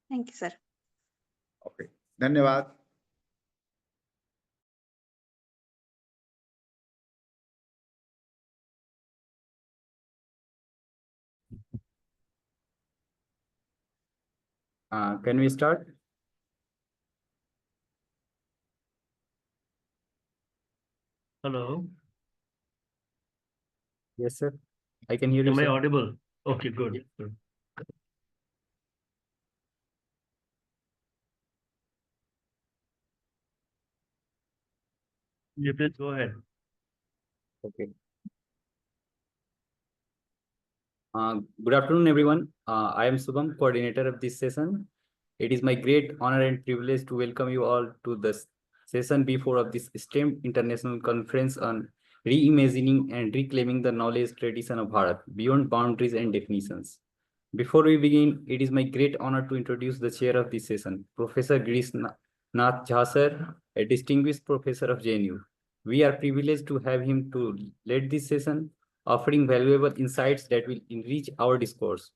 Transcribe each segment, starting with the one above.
Thank you, sir. Okay. धन्यवाद. Can we start? Hello. Yes, sir. I can hear you. Am I Sir. audible? Okay, good. Good. Yeah, please go ahead. Okay. Good afternoon, everyone. I am Shubham, coordinator of this session. It is my great honor and privilege to welcome you all to the session before of this esteemed international conference on reimagining and reclaiming the knowledge tradition of Bharat beyond boundaries and definitions. Before we begin, it is my great honor to introduce the chair of this session, Professor Girish Nath, sir, a distinguished professor of JNU. We are privileged to have him to lead this session, offering valuable insights that will enrich our discourse.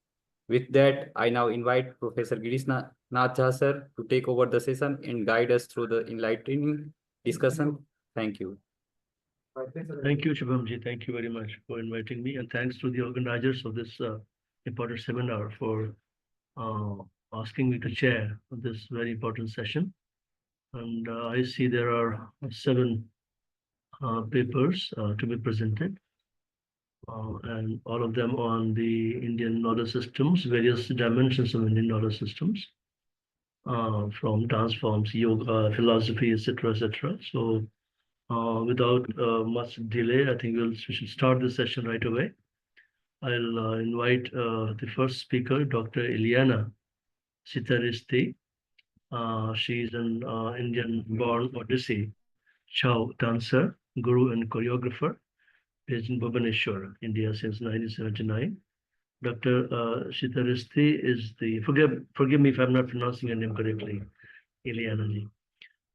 With that, I now invite Professor Girish Nath, sir, to take over the session and guide us through the enlightening discussion. Thank you. Thank you, Shubhamji. Thank you very much for inviting me, and thanks to the organizers of this important seminar for asking me to chair this very important session. And I see there are 7 papers to be presented, and all of them on the Indian knowledge systems, various dimensions of Indian knowledge systems, from dance forms, yoga, philosophy, etc., etc. So without much delay, I think we should start the session right away. I'll invite the first speaker, Dr. Ileana Citaristi. She is an Indian-born Odissi Chow dancer, guru, and choreographer based in Bhubaneswar, India since 1979. Dr. Citaristi is the, forgive me if I'm not pronouncing your name correctly, Ileana ji,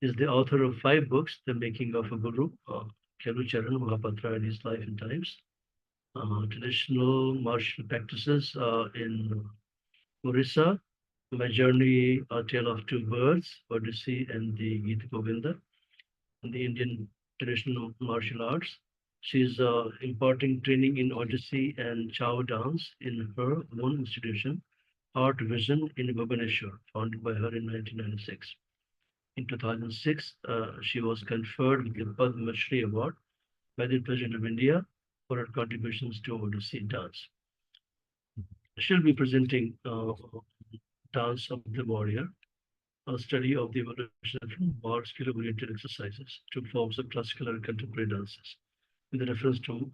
is the author of 5 books, The Making of a Guru, Kelucharan Mahapatra in His Life and Times, Traditional Martial Practices in Orissa, My Journey, A Tale of Two Birds, Odyssey and the Gita Govinda, and the Indian traditional martial arts. She's imparting training in Odyssey and Chow dance in her own institution, Art Vision in Bhubaneswar, founded by her in 1996. In 2006, she was conferred with the Padma Shri Award by the President of India for her contributions to Odissi dance. She'll be presenting Dance of the Warrior, a study of the evolution from war skill-oriented exercises to forms of classical and contemporary dances, with a reference to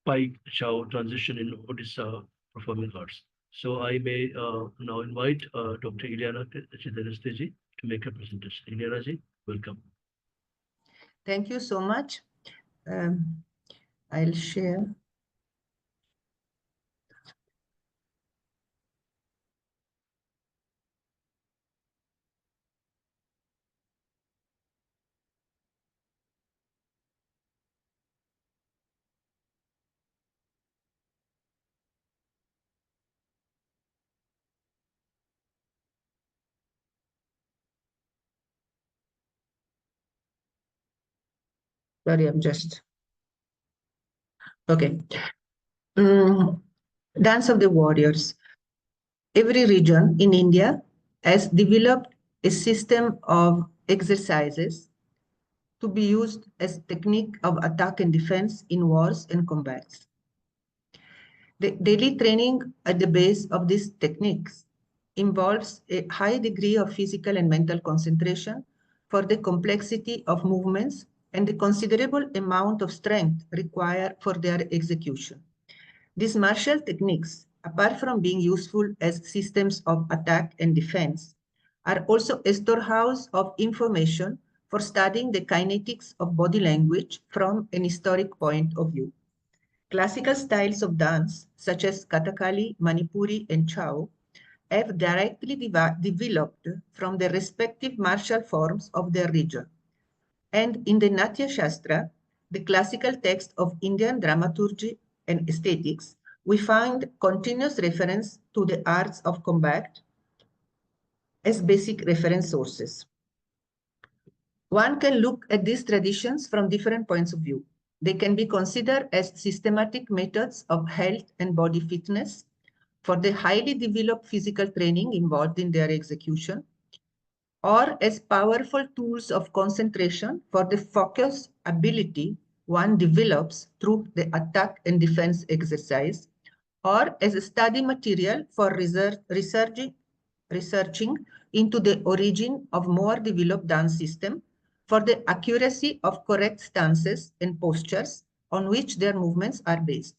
Pai Chow transition in Odisha performing arts. So I may now invite Dr. Ileana Citaristi to make a presentation. Ileana ji, welcome. Thank you so much. I'll share. Sorry, I'm just. Okay. Dance of the Warriors. Every region in India has developed a system of exercises to be used as technique of attack and defense in wars and combats. The daily training at the base of these techniques involves a high degree of physical and mental concentration for the complexity of movements and the considerable amount of strength required for their execution. These martial techniques, apart from being useful as systems of attack and defense, are also a storehouse of information for studying the kinetics of body language from an historic point of view. Classical styles of dance, such as Kathakali, Manipuri, and Chow, have directly developed from the respective martial forms of their region. And in the Natya Shastra, the classical text of Indian dramaturgy and aesthetics, we find continuous reference to the arts of combat as basic reference sources. One can look at these traditions from different points of view. They can be considered as systematic methods of health and body fitness for the highly developed physical training involved in their execution, or as powerful tools of concentration for the focus ability one develops through the attack and defense exercise, or as a study material for researching into the origin of more developed dance system for the accuracy of correct stances and postures on which their movements are based,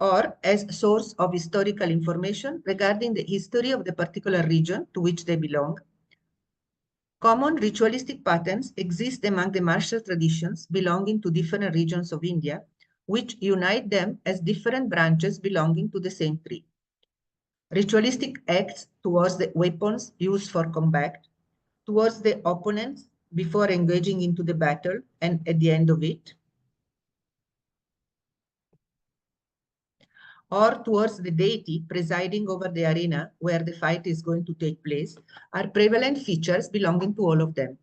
or as a source of historical information regarding the history of the particular region to which they belong. Common ritualistic patterns exist among the martial traditions belonging to different regions of India, which unite them as different branches belonging to the same tree. Ritualistic acts towards the weapons used for combat, towards the opponents before engaging into the battle and at the end of it, or towards the deity presiding over the arena where the fight is going to take place, are prevalent features belonging to all of them.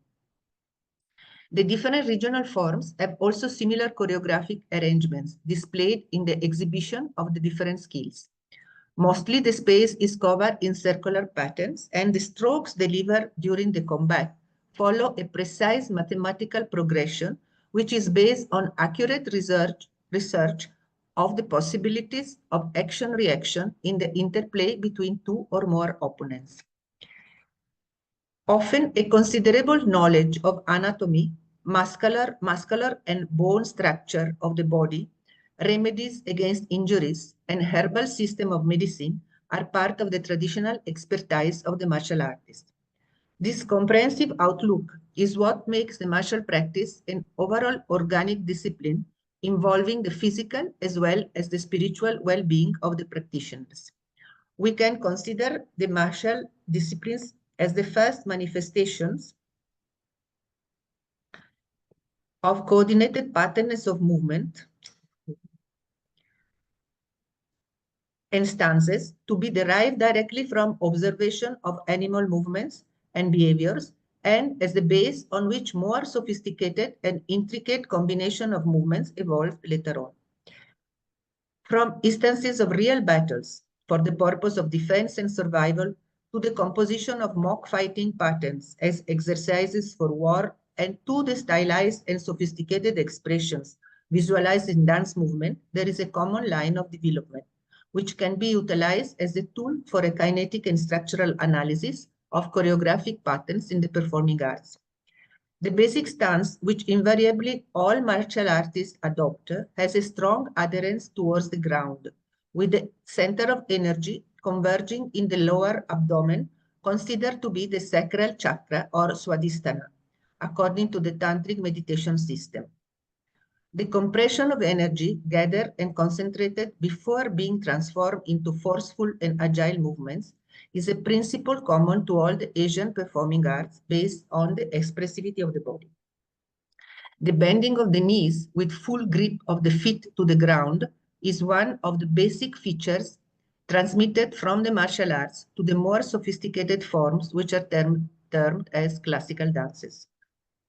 The different regional forms have also similar choreographic arrangements displayed in the exhibition of the different skills. Mostly the space is covered in circular patterns, and the strokes delivered during the combat follow a precise mathematical progression which is based on accurate research of the possibilities of action-reaction in the interplay between two or more opponents. Often a considerable knowledge of anatomy, muscular and bone structure of the body, remedies against injuries, and herbal system of medicine are part of the traditional expertise of the martial artist. This comprehensive outlook is what makes the martial practice an overall organic discipline involving the physical as well as the spiritual well-being of the practitioners. We can consider the martial disciplines as the first manifestations of coordinated patterns of movement and stances to be derived directly from observation of animal movements and behaviors, and as the base on which more sophisticated and intricate combination of movements evolved later on. From instances of real battles for the purpose of defense and survival to the composition of mock fighting patterns as exercises for war, and to the stylized and sophisticated expressions visualized in dance movement, there is a common line of development, which can be utilized as a tool for a kinetic and structural analysis of choreographic patterns in the performing arts. The basic stance, which invariably all martial artists adopt, has a strong adherence towards the ground, with the center of energy converging in the lower abdomen, considered to be the sacral chakra or swadhisthana, according to the tantric meditation system. The compression of energy gathered and concentrated before being transformed into forceful and agile movements is a principle common to all the Asian performing arts based on the expressivity of the body. The bending of the knees with full grip of the feet to the ground is one of the basic features transmitted from the martial arts to the more sophisticated forms, which are termed as classical dances.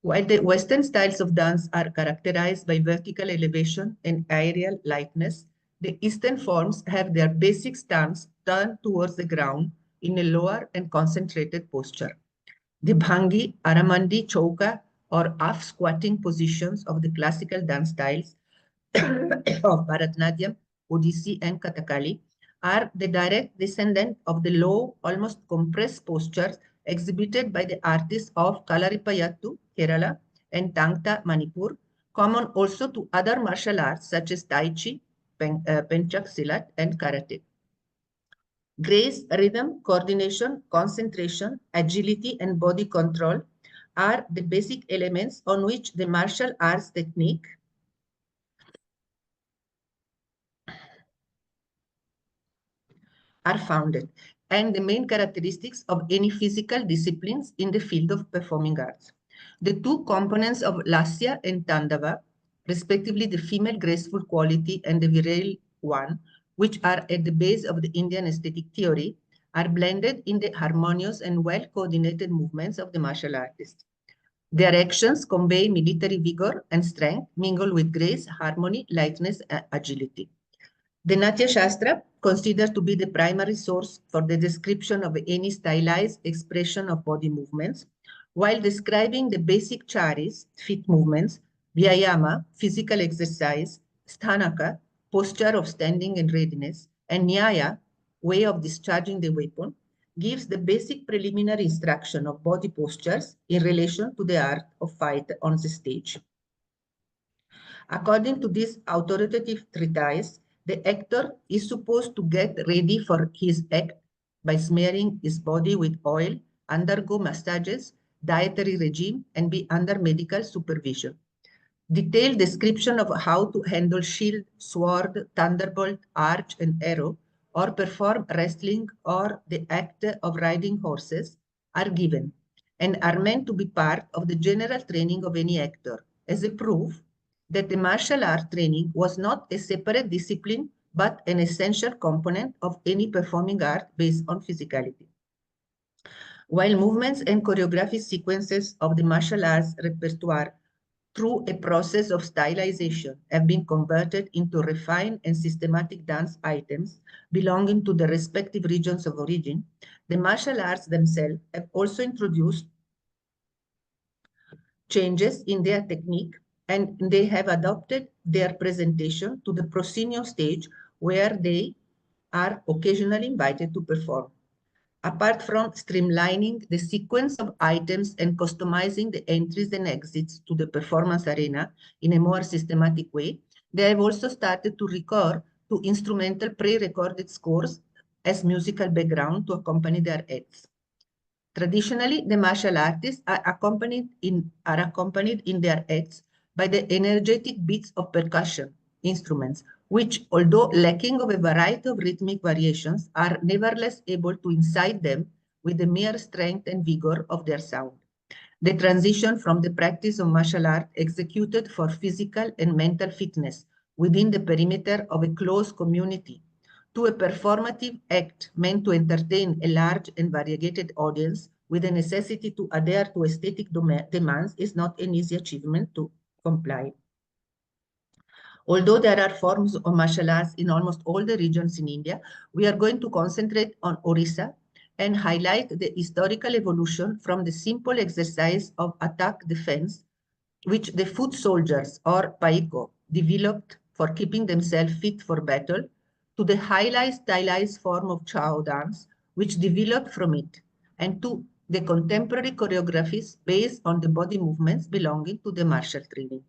While the Western styles of dance are characterized by vertical elevation and aerial lightness, the Eastern forms have their basic stance turned towards the ground in a lower and concentrated posture. The Bhangi, Aramandi, Chauka, or half squatting positions of the classical dance styles of Bharatanatyam, Odissi, and Kathakali are the direct descendant of the low, almost compressed postures exhibited by the artists of Kalaripayattu, Kerala, and Tangta, Manipur, common also to other martial arts such as Tai Chi, Penchak Silat, and Karate. Grace, rhythm, coordination, concentration, agility, and body control are the basic elements on which the martial arts technique are founded, and the main characteristics of any physical disciplines in the field of performing arts. The two components of Lasya and Tandava, respectively the female graceful quality and the virile one, which are at the base of the Indian aesthetic theory, are blended in the harmonious and well-coordinated movements of the martial artist. Their actions convey military vigor and strength, mingled with grace, harmony, lightness, and agility. The Natya Shastra, considered to be the primary source for the description of any stylized expression of body movements, while describing the basic charis, feet movements, vyayama, physical exercise, sthanaka, posture of standing and readiness, and nyaya, way of discharging the weapon, gives the basic preliminary instruction of body postures in relation to the art of fight on the stage. According to this authoritative treatise, the actor is supposed to get ready for his act by smearing his body with oil, undergo massages, dietary regime, and be under medical supervision. Detailed description of how to handle shield, sword, thunderbolt, arch, and arrow, or perform wrestling or the act of riding horses are given and are meant to be part of the general training of any actor as a proof that the martial art training was not a separate discipline but an essential component of any performing art based on physicality. While movements and choreographic sequences of the martial arts repertoire through a process of stylization have been converted into refined and systematic dance items belonging to the respective regions of origin, the martial arts themselves have also introduced changes in their technique, and they have adopted their presentation to the proscenium stage where they are occasionally invited to perform. Apart from streamlining the sequence of items and customizing the entries and exits to the performance arena in a more systematic way, they have also started to record to instrumental pre-recorded scores as musical background to accompany their acts. Traditionally, the martial artists are accompanied in their acts by the energetic beats of percussion instruments, which, although lacking of a variety of rhythmic variations, are nevertheless able to incite them with the mere strength and vigor of their sound. The transition from the practice of martial art executed for physical and mental fitness within the perimeter of a close community to a performative act meant to entertain a large and variegated audience with the necessity to adhere to aesthetic demands is not an easy achievement to comply. Although there are forms of martial arts in almost all the regions in India, we are going to concentrate on Orissa and highlight the historical evolution from the simple exercise of attack-defense, which the foot soldiers or paiko developed for keeping themselves fit for battle, to the highly stylized form of Chao dance, which developed from it, and to the contemporary choreographies based on the body movements belonging to the martial training.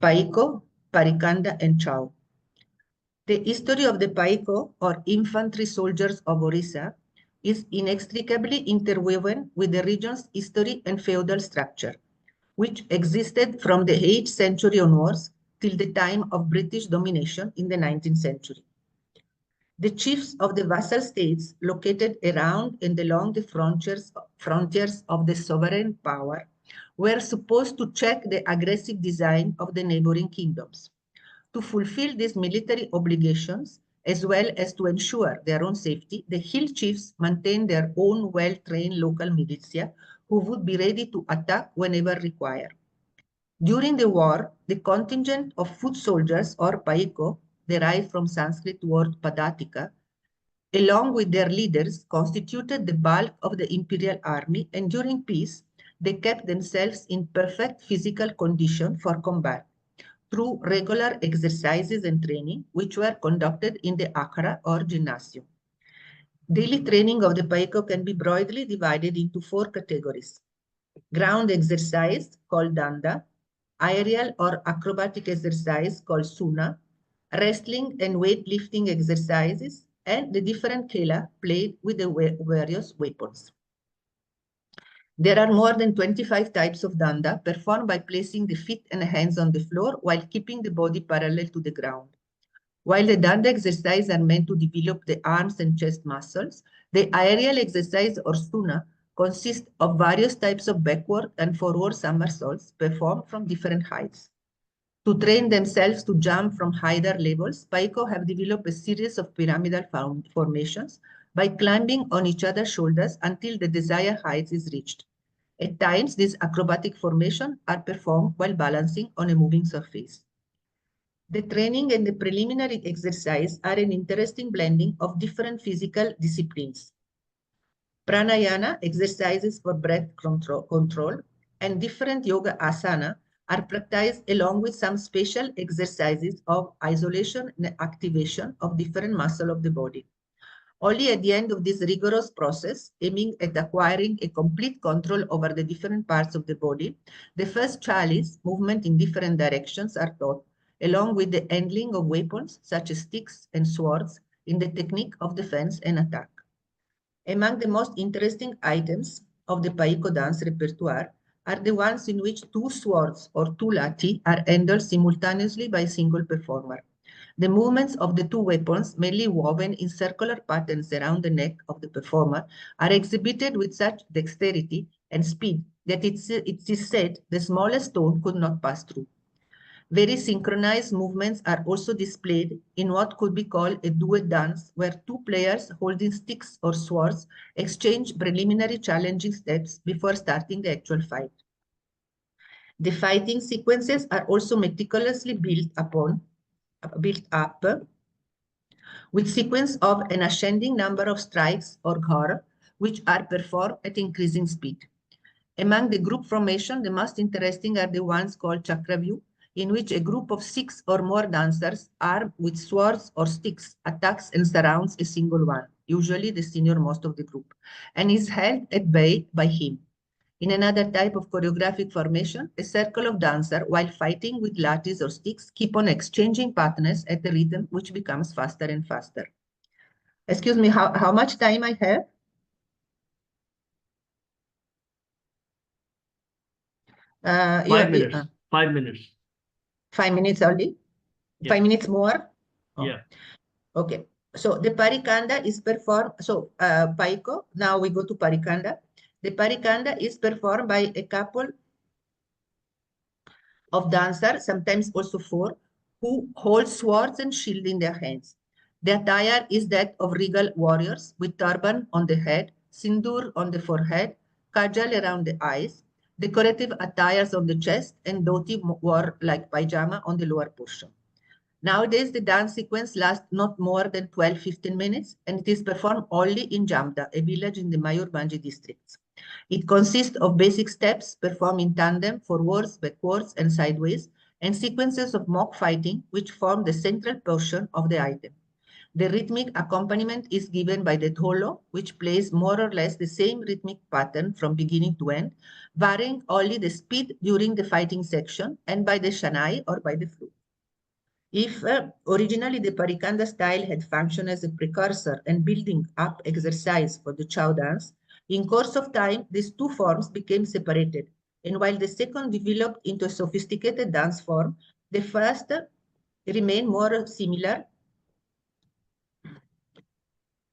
Paiko, Parikanda, and Chao. The history of the Paiko, or infantry soldiers of Orissa, is inextricably interwoven with the region's history and feudal structure, which existed from the 8th century onwards till the time of British domination in the 19th century. The chiefs of the vassal states located around and along the frontiers of the sovereign power were supposed to check the aggressive design of the neighboring kingdoms. To fulfill these military obligations, as well as to ensure their own safety, the hill chiefs maintained their own well-trained local militia who would be ready to attack whenever required. During the war, the contingent of foot soldiers, or paiko, derived from Sanskrit word padatika, along with their leaders, constituted the bulk of the imperial army, and during peace, they kept themselves in perfect physical condition for combat through regular exercises and training, which were conducted in the akhara or gymnasium. Daily training of the paiko can be broadly divided into 4 categories. Ground exercise, called danda, aerial or acrobatic exercise, called suna, wrestling and weightlifting exercises, and the different khela played with the various weapons. There are more than 25 types of danda performed by placing the feet and hands on the floor while keeping the body parallel to the ground. While the danda exercises are meant to develop the arms and chest muscles, the aerial exercise or suna consists of various types of backward and forward somersaults performed from different heights. To train themselves to jump from higher levels, paiko have developed a series of pyramidal formations by climbing on each other's shoulders until the desired height is reached. At times, these acrobatic formations are performed while balancing on a moving surface. The training and the preliminary exercise are an interesting blending of different physical disciplines. Pranayama, exercises for breath control, and different yoga asana are practiced along with some special exercises of isolation and activation of different muscles of the body. Only at the end of this rigorous process, aiming at acquiring a complete control over the different parts of the body, the first chalice, movement in different directions, are taught, along with the handling of weapons such as sticks and swords in the technique of defense and attack. Among the most interesting items of the Paiko dance repertoire are the ones in which two swords or two lati are handled simultaneously by a single performer. The movements of the two weapons, mainly woven in circular patterns around the neck of the performer, are exhibited with such dexterity and speed that it is said the smallest stone could not pass through. Very synchronized movements are also displayed in what could be called a duet dance, where two players holding sticks or swords exchange preliminary challenging steps before starting the actual fight. The fighting sequences are also meticulously built up with sequence of an ascending number of strikes or ghar, which are performed at increasing speed. Among the group formation, the most interesting are the ones called chakravyu, in which a group of 6 or more dancers armed with swords or sticks attacks and surrounds a single one, usually the senior most of the group, and is held at bay by him. In another type of choreographic formation, a circle of dancers, while fighting with lathis or sticks, keep on exchanging partners at the rhythm which becomes faster and faster. Excuse me, how much time I have? Five minutes. 5 minutes. 5 minutes only? Yeah. 5 minutes more? Oh. Yeah. Okay. So the parikanda is performed. So Paiko, now we go to parikanda. The parikanda is performed by a couple of dancers, sometimes also 4, who hold swords and shield in their hands. The attire is that of regal warriors with turban on the head, sindoor on the forehead, kajal around the eyes, decorative attires on the chest, and dhoti worn like pajama on the lower portion. Nowadays, the dance sequence lasts not more than 12-15 minutes, and it is performed only in Jamda, a village in the Mayurbhanj district. It consists of basic steps performed in tandem, forwards, backwards, and sideways, and sequences of mock fighting, which form the central portion of the item. The rhythmic accompaniment is given by the dholo, which plays more or less the same rhythmic pattern from beginning to end, varying only the speed during the fighting section, and by the shanai or by the flute. If originally the parikanda style had functioned as a precursor and building up exercise for the chow dance, in course of time, these two forms became separated. And while the second developed into a sophisticated dance form, the first remained more similar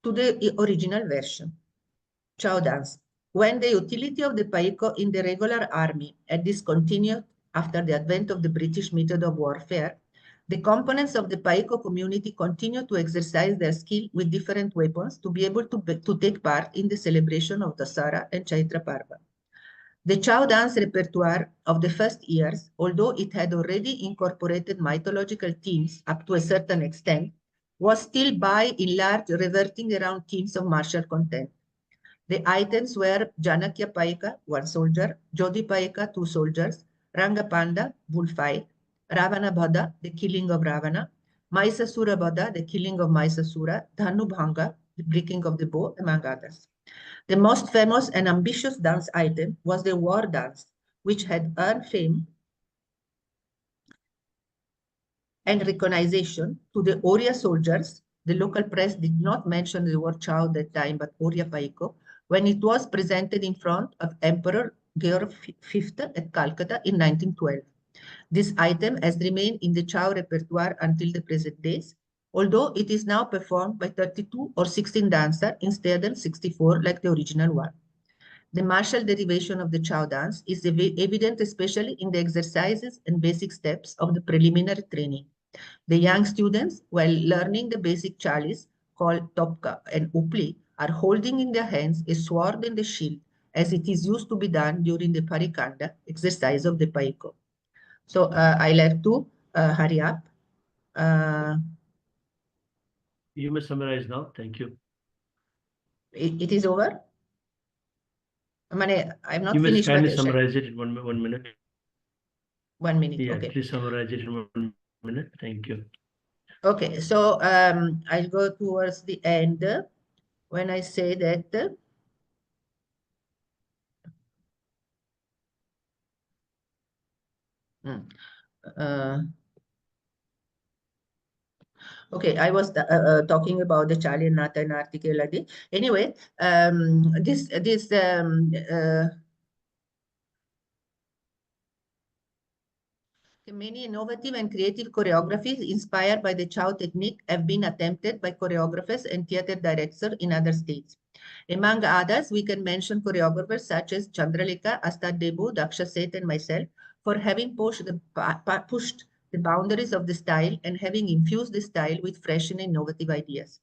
to the original version. Chow dance. When the utility of the paiko in the regular army had discontinued after the advent of the British method of warfare, the components of the paiko community continued to exercise their skill with different weapons to be able to take part in the celebration of Dasara and Chaitra Parva. The chow dance repertoire of the first years, although it had already incorporated mythological themes up to a certain extent, was still by and large reverting around themes of martial content. The items were Janakya Paika, 1 soldier, Jodi Paika, 2 soldiers, Rangapanda, bullfight, Ravana Bhada, the killing of Ravana, Maisasura Bhada, the killing of Maisasura, Dhanu Bhanga, the breaking of the bow, among others. The most famous and ambitious dance item was the war dance, which had earned fame and recognition to the Orya soldiers. The local press did not mention the word chow that time, but Orya Paiko, when it was presented in front of Emperor Georg V at Calcutta in 1912. This item has remained in the chow repertoire until the present days, although it is now performed by 32 or 16 dancers instead of 64 like the original one. The martial derivation of the chow dance is evident especially in the exercises and basic steps of the preliminary training. The young students, while learning the basic chalis called topka and upli, are holding in their hands a sword and a shield, as it is used to be done during the parikanda exercise of the paiko. So I like to hurry up. You may summarize now. Thank you. It is over? I'm not You may finished. kindly summarize it in one minute. 1 minute, Yeah, okay. please summarize it in 1 minute. Thank you. Okay, so I'll go towards the end when I say that okay, I was talking about the Śūnyatā and Artikeladi. Anyway, many innovative and creative choreographies inspired by the Chow technique have been attempted by choreographers and theater directors in other states. Among others, we can mention choreographers such as Chandralekha, Astad Debu, Daksha Seth, and myself for having pushed the boundaries of the style and having infused the style with fresh and innovative ideas.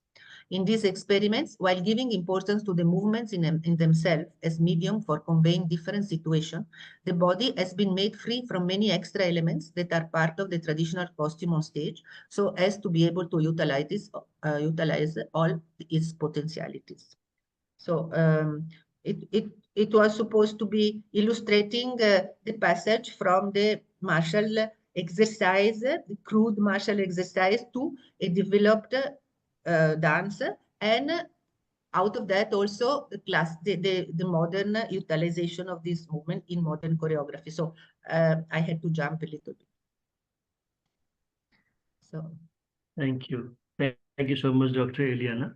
In these experiments, while giving importance to the movements in themselves as medium for conveying different situations, the body has been made free from many extra elements that are part of the traditional costume on stage, so as to be able to utilize all its potentialities. So it was supposed to be illustrating the passage from the martial exercise, the crude martial exercise, to a developed dance, and out of that also the modern utilization of this movement in modern choreography. So I had to jump a little bit. So thank you. Thank you so much, Dr. Ileana.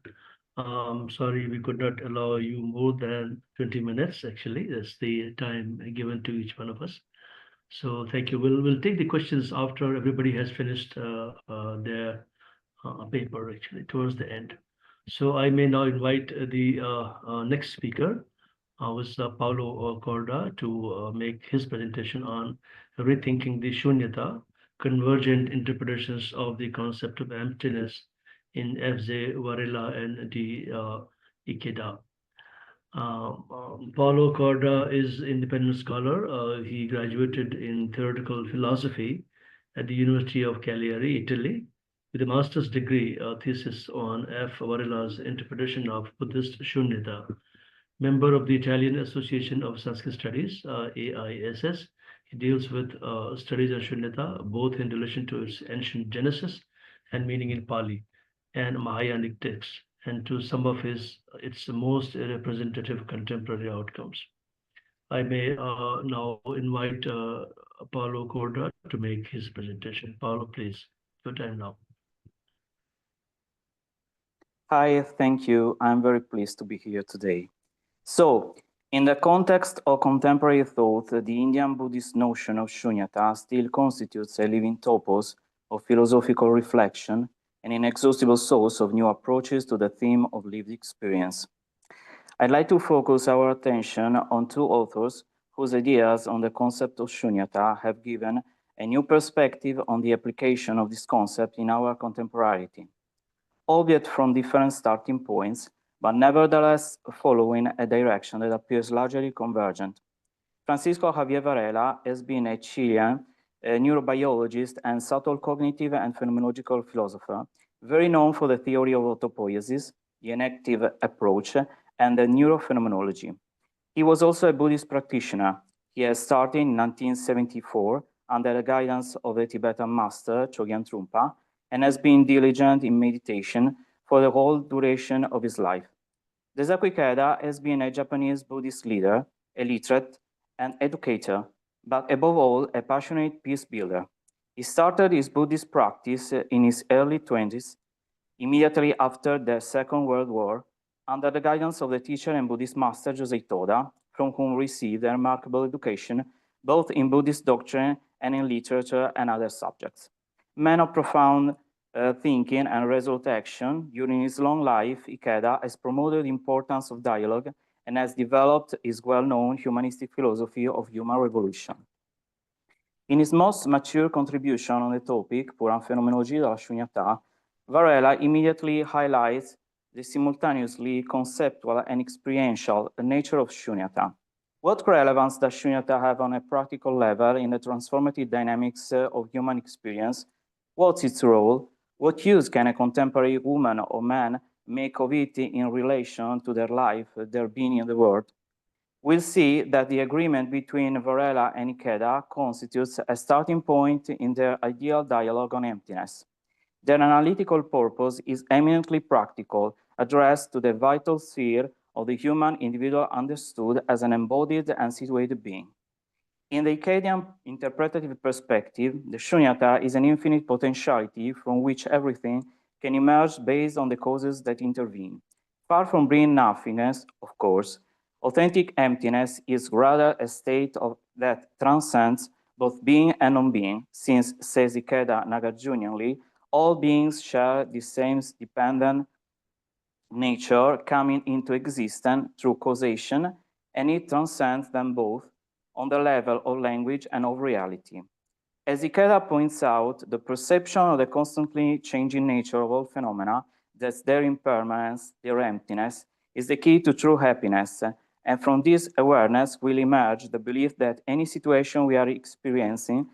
Sorry, we could not allow you more than 20 minutes. Actually, that's the time given to each one of us. So thank you. We'll take the questions after everybody has finished their paper, actually, towards the end. So I may now invite the next speaker, was Paolo Corda, to make his presentation on rethinking the Śūnyatā, convergent interpretations of the concept of emptiness in F.Z. Varela and the Ikeda. Paolo Corda is an independent scholar. He graduated in theoretical philosophy at the University of Cagliari, Italy, with a master's degree thesis on F. Varela's interpretation of Buddhist Śūnyatā. Member of the Italian Association of Sanskrit Studies, AISS. He deals with studies on Śūnyatā, both in relation to its ancient genesis and meaning in Pali and Mahayanic texts, and to some of its most representative contemporary outcomes. I may now invite Paolo Corda to make his presentation. Paolo, please, your time now. Hi, thank you. I'm very pleased to be here today. So, in the context of contemporary thought, the Indian Buddhist notion of Śūnyatā still constitutes a living topos of philosophical reflection and an inexhaustible source of new approaches to the theme of lived experience. I'd like to focus our attention on two authors whose ideas on the concept of Śūnyatā have given a new perspective on the application of this concept in our contemporaneity, albeit from different starting points, but nevertheless following a direction that appears largely convergent. Francisco Javier Varela has been a Chilean neurobiologist and subtle cognitive and phenomenological philosopher, very known for the theory of autopoiesis, the enactive approach, and the neurophenomenology. He was also a Buddhist practitioner. He has started in 1974 under the guidance of the Tibetan master Chogyam Trungpa, and has been diligent in meditation for the whole duration of his life. Daisaku Ikeda has been a Japanese Buddhist leader, a literate, and educator, but above all, a passionate peace builder. He started his Buddhist practice in his early 20s, immediately after the Second World War, under the guidance of the teacher and Buddhist master Josei Toda, from whom received a remarkable education, both in Buddhist doctrine and in literature and other subjects. Man of profound thinking and resolute action, during his long life, Ikeda has promoted the importance of dialogue and has developed his well-known humanistic philosophy of human revolution. In his most mature contribution on the topic, Pura Phenomenologia della Śūnyatā, Varela immediately highlights the simultaneously conceptual and experiential nature of Śūnyatā. What relevance does Śūnyatā have on a practical level in the transformative dynamics of human experience? What's its role? What use can a contemporary woman or man make of it in relation to their life, their being in the world? We'll see that the agreement between Varela and Ikeda constitutes a starting point in their ideal dialogue on emptiness. Their analytical purpose is eminently practical, addressed to the vital sphere of the human individual understood as an embodied and situated being. In the Ikedian interpretative perspective, the Śūnyatā is an infinite potentiality from which everything can emerge based on the causes that intervene. Far from being nothingness, of course, authentic emptiness is rather a state that transcends both being and non-being, since, says Ikeda Nagarjunianly, all beings share the same dependent nature coming into existence through causation, and it transcends them both on the level of language and of reality. As Ikeda points out, the perception of the constantly changing nature of all phenomena, that's their impermanence, their emptiness, is the key to true happiness. And from this awareness will emerge the belief that any situation we are experiencing,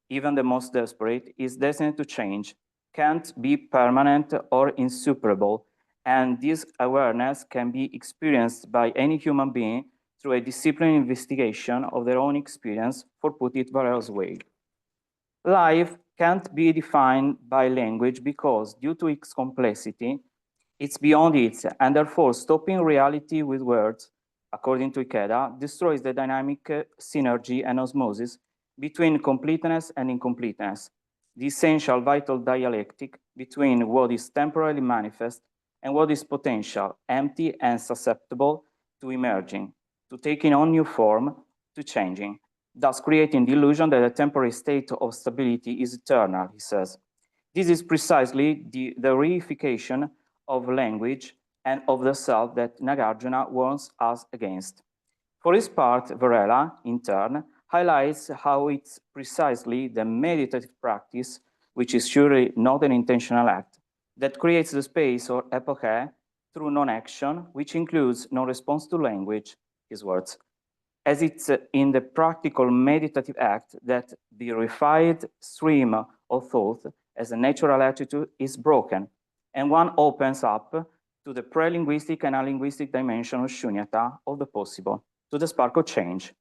even the most desperate, is destined to change, can't be permanent or insuperable, and this awareness can be experienced by any human being through a disciplined investigation of their own experience, for put it Varela's way. Life can't be defined by language because, due to its complexity, it's beyond it, and therefore stopping reality with words, according to Ikeda, destroys the dynamic synergy and osmosis between completeness and incompleteness, the essential vital dialectic between what is temporarily manifest and what is potential, empty and susceptible to emerging, to taking on new form, to changing, thus creating the illusion that a temporary state of stability is eternal, he says. This is precisely the reification of language and of the self that Nagarjuna warns us against. For his part, Varela, in turn, highlights how it's precisely the meditative practice, which is surely not an intentional act, that creates the space or epoche through non-action, which includes non-response to language, his words, as it's in the practical meditative act that the refined stream of thought as a natural attitude is broken, and one opens up to the pre-linguistic and alinguistic dimension of Śūnyatā, of the possible, to the spark of change.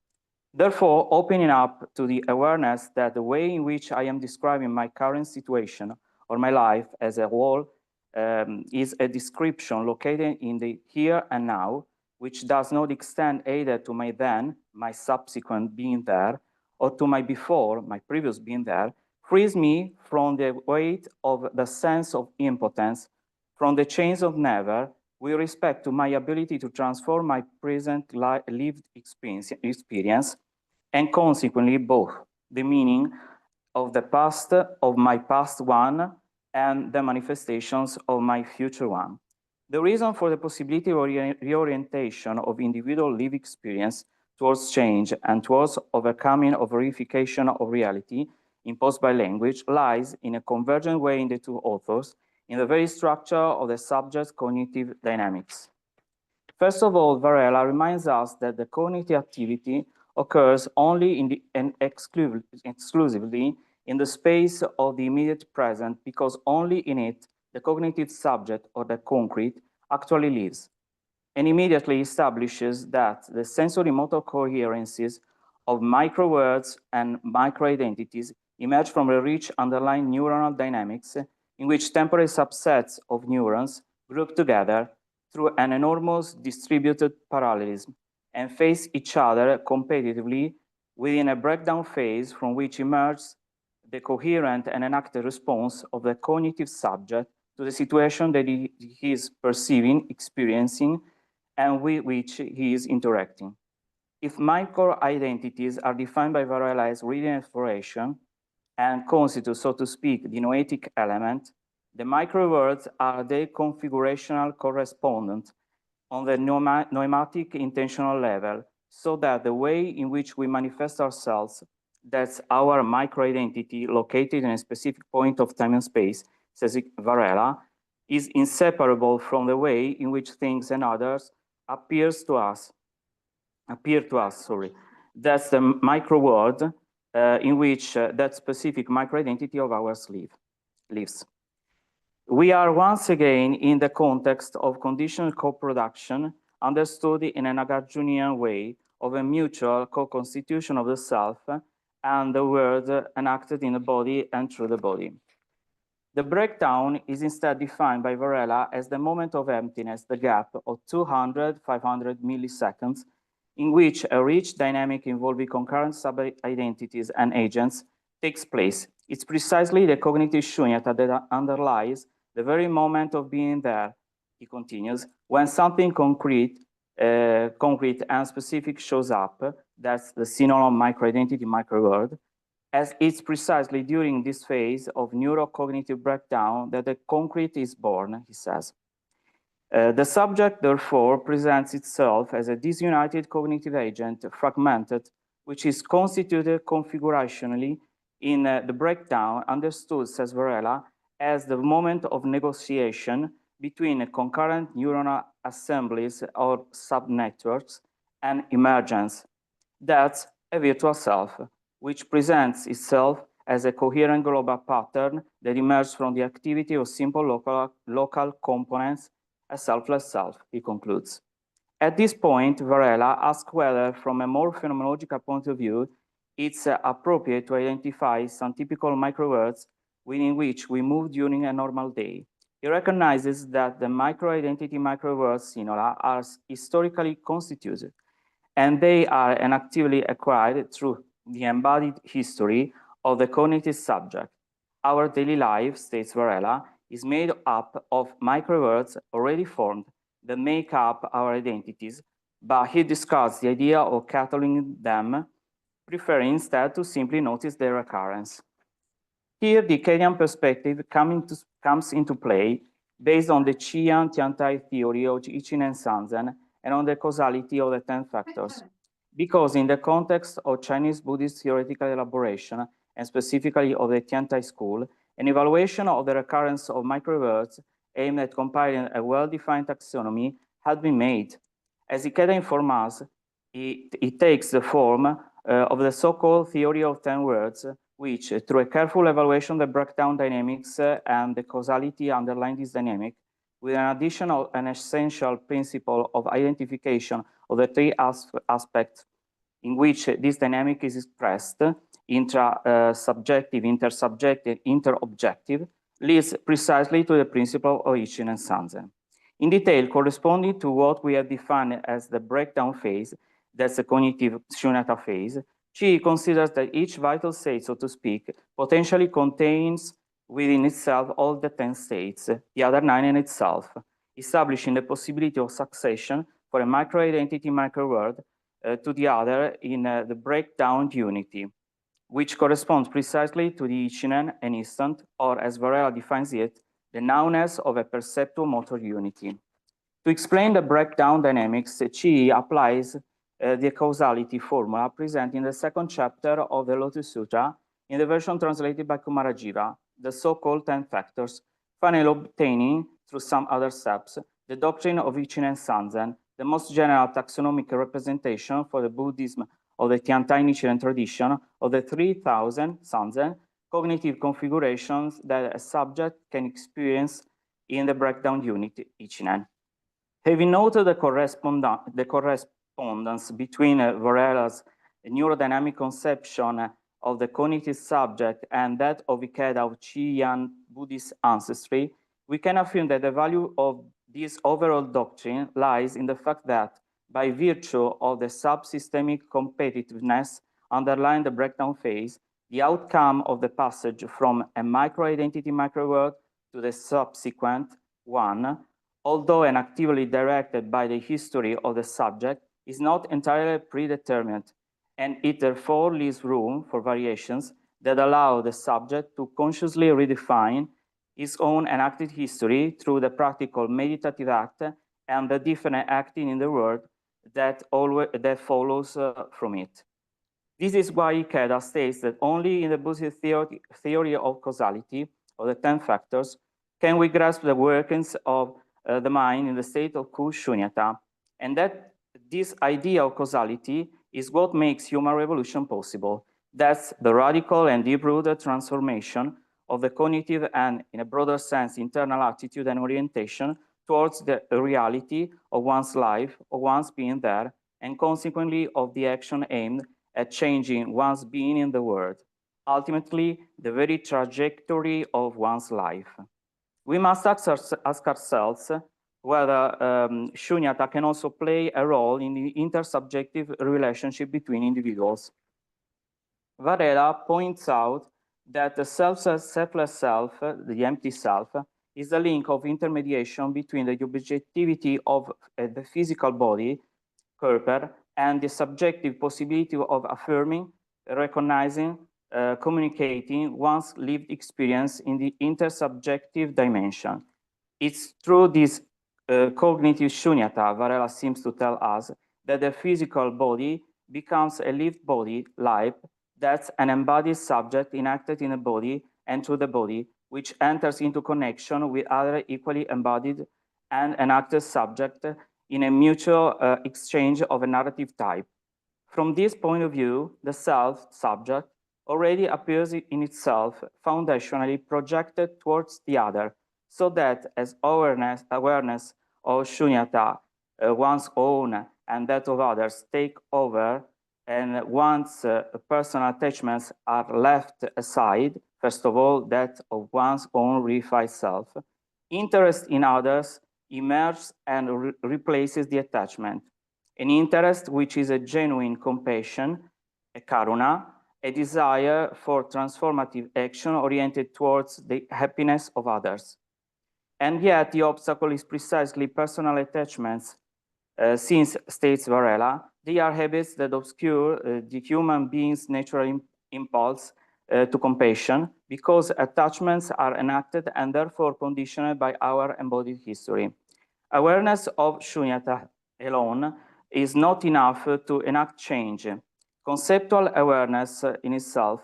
Therefore, opening up to the awareness that the way in which I am describing my current situation or my life as a whole is a description located in the here and now, which does not extend either to my then, my subsequent being there, or to my before, my previous being there, frees me from the weight of the sense of impotence, from the chains of never, with respect to my ability to transform my present lived experience, and consequently both the meaning of the past, of my past one, and the manifestations of my future one. The reason for the possibility of reorientation of individual lived experience towards change and towards overcoming of verification of reality imposed by language lies in a convergent way in the two authors, in the very structure of the subject's cognitive dynamics. First of all, Varela reminds us that the cognitive activity occurs only and exclusively in the space of the immediate present, because only in it the cognitive subject or the concrete actually lives, and immediately establishes that the sensory motor coherences of micro words and micro identities emerge from a rich underlying neuronal dynamics in which temporary subsets of neurons group together through an enormous distributed parallelism and face each other competitively within a breakdown phase from which emerges the coherent and enacted response of the cognitive subject to the situation that he is perceiving, experiencing, and with which he is interacting. If micro-identities are defined by Varela as reading exploration and constitute, so to speak, the noetic element, the micro-words are the configurational correspondent on the noematic intentional level, so that the way in which we manifest ourselves, that's our micro-identity located in a specific point of time and space, says Varela, is inseparable from the way in which things and others appear to us. That's the micro world in which that specific micro-identity of ours lives. We are once again in the context of conditional co-production, understood in an Nagarjunian way of a mutual co-constitution of the self and the world enacted in the body and through the body. The breakdown is instead defined by Varela as the moment of emptiness, the gap of 200, 500 milliseconds, in which a rich dynamic involving concurrent sub-identities and agents takes place. It's precisely the cognitive Śūnyatā that underlies the very moment of being there, he continues, when something concrete and specific shows up. That's the synonym micro-identity, micro-world, as it's precisely during this phase of neurocognitive breakdown that the concrete is born, he says. The subject, therefore, presents itself as a disunited cognitive agent, fragmented, which is constituted configurationally in the breakdown, understood, says Varela, as the moment of negotiation between concurrent neuronal assemblies or subnetworks and emergence. That's a virtual self, which presents itself as a coherent global pattern that emerges from the activity of simple local components, a selfless self, he concludes. At this point, Varela asks whether, from a more phenomenological point of view, it's appropriate to identify some typical microworlds within which we move during a normal day. He recognizes that the micro-identity microworlds are historically constituted, and they are actively acquired through the embodied history of the cognitive subject. Our daily life, states Varela, is made up of microworlds already formed that make up our identities, but he discards the idea of cataloging them, preferring instead to simply notice their occurrence. Here, the Ikedian perspective comes into play based on the Chiyan Tiantai theory of Ichinen and Sanzen and on the causality of the 10 factors. Because in the context of Chinese Buddhist theoretical elaboration, and specifically of the Tiantai school, an evaluation of the recurrence of microworlds aimed at compiling a well-defined taxonomy had been made. As Ikeda informs us, it takes the form of the so-called theory of 10 words, which, through a careful evaluation of the breakdown dynamics and the causality underlying this dynamic, with an additional and essential principle of identification of the three aspects in which this dynamic is expressed, intra-subjective, intersubjective, interobjective, leads precisely to the principle of Ichinen and Sanzen. In detail, corresponding to what we have defined as the breakdown phase, that's the cognitive Śūnyatā phase, she considers that each vital state, so to speak, potentially contains within itself all the 10 states, the other 9 in itself, establishing the possibility of succession for a micro-identity microworld to the other in the breakdown unity, which corresponds precisely to the Ichinen, an instant, or as Varela defines it, the nowness of a perceptual-motor unity. To explain the breakdown dynamics, she applies the causality formula present in the second chapter of the Lotus Sutra in the version translated by Kumarajiva, the so-called 10 factors, finally obtaining, through some other steps, the doctrine of Ichinen and Sanzen, the most general taxonomic representation for the Buddhism of the Tiantai Nichiren tradition of the 3,000 Sanzen cognitive configurations that a subject can experience in the breakdown unit Ichinen. Having noted the correspondence between Varela's neurodynamic conception of the cognitive subject and that of Ikeda of Chiyan Buddhist ancestry, we can affirm that the value of this overall doctrine lies in the fact that, by virtue of the subsystemic competitiveness underlying the breakdown phase, the outcome of the passage from a micro-identity microworld to the subsequent one, although actively directed by the history of the subject, is not entirely predetermined, and it therefore leaves room for variations that allow the subject to consciously redefine his own enacted history through the practical meditative act and the different acting in the world that follows from it. This is why Ikeda states that only in the Buddhist theory of causality, of the 10 factors, can we grasp the workings of the mind in the state of Śūnyatā, and that this idea of causality is what makes human revolution possible. That's the radical and deep-rooted transformation of the cognitive and, in a broader sense, internal attitude and orientation towards the reality of one's life, of one's being there, and consequently of the action aimed at changing one's being in the world, ultimately the very trajectory of one's life. We must ask ourselves whether Śūnyatā can also play a role in the intersubjective relationship between individuals. Varela points out that the selfless self, the empty self, is the link of intermediation between the objectivity of the physical body, Körper, and the subjective possibility of affirming, recognizing, communicating one's lived experience in the intersubjective dimension. It's through this cognitive Śūnyatā, Varela seems to tell us, that the physical body becomes a lived body, life, that's an embodied subject enacted in a body and through the body, which enters into connection with other equally embodied and enacted subject in a mutual exchange of a narrative type. From this point of view, the self, subject, already appears in itself foundationally projected towards the other, so that as awareness of Śūnyatā, one's own and that of others, take over, and one's personal attachments are left aside, first of all, that of one's own reified self, interest in others emerges and replaces the attachment. An interest which is a genuine compassion, a karuna, a desire for transformative action oriented towards the happiness of others. And yet the obstacle is precisely personal attachments, since, states Varela, they are habits that obscure the human being's natural impulse to compassion, because attachments are enacted and therefore conditioned by our embodied history. Awareness of Śūnyatā alone is not enough to enact change. Conceptual awareness in itself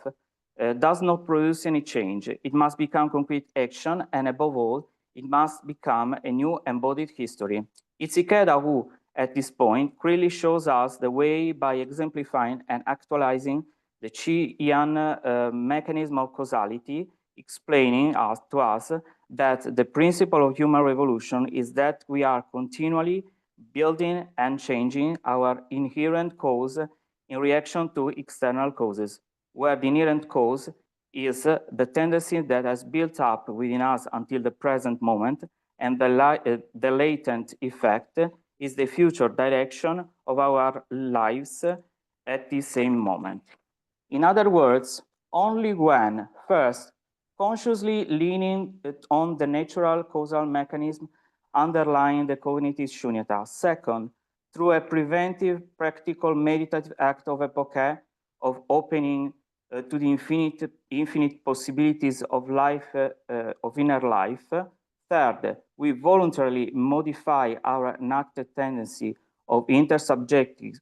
does not produce any change. It must become concrete action, and above all, it must become a new embodied history. It's Ikeda who, at this point, clearly shows us the way by exemplifying and actualizing the Chiyan mechanism of causality, explaining to us that the principle of human revolution is that we are continually building and changing our inherent cause in reaction to external causes, where the inherent cause is the tendency that has built up within us until the present moment, and the latent effect is the future direction of our lives at the same moment. In other words, only when, first, consciously leaning on the natural causal mechanism underlying the cognitive Śūnyatā, second, through a preventive, practical, meditative act of epoche, of opening to the infinite possibilities of life, of inner life. Third, we voluntarily modify our enacted tendency of intersubjective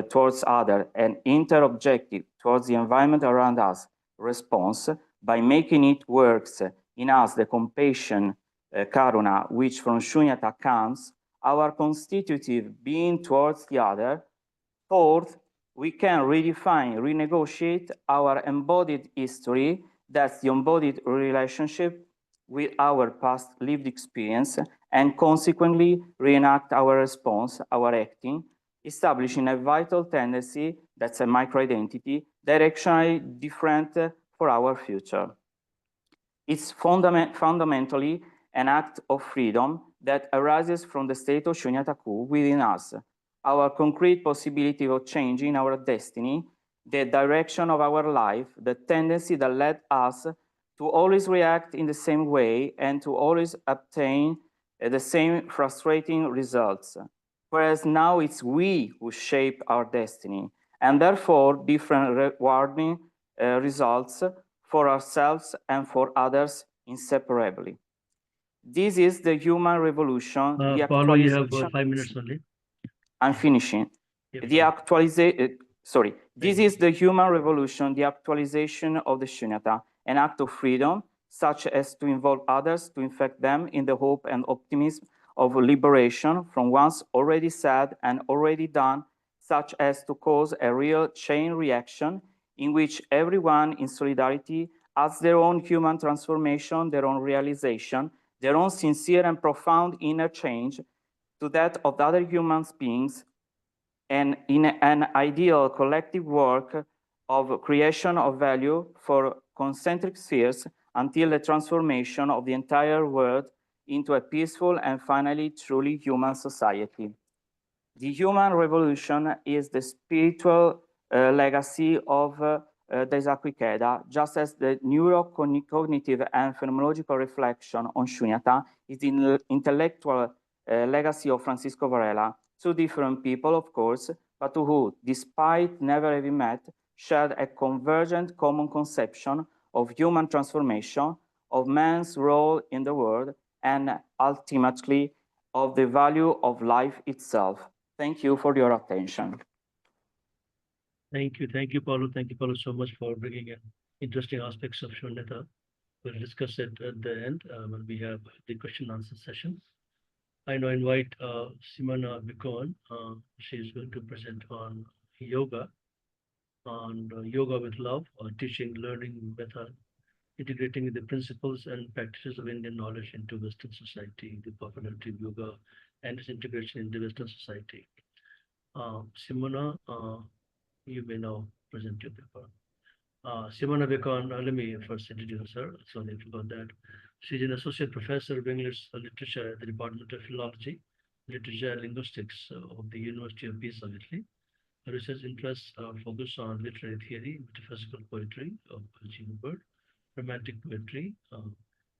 towards other and interobjective towards the environment around us response by making it works in us the compassion, karuna, which from Śūnyatā comes, our constitutive being towards the other. Fourth, we can redefine, renegotiate our embodied history, that's the embodied relationship with our past lived experience, and consequently reenact our response, our acting, establishing a vital tendency, that's a microidentity, directionally different for our future. It's fundamentally an act of freedom that arises from the state of Śūnyatā within us, our concrete possibility of changing our destiny, the direction of our life, the tendency that led us to always react in the same way and to always obtain the same frustrating results. Whereas now it's we who shape our destiny, and therefore different rewarding results for ourselves and for others inseparably. This is the human revolution. Paolo, you have 5 minutes only. I'm finishing. This is the human revolution, the actualization of the Śūnyatā, an act of freedom, such as to involve others, to infect them in the hope and optimism of liberation from one's already said and already done, such as to cause a real chain reaction in which everyone in solidarity has their own human transformation, their own realization, their own sincere and profound inner change to that of other human beings, and in an ideal collective work of creation of value for concentric spheres until the transformation of the entire world into a peaceful and finally truly human society. The human revolution is the spiritual legacy of Daisaku Ikeda, just as the neurocognitive and phenomenological reflection on Śūnyatā is the intellectual legacy of Francisco Varela. Two different people, of course, but who, despite never having met, shared a convergent common conception of human transformation, of man's role in the world, and ultimately of the value of life itself. Thank you for your attention. Thank you, Paolo. Thank you, Paolo, so much for bringing in interesting aspects of Śūnyatā. We'll discuss it at the end when we have the question and answer session. I now invite Simona Beccone. She is going to present on yoga with love, or teaching, learning method, integrating the principles and practices of Indian knowledge into Western society, the popularity of yoga and its integration in the Western society. Simona, you may now present your paper. Simona Beccone, let me first introduce her. Sorry about that. She's an associate professor of English literature at the Department of Philology, Literature and Linguistics of the University of Pisa, Italy. Her research interests focus on literary theory, metaphysical poetry of Jean Bird, romantic poetry,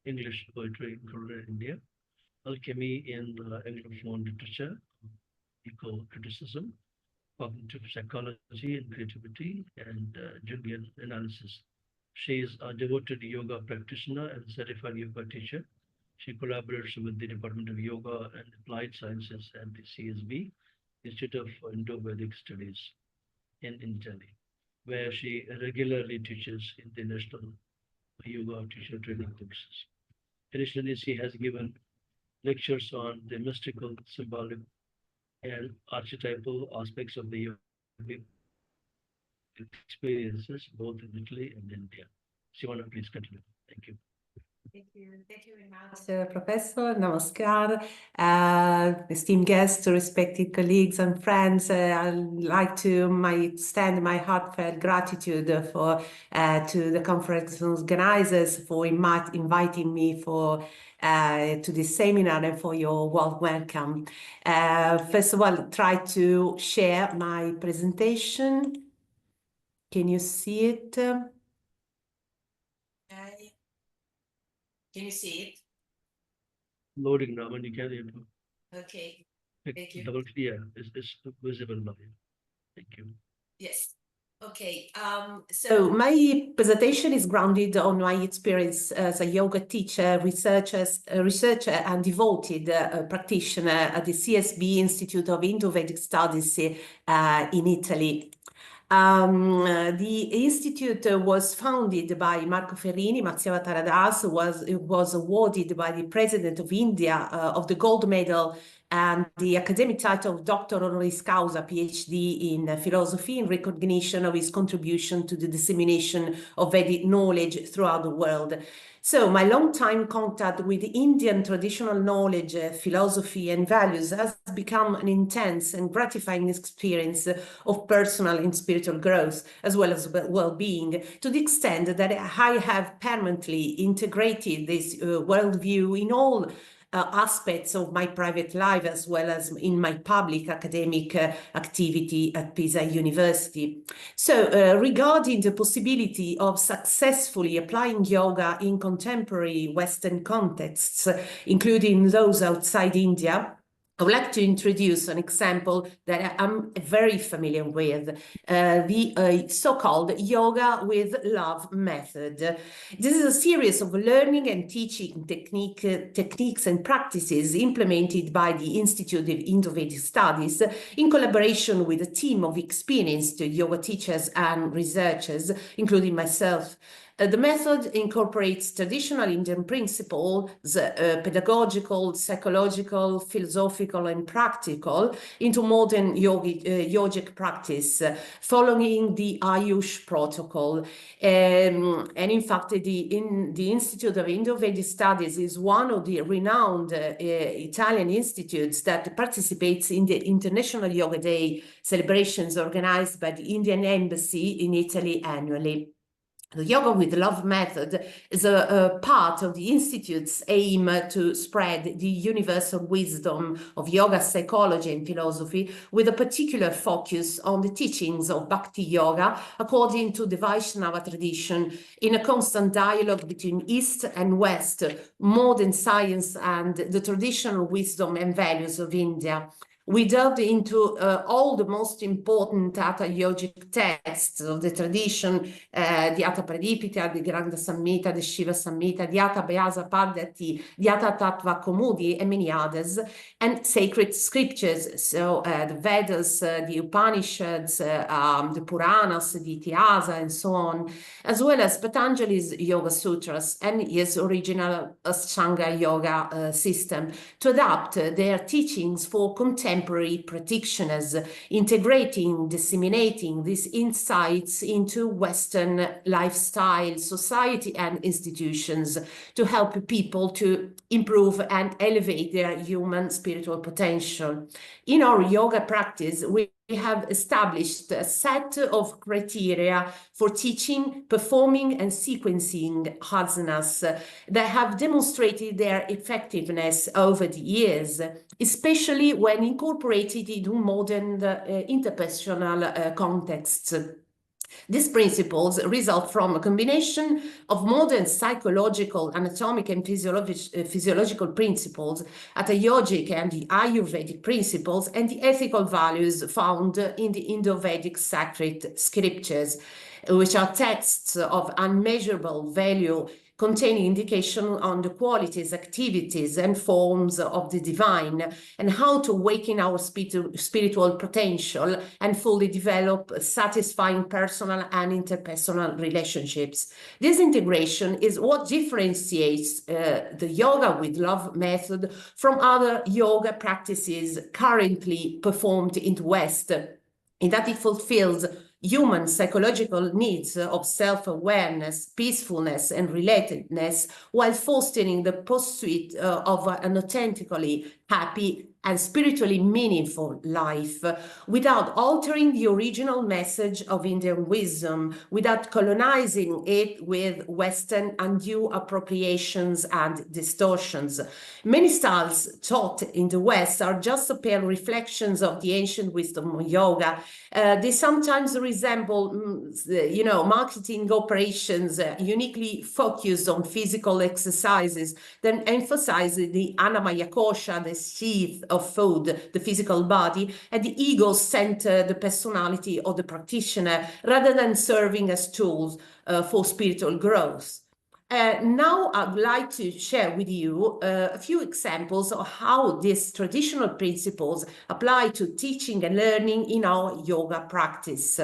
English poetry in rural India, alchemy in Anglophone literature, eco-criticism, cognitive psychology and creativity, and Jungian analysis. She is a devoted yoga practitioner and certified yoga teacher. She collaborates with the Department of Yoga and Applied Sciences at the CSB, Institute of Indo-Vedic Studies in Delhi, where she regularly teaches international yoga teacher training courses. Additionally, she has given lectures on the mystical, symbolic, and archetypal aspects of the yoga experiences both in Italy and India. Simona, please continue. Thank you. Thank you very much, Professor. Namaskar, esteemed guests, respected colleagues and friends. I'd like to extend my heartfelt gratitude for to the conference organizers for inviting me to this seminar and for your warm welcome. First of all, try to share my presentation. Can you see it? Can you see it? Loading now, when you can. Okay. Thank you. Double clear. It's visible now. Thank you. Yes. Okay. So my presentation is grounded on my experience as a yoga teacher, researcher, and devoted practitioner at the CSB Institute of Indo-Vedic Studies in Italy. The institute was founded by Marco Ferrini. Mazziava Taradas was awarded by the President of India of the gold medal and the academic title of Doctor Honoris Causa, PhD in philosophy, in recognition of his contribution to the dissemination of Vedic knowledge throughout the world. So my long-time contact with Indian traditional knowledge, philosophy, and values has become an intense and gratifying experience of personal and spiritual growth, as well as well-being, to the extent that I have permanently integrated this worldview in all aspects of my private life, as well as in my public academic activity at Pisa University. So regarding the possibility of successfully applying yoga in contemporary Western contexts, including those outside India, I would like to introduce an example that I'm very familiar with, the so-called yoga with love method. This is a series of learning and teaching techniques and practices implemented by the Institute of Indo-Vedic Studies in collaboration with a team of experienced yoga teachers and researchers, including myself. The method incorporates traditional Indian principles, pedagogical, psychological, philosophical, and practical, into modern yogic practice, following the Ayush protocol. And in fact, the Institute of Indo-Vedic Studies is one of the renowned Italian institutes that participates in the International Yoga Day celebrations organized by the Indian Embassy in Italy annually. The Yoga with Love method is a part of the Institute's aim to spread the universal wisdom of yoga psychology and philosophy, with a particular focus on the teachings of Bhakti Yoga according to the Vaishnava tradition, in a constant dialogue between East and West, modern science and the traditional wisdom and values of India. We delved into all the most important Hatha yogic texts of the tradition, the Hatha Pradipika, the Granda Samhita, the Shiva Samhita, the Hatha Vyasa Paddhati, the Hatha Tattva Kaumudi, and many others, and sacred scriptures, so the Vedas, the Upanishads, the Puranas, the Ityasa, and so on, as well as Patanjali's Yoga Sutras and his original Ashtanga Yoga system, to adapt their teachings for contemporary practitioners, integrating, disseminating these insights into Western lifestyle, society, and institutions to help people to improve and elevate their human spiritual potential. In our yoga practice, we have established a set of criteria for teaching, performing, and sequencing asanas that have demonstrated their effectiveness over the years, especially when incorporated into modern interpersonal contexts. These principles result from a combination of modern psychological, anatomic, and physiological principles, Hatha yogic and the Ayurvedic principles, and the ethical values found in the Indo-Vedic sacred scriptures, which are texts of unmeasurable value, containing indication on the qualities, activities, and forms of the divine, and how to awaken our spiritual potential and fully develop satisfying personal and interpersonal relationships. This integration is what differentiates the Yoga with Love method from other yoga practices currently performed in the West, in that it fulfills human psychological needs of self-awareness, peacefulness, and relatedness, while fostering the pursuit of an authentically happy and spiritually meaningful life, without altering the original message of Indian wisdom, without colonizing it with Western undue appropriations and distortions. Many styles taught in the West are just a pale reflections of the ancient wisdom of yoga. They sometimes resemble, marketing operations uniquely focused on physical exercises, then emphasize the Annamaya Kosha, the sheath of food, the physical body, and the ego-centered personality of the practitioner, rather than serving as tools for spiritual growth. Now I'd like to share with you a few examples of how these traditional principles apply to teaching and learning in our yoga practice.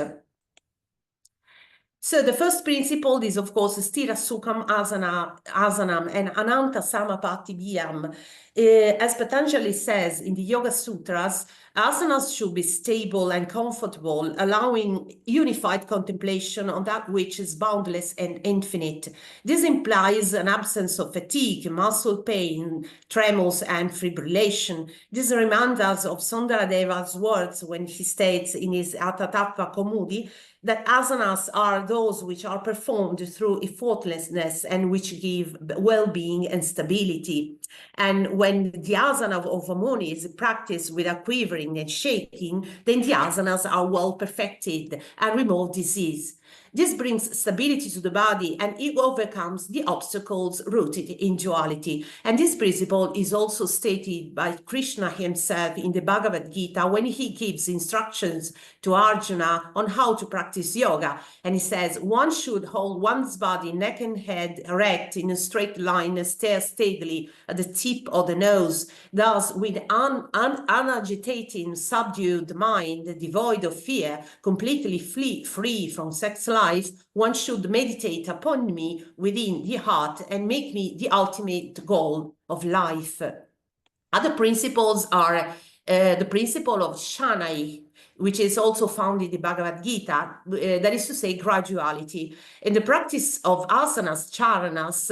So the first principle is, of course, Sthira Sukham Asanam and Ananta Samapatibhyam. As Patanjali says in the Yoga Sutras, asanas should be stable and comfortable, allowing unified contemplation on that which is boundless and infinite. This implies an absence of fatigue, muscle pain, tremors, and fibrillation. This reminds us of Sundaradeva's words when he states in his Hatha Tattva Kaumudi that asanas are those which are performed through effortlessness and which give well-being and stability. And when the asana of Muni is practiced without quivering and shaking, then the asanas are well perfected and remove disease. This brings stability to the body and it overcomes the obstacles rooted in duality. And this principle is also stated by Krishna himself in the Bhagavad Gita when he gives instructions to Arjuna on how to practice yoga. And he says, one should hold one's body, neck and head erect in a straight line and stare steadily at the tip of the nose. Thus, with unagitating, subdued mind, devoid of fear, completely free from sex life, life, one should meditate upon me within the heart and make me the ultimate goal of life. Other principles are the principle of Shānyatā, which is also found in the Bhagavad Gita, that is to say, graduality. In the practice of asanas, charanas,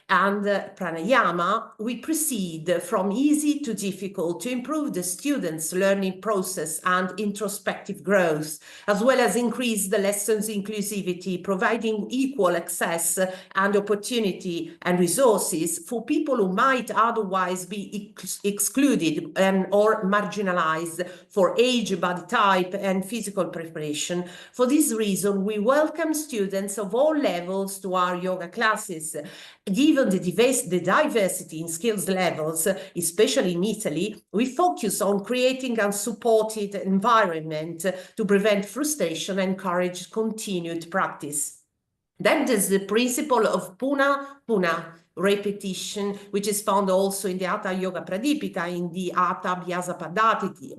and pranayama, we proceed from easy to difficult to improve the students' learning process and introspective growth, as well as increase the lessons' inclusivity, providing equal access and opportunity and resources for people who might otherwise be excluded or marginalized for age, body type, and physical preparation. For this reason, we welcome students of all levels to our yoga classes. Given the diversity in skills levels, especially in Italy, we focus on creating a supported environment to prevent frustration and encourage continued practice. Then there's the principle of puna, repetition, which is found also in the Hatha Yoga Pradipika, in the Hatha Abhyasa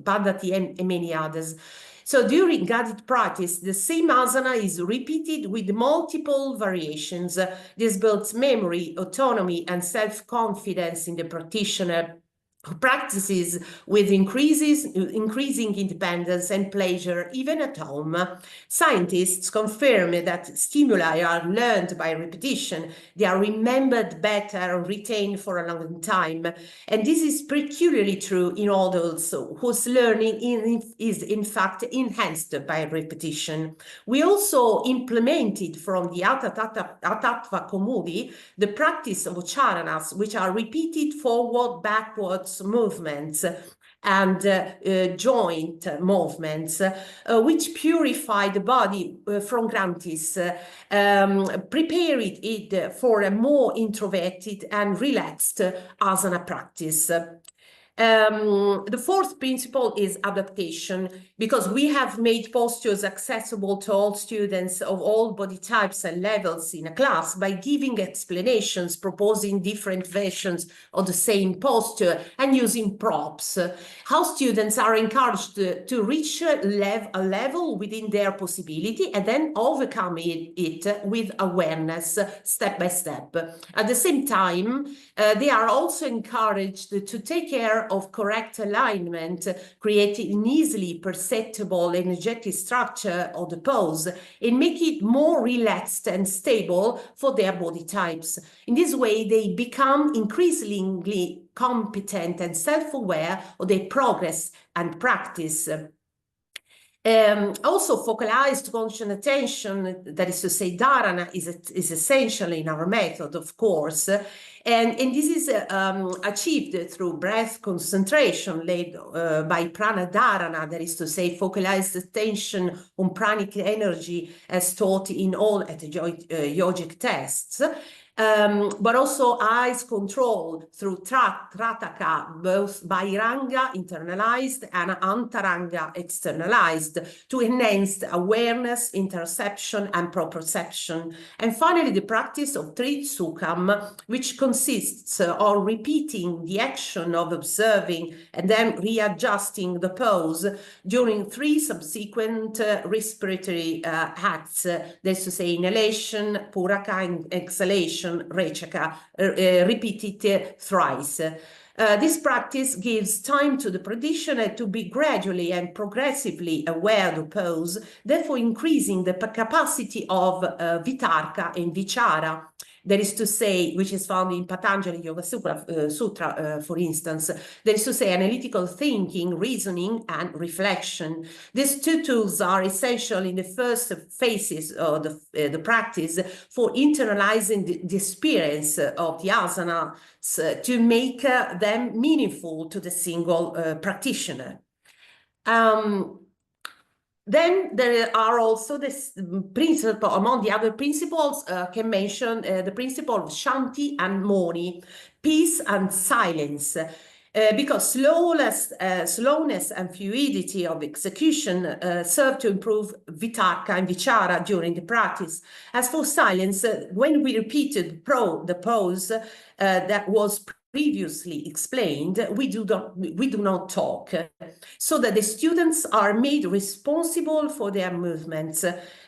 Paddhati, and many others. So during guided practice, the same asana is repeated with multiple variations. This builds memory, autonomy, and self-confidence in the practitioner, who practices with increasing independence and pleasure even at home. Scientists confirm that stimuli are learned by repetition. They are remembered better and retained for a long time. And this is peculiarly true in adults whose learning is in fact enhanced by repetition. We also implemented from the Atattva Kaumudi the practice of charanas, which are repeated forward, backwards movements and joint movements, which purify the body from grantis, prepare it for a more introverted and relaxed asana practice. The fourth principle is adaptation, because we have made postures accessible to all students of all body types and levels in a class by giving explanations, proposing different versions of the same posture, and using props. How students are encouraged to reach a level within their possibility and then overcome it with awareness, step by step. At the same time, they are also encouraged to take care of correct alignment, creating an easily perceptible energetic structure of the pose, and make it more relaxed and stable for their body types. In this way, they become increasingly competent and self-aware of their progress and practice. Also, focalized conscious attention, that is to say, dharana, is essential in our method, of course, and this is achieved through breath concentration led by prana dharana, that is to say, focalized attention on pranic energy as taught in all yogic texts. But also eyes control through trataka, both bahiranga, internalized, and antaranga, externalized, to enhance awareness, interception, and proprioception. And finally, the practice of Tritsukam, which consists of repeating the action of observing and then readjusting the pose during 3 subsequent respiratory acts, that is to say, inhalation, puraka, and exhalation, Rechaka, repeated thrice. This practice gives time to the practitioner to be gradually and progressively aware of the pose, therefore increasing the capacity of vitarka and vichara. That is to say, which is found in Patanjali Yoga Sutra, for instance, that is to say, analytical thinking, reasoning, and reflection. These 2 tools are essential in the first phases of the practice for internalizing the experience of the asanas to make them meaningful to the single practitioner. Then there are also this principle, among the other principles, can mention the principle of Shanti and Moni, peace and silence, because slowness and fluidity of execution serve to improve vitarka and vichara during the practice. As for silence, when we repeated the pose that was previously explained, we do not talk, so that the students are made responsible for their movements.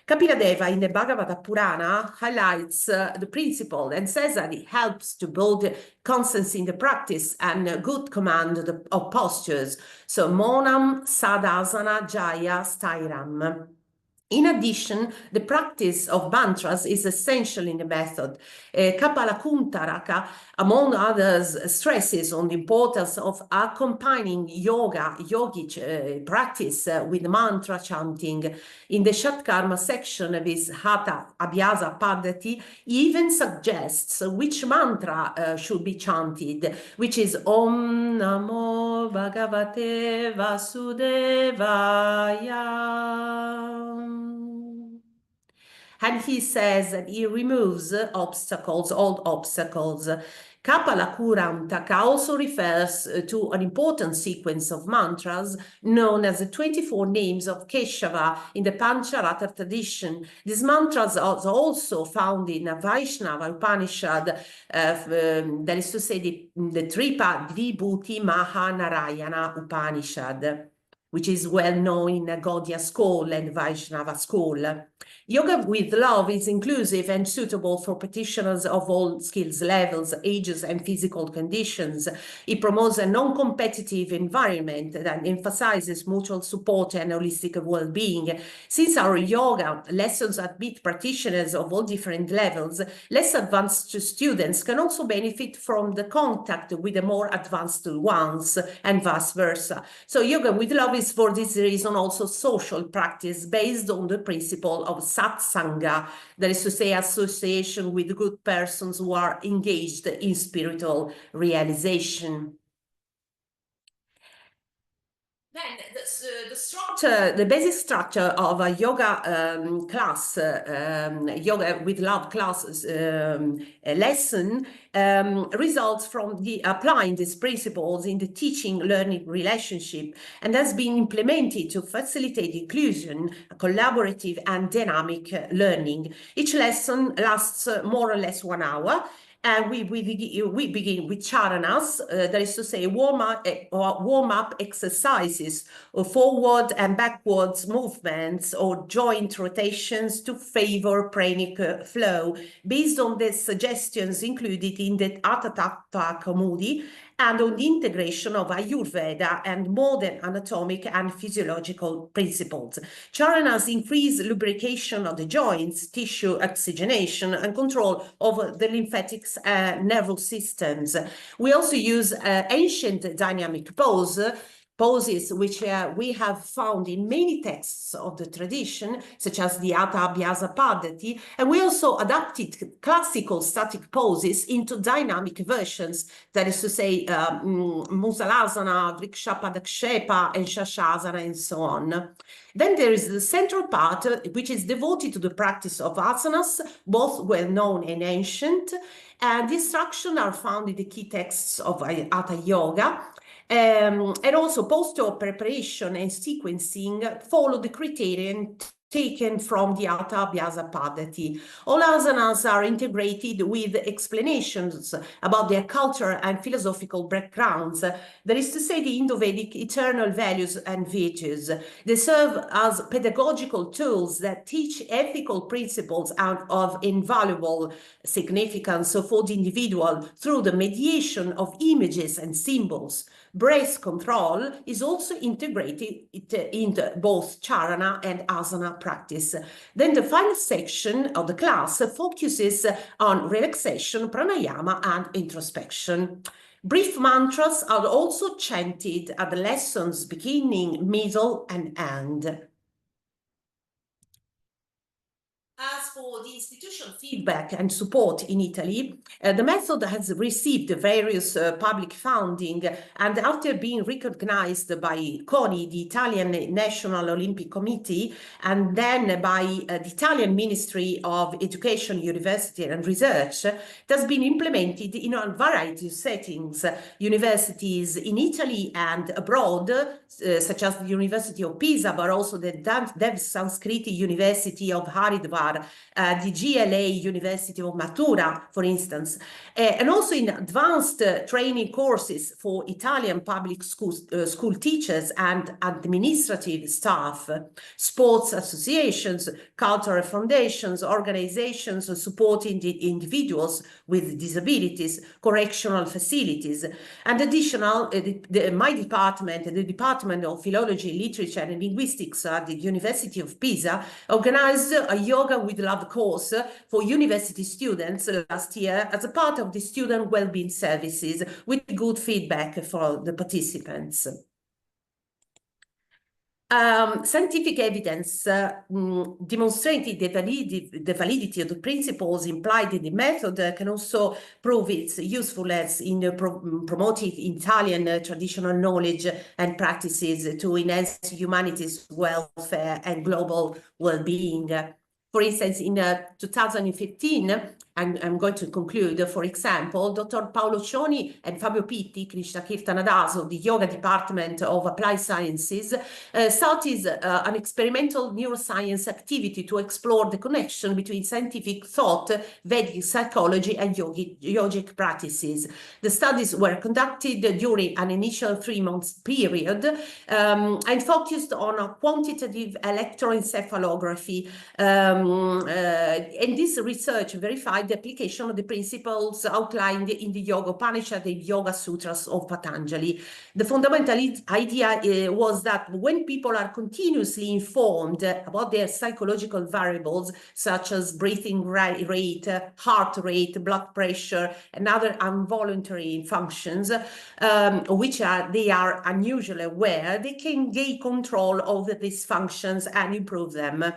Kapiladeva in the Bhagavata Purana highlights the principle and says that it helps to build constancy in the practice and good command of postures. So Monam Sadasana Jaya Stairam. In addition, the practice of mantras is essential in the method. Kapalakuntaraka, among others, stresses on the importance of accompanying yogic practice with mantra chanting. In the Shatkarma section of his Hatha Abhyasa Paddhati, he even suggests which mantra should be chanted, which is Om Namo Bhagavate Vasudevaya. And he says that he removes obstacles, old obstacles. Kapalakurantaka also refers to an important sequence of mantras known as the 24 names of Keshava in the Pancharatra tradition. These mantras are also found in a Vaishnava Upanishad, that is to say the Tripa Vibhuti Mahanarayana Upanishad, which is well known in the Gaudiya school and Vaishnava school. Yoga with love is inclusive and suitable for practitioners of all skills levels, ages, and physical conditions. It promotes a non-competitive environment that emphasizes mutual support and holistic well-being. Since our yoga lessons admit practitioners of all different levels, less advanced students can also benefit from the contact with the more advanced ones, and vice versa. So yoga with love is for this reason also social practice based on the principle of satsanga, that is to say association with good persons who are engaged in spiritual realization. Then the basic structure of a yoga class, yoga with love class lesson results from the applying these principles in the teaching-learning relationship and has been implemented to facilitate inclusion, collaborative and dynamic learning. Each lesson lasts more or less 1 hour. And we begin with charanas, that is to say warm-up exercises, or forward and backwards movements or joint rotations to favor pranic flow, based on the suggestions included in the Atatatta Kaumudi and on the integration of Ayurveda and modern anatomic and physiological principles. Charanas increase lubrication of the joints, tissue oxygenation, and control over the lymphatics nervous systems. We also use ancient dynamic poses which we have found in many texts of the tradition, such as the Hatha Abhyasa Paddhati, and we also adapted classical static poses into dynamic versions, that is to say Musalasana, Vrikshapadakshapa, and Shashasana, and so on. Then there is the central part, which is devoted to the practice of asanas, both well-known and ancient, and the instructions are found in the key texts of Hatha Yoga. And also posture preparation and sequencing follow the criterion taken from the Hatha Abhyasa Paddhati. All asanas are integrated with explanations about their culture and philosophical backgrounds, that is to say the Indo-Vedic eternal values and virtues. They serve as pedagogical tools that teach ethical principles of invaluable significance for the individual through the mediation of images and symbols. Breath control is also integrated into both charana and asana practice. Then the final section of the class focuses on relaxation, pranayama, and introspection. Brief mantras are also chanted at the lessons beginning, middle, and end. As for the institutional feedback and support in Italy, the method has received various public funding, and after being recognized by CONI, the Italian National Olympic Committee, and then by the Italian Ministry of Education, University and Research, it has been implemented in a variety of settings. Universities in Italy and abroad, such as the University of Pisa, but also the Dev Sanskriti University of Haridwar, the GLA University of Matura, for instance, and also in advanced training courses for Italian public school teachers and administrative staff, sports associations, cultural foundations, organizations supporting the individuals with disabilities, correctional facilities, and additional, my department, the Department of Philology, Literature and Linguistics at the University of Pisa, organized a Yoga with Love course for university students last year as a part of the student well-being services with good feedback for the participants. Scientific evidence demonstrated the validity of the principles implied in the method can also prove its usefulness in promoting Italian traditional knowledge and practices to enhance humanity's welfare and global well-being. For instance, in 2015, I'm going to conclude, for example, Dr. Paolo Cioni and Fabio Pitti, Krishna Kirtanadaso, the Yoga Department of Applied Sciences, started an experimental neuroscience activity to explore the connection between scientific thought, Vedic psychology, and yogic practices. The studies were conducted during an initial 3-month period and focused on a quantitative electroencephalography. And this research verified the application of the principles outlined in the Yoga Upanishad and Yoga Sutras of Patanjali. The fundamental idea was that when people are continuously informed about their psychological variables, such as breathing rate, heart rate, blood pressure, and other involuntary functions, which they are unusually aware, they can gain control over these functions and improve them.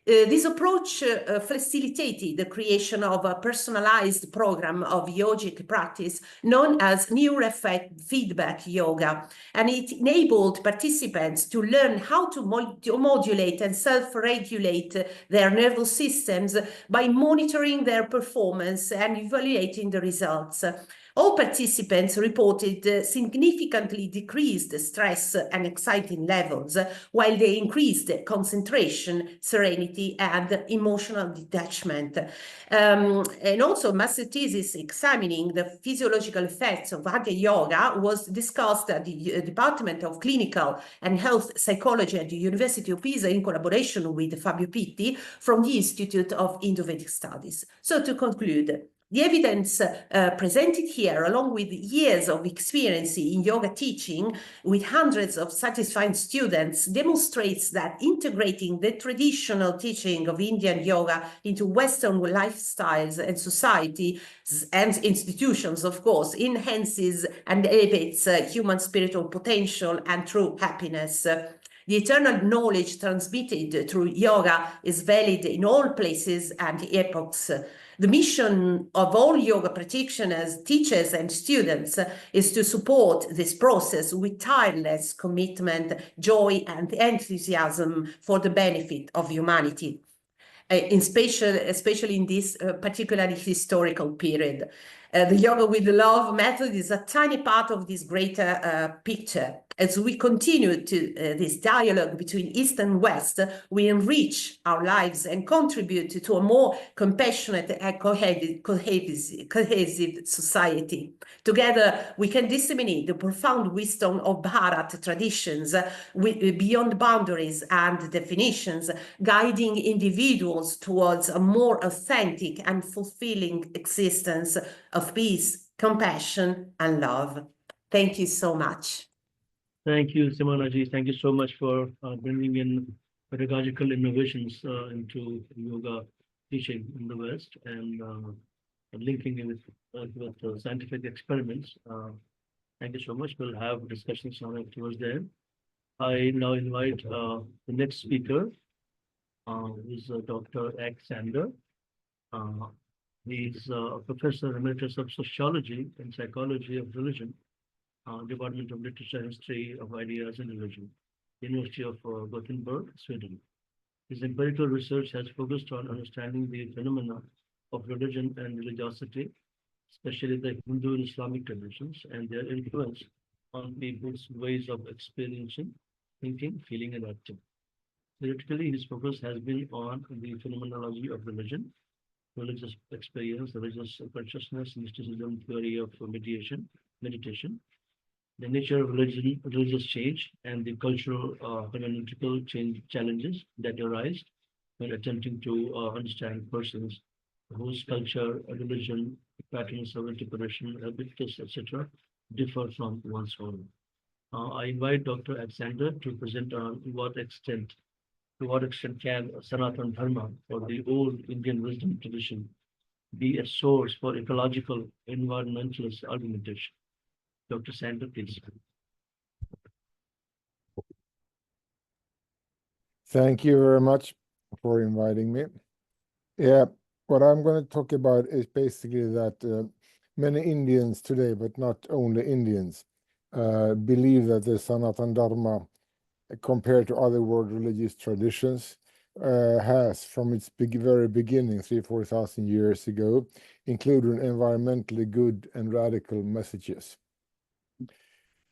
This approach facilitated the creation of a personalized program of yogic practice known as neurofeedback yoga, and it enabled participants to learn how to modulate and self-regulate their nervous systems by monitoring their performance and evaluating the results. All participants reported significantly decreased stress and exciting levels, while they increased concentration, serenity, and emotional detachment. And also, master thesis examining the physiological effects of Hatha Yoga was discussed at the Department of Clinical and Health Psychology at the University of Pisa in collaboration with Fabio Pitti from the Institute of Indo-Vedic Studies. So to conclude, the evidence presented here, along with years of experience in yoga teaching with hundreds of satisfied students, demonstrates that integrating the traditional teaching of Indian yoga into Western lifestyles and society and institutions, of course, enhances and elevates human spiritual potential and true happiness. The eternal knowledge transmitted through yoga is valid in all places and epochs. The mission of all yoga practitioners, teachers, and students is to support this process with tireless commitment, joy, and enthusiasm for the benefit of humanity, especially in this particularly historical period. The Yoga with Love method is a tiny part of this greater picture. As we continue to this dialogue between East and West, we enrich our lives and contribute to a more compassionate and cohesive society. Together, we can disseminate the profound wisdom of Bharat traditions beyond boundaries and definitions, guiding individuals towards a more authentic and fulfilling existence of peace, compassion, and love. Thank you so much. Thank you, Simona ji. Thank you so much for bringing in pedagogical innovations into yoga teaching in the West and linking it with scientific experiments. Thank you so much. We'll have discussions on it towards the end. I now invite the next speaker, who is Dr. Åke Sander. He's a professor emeritus of sociology and psychology of religion, Department of Literature, History of Ideas and Religion, University of Gothenburg, Sweden. His empirical research has focused on understanding the phenomena of religion and religiosity, especially the Hindu and Islamic traditions, and their influence on people's ways of experiencing, thinking, feeling, and acting. Theoretically, his focus has been on the phenomenology of religion, religious experience, religious consciousness, mysticism, theory of meditation, the nature of religion, religious change, and the cultural hermeneutical challenges that arise when attempting to understand persons whose culture, religion, patterns of interpretation, habits, etc., differ from one's own. I invite Dr. Sander to present on to what extent can Sanātan Dharma or the old Indian wisdom tradition be a source for ecological environmentalist argumentation. Dr. Sander, please. Thank you very much for inviting me. Yeah, what I'm going to talk about is basically that many Indians today, but not only Indians, believe that the Sanātan Dharma, compared to other world religious traditions, has from its very beginning, 3,000-4,000 years ago, included environmentally good and radical messages.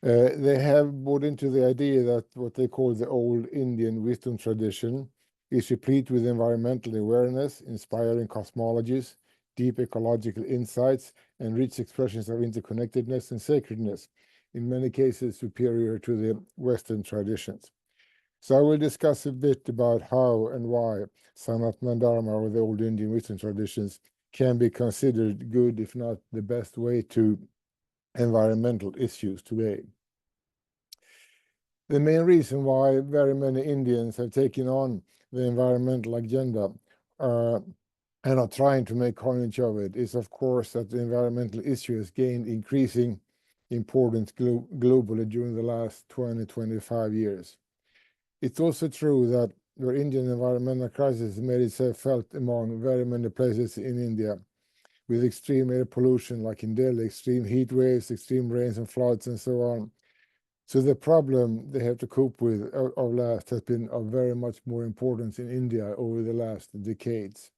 They have bought into the idea that what they call the old Indian wisdom tradition is replete with environmental awareness, inspiring cosmologies, deep ecological insights, and rich expressions of interconnectedness and sacredness, in many cases superior to the Western traditions. So I will discuss a bit about how and why Sanātan Dharma, or the old Indian wisdom traditions, can be considered good, if not the best way to environmental issues today. The main reason why very many Indians have taken on the environmental agenda and are trying to make coinage of it is, of course, that the environmental issue has gained increasing importance globally during the last 20-25 years. It's also true that the Indian environmental crisis made itself felt among very many places in India, with extreme air pollution, like in Delhi, extreme heat waves, extreme rains and floods, and so on. So the problem they have to cope with of last has been of very much more importance in India over the last decades.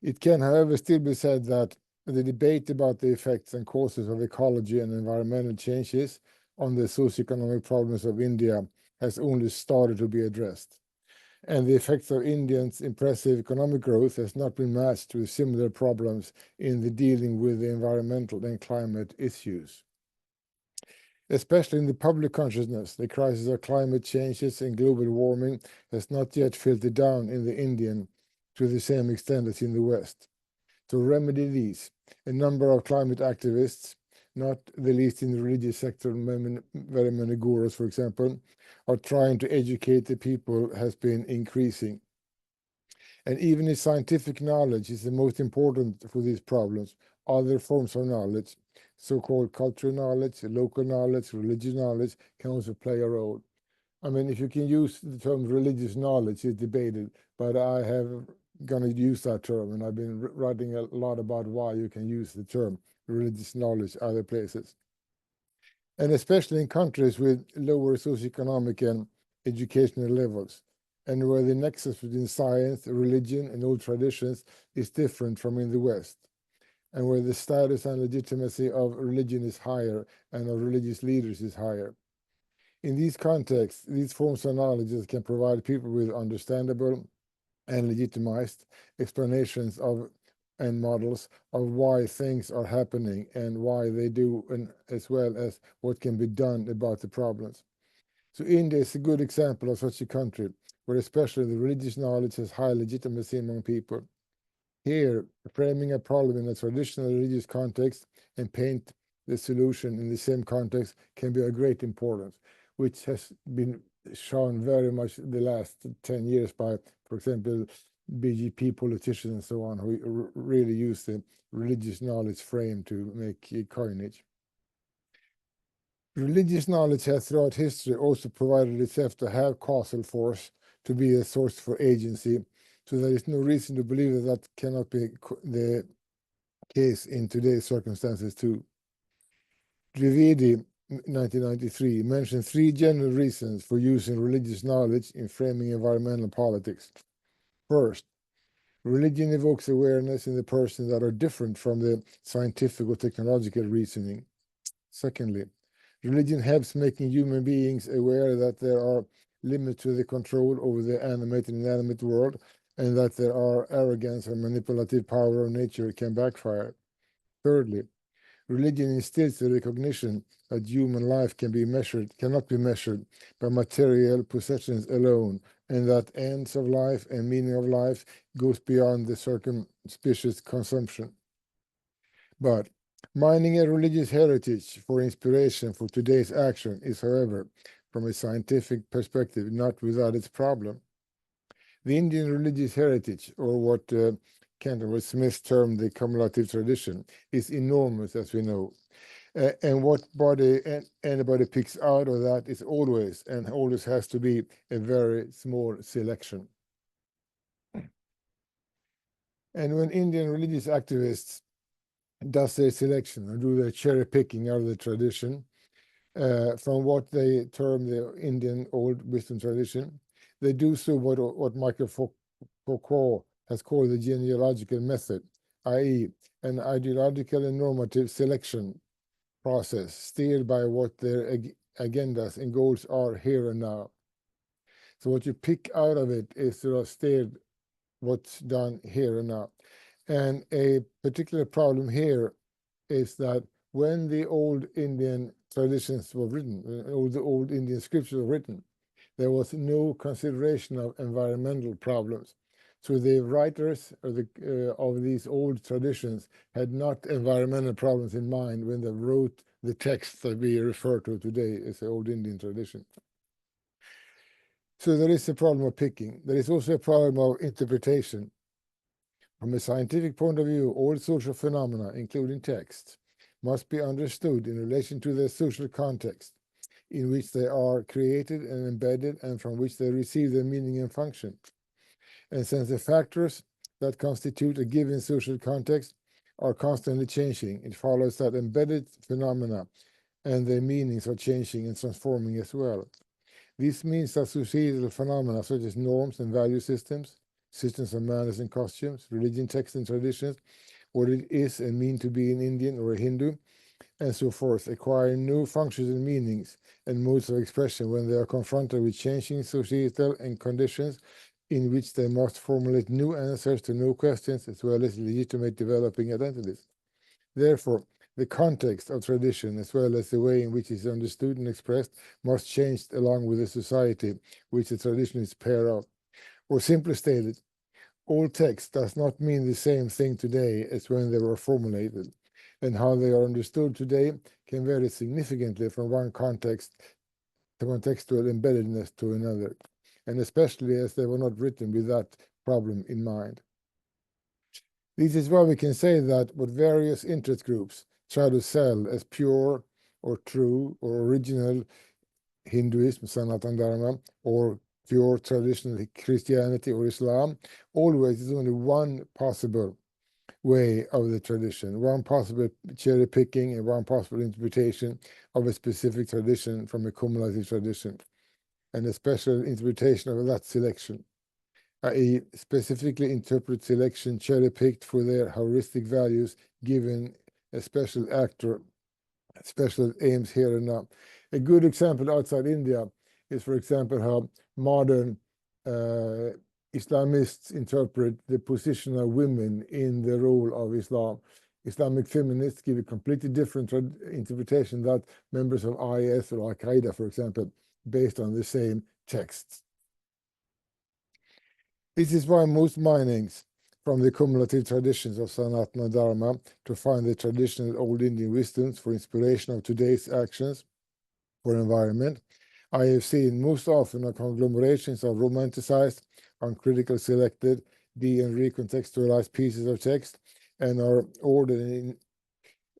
It can, however, still be said that the debate about the effects and causes of ecology and environmental changes on the socioeconomic problems of India has only started to be addressed. And the effects of India's impressive economic growth has not been matched with similar problems in the dealing with the environmental and climate issues. Especially in the public consciousness, the crisis of climate changes and global warming has not yet filtered down in the Indian to the same extent as in the West. To remedy these, a number of climate activists, not the least in the religious sector, very many gurus, for example, are trying to educate the people has been increasing. And even if scientific knowledge is the most important for these problems, other forms of knowledge, so-called cultural knowledge, local knowledge, religious knowledge, can also play a role. I mean, if you can use the term religious knowledge, it's debated, but I have going to use that term, and I've been writing a lot about why you can use the term religious knowledge other places. And especially in countries with lower socioeconomic and educational levels, and where the nexus between science, religion, and old traditions is different from in the West, and where the status and legitimacy of religion is higher and of religious leaders is higher. In these contexts, these forms of knowledge can provide people with understandable and legitimized explanations of and models of why things are happening and why they do, and as well as what can be done about the problems. So India is a good example of such a country, where especially the religious knowledge has high legitimacy among people. Here, framing a problem in a traditional religious context and paint the solution in the same context can be of great importance, which has been shown very much the last 10 years by, for example, BJP politicians and so on, who really use the religious knowledge frame to make coinage. Religious knowledge has throughout history also provided itself to have causal force, to be a source for agency, so there is no reason to believe that that cannot be the case in today's circumstances too. Trivedi, 1993, mentioned 3 general reasons for using religious knowledge in framing environmental politics. First, religion evokes awareness in the person that are different from the scientific or technological reasoning. Secondly, religion helps making human beings aware that there are limits to the control over the animate and inanimate world, and that there are arrogance or manipulative power of nature can backfire. Thirdly, religion instills the recognition that human life cannot be measured by material possessions alone, and that ends of life and meaning of life goes beyond the circumspicious consumption. But mining a religious heritage for inspiration for today's action is, however, from a scientific perspective, not without its problem. The Indian religious heritage, or what Cantor Smith termed the cumulative tradition, is enormous, as we know. And what anybody picks out of that is always has to be a very small selection. And when Indian religious activists does their selection or do their cherry picking out of the tradition from what they term the Indian old wisdom tradition, they do so what Michael Foucault has called the genealogical method, i.e. an ideological and normative selection process steered by what their agendas and goals are here and now. So what you pick out of it is sort of steered what's done here and now. And a particular problem here is that when the old Indian traditions were written, when the old Indian scriptures were written, there was no consideration of environmental problems. So the writers of these old traditions had not environmental problems in mind when they wrote the texts that we refer to today as the old Indian tradition. So there is a problem of picking. There is also a problem of interpretation. From a scientific point of view, all social phenomena, including text, must be understood in relation to their social context, in which they are created and embedded and from which they receive their meaning and function. And since the factors that constitute a given social context are constantly changing, it follows that embedded phenomena and their meanings are changing and transforming as well. This means that societal phenomena such as norms and value systems, systems of manners and costumes, religion, texts and traditions, what it is and mean to be an Indian or a Hindu, and so forth, acquire new functions and meanings and modes of expression when they are confronted with changing societal and conditions in which they must formulate new answers to new questions as well as legitimate developing identities. Therefore, the context of tradition as well as the way in which it is understood and expressed must change along with the society which the tradition is part of. Or simply stated, all text does not mean the same thing today as when they were formulated, and how they are understood today can vary significantly from one context to contextual embeddedness to another, and especially as they were not written with that problem in mind. This is why we can say that what various interest groups try to sell as pure or true or original Hinduism, Sanātan Dharma, or pure traditional Christianity or Islam, always is only one possible way of the tradition, one possible cherry picking and one possible interpretation of a specific tradition from a cumulative tradition, and a special interpretation of that selection, i.e. specifically interpret selection cherry picked for their heuristic values given a special actor, special aims here and now. A good example outside India is, for example, how modern Islamists interpret the position of women in the role of Islam. Islamic feminists give a completely different interpretation that members of IS or Al-Qaeda, for example, based on the same texts. This is why most minings from the cumulative traditions of Sanātan Dharma to find the traditional old Indian wisdoms for inspiration of today's actions for environment, I have seen most often are conglomerations of romanticized, uncritical selected, and recontextualized pieces of text and are ordered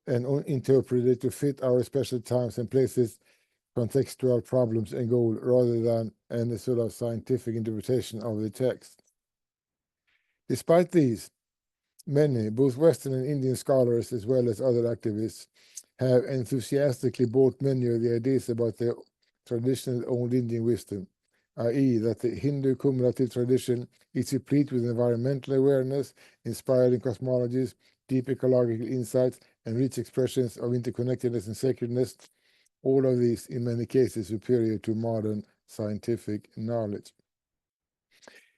and interpreted to fit our special times and places, contextual problems and goals, rather than any sort of scientific interpretation of the text. Despite these, many, both Western and Indian scholars as well as other activists, have enthusiastically bought many of the ideas about the traditional old Indian wisdom, i.e. that the Hindu cumulative tradition is replete with environmental awareness, inspiring cosmologies, deep ecological insights, and rich expressions of interconnectedness and sacredness, all of these in many cases superior to modern scientific knowledge.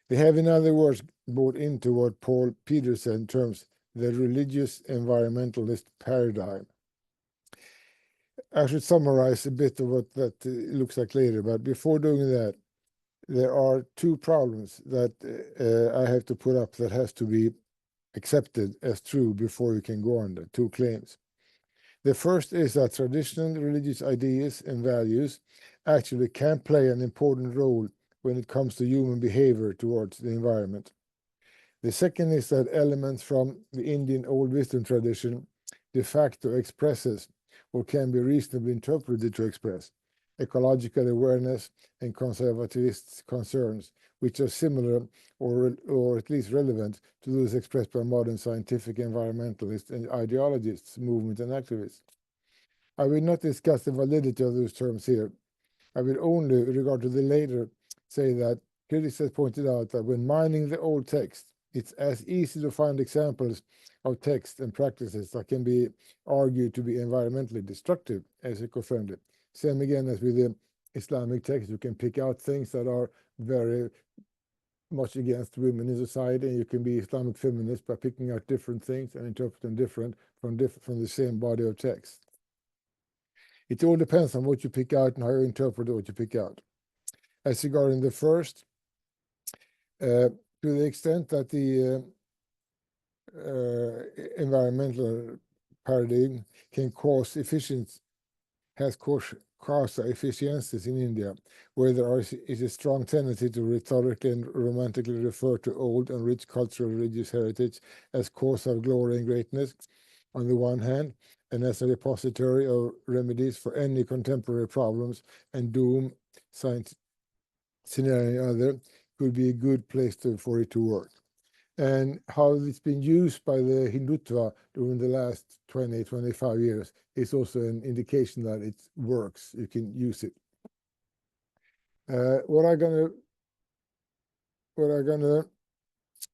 They have, in other words, bought into what Paul Peterson terms the religious environmentalist paradigm. I should summarize a bit of what that looks like later, but before doing that, there are two problems that I have to put up that has to be accepted as true before you can go on. The two claims. The first is that traditional religious ideas and values actually can play an important role when it comes to human behavior towards the environment. The second is that elements from the Indian old wisdom tradition de facto expresses or can be reasonably interpreted to express ecological awareness and conservativist concerns, which are similar or at least relevant to those expressed by modern scientific environmentalists and ideologists, movement and activists. I will not discuss the validity of those terms here. I will only, with regard to the later, say that critics have pointed out that when mining the old text, it's as easy to find examples of text and practices that can be argued to be environmentally destructive as eco-friendly. Same again as with the Islamic text, you can pick out things that are very much against women in society, and you can be Islamic feminist by picking out different things and interpret them different from the same body of text. It all depends on what you pick out and how you interpret what you pick out. As regarding the first, to the extent that the environmental paradigm can cause efficiencies in India, where there is a strong tendency to rhetorically and romantically refer to old and rich cultural religious heritage as cause of glory and greatness on the one hand, and as a repository of remedies for any contemporary problems and doom science scenario on the other, could be a good place for it to work. And how it's been used by the Hindutva during the last 20, 25 years is also an indication that it works. You can use it. What I'm gonna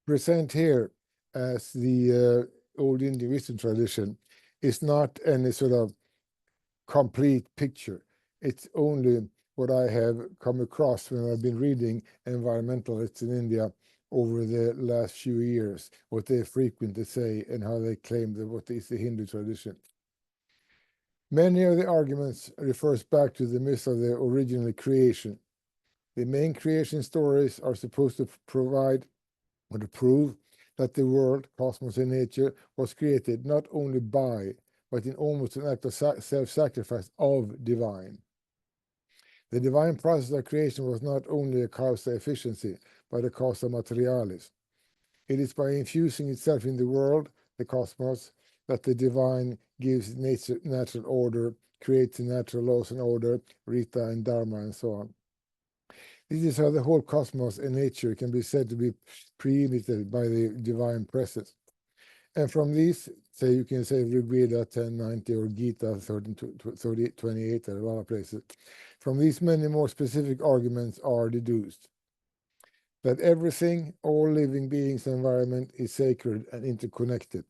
present here as the old Indian wisdom tradition is not any sort of complete picture. It's only what I have come across when I've been reading environmentalists in India over the last few years, what they frequently say and how they claim that what is the Hindu tradition. Many of the arguments refers back to the myth of the original creation. The main creation stories are supposed to provide or to prove that the world, cosmos and nature was created not only by, but in almost an act of self-sacrifice of divine. The divine process of creation was not only a causa efficiency, but a causa materialis. It is by infusing itself in the world, the cosmos, that the divine gives nature natural order, creates the natural laws and order, Rita and Dharma and so on. This is how the whole cosmos and nature can be said to be pre-emitted by the divine presence. And from these, you can say Rigveda 1090 or Gita 13:28 or other places. From these, many more specific arguments are deduced. That everything, all living beings and environment is sacred and interconnected.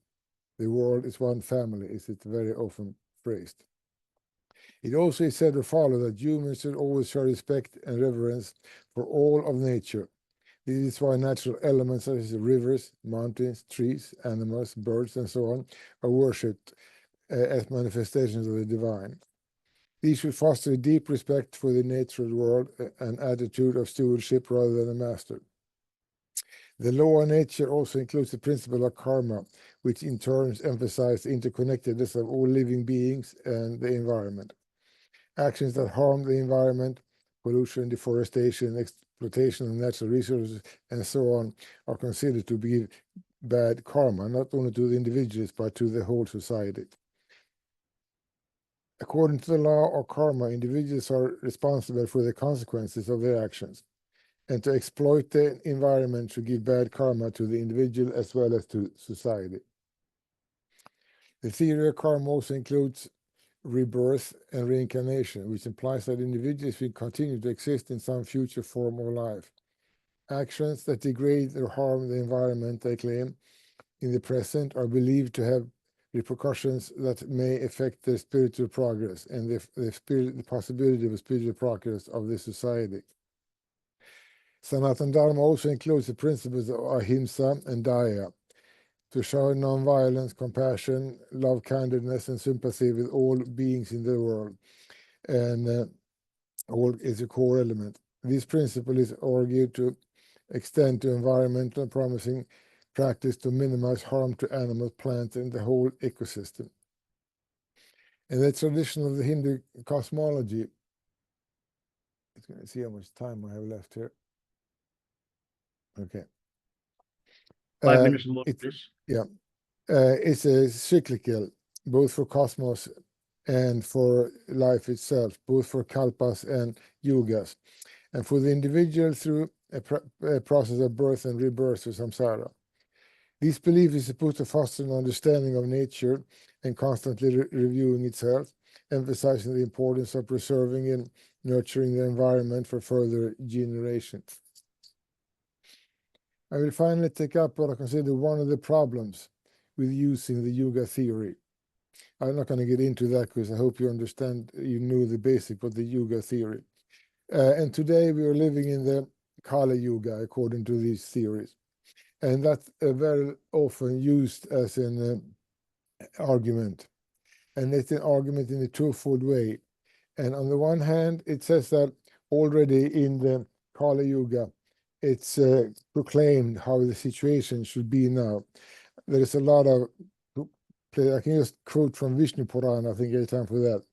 The world is one family, is it very often phrased. It also is said to follow that humans should always show respect and reverence for all of nature. This is why natural elements such as rivers, mountains, trees, animals, birds, and so on are worshipped as manifestations of the divine. These should foster a deep respect for the natural world, an attitude of stewardship rather than a master. The law of nature also includes the principle of karma, which in turn emphasizes the interconnectedness of all living beings and the environment. Actions that harm the environment, pollution, deforestation, exploitation of natural resources, and so on, are considered to be bad karma, not only to the individuals, but to the whole society. According to the law of karma, individuals are responsible for the consequences of their actions, and to exploit the environment should give bad karma to the individual as well as to society. The theory of karma also includes rebirth and reincarnation, which implies that individuals will continue to exist in some future form of life. Actions that degrade or harm the environment, they claim, in the present are believed to have repercussions that may affect the spiritual progress and the possibility of spiritual progress of the society. Sanātan Dharma also includes the principles of ahimsa and daya, to show non-violence, compassion, love, kindness, and sympathy with all beings in the world, and all is a core element. This principle is argued to extend to environmental promising practice to minimize harm to animals, plants, and the whole ecosystem. In the tradition of the Hindu cosmology, let's going to see how much time I have left here. Okay. 5 minutes more, please. Yeah. It's a cyclical, both for cosmos and for life itself, both for kalpas and yugas, and for the individual through a process of birth and rebirth or samsara. This belief is supposed to foster an understanding of nature and constantly reviewing itself, emphasizing the importance of preserving and nurturing the environment for further generations. I will finally take up what I consider one of the problems with using the yoga theory. I'm not going to get into that because I hope you understand, you know the basic of the yoga theory. And today we are living in the Kali Yuga according to these theories. And that's very often used as an argument. And it's an argument in a twofold way. And on the one hand, it says that already in the Kali Yuga, it's proclaimed how the situation should be now. There is a lot of, I can just quote from Vishnu Purana, I think I have time for that.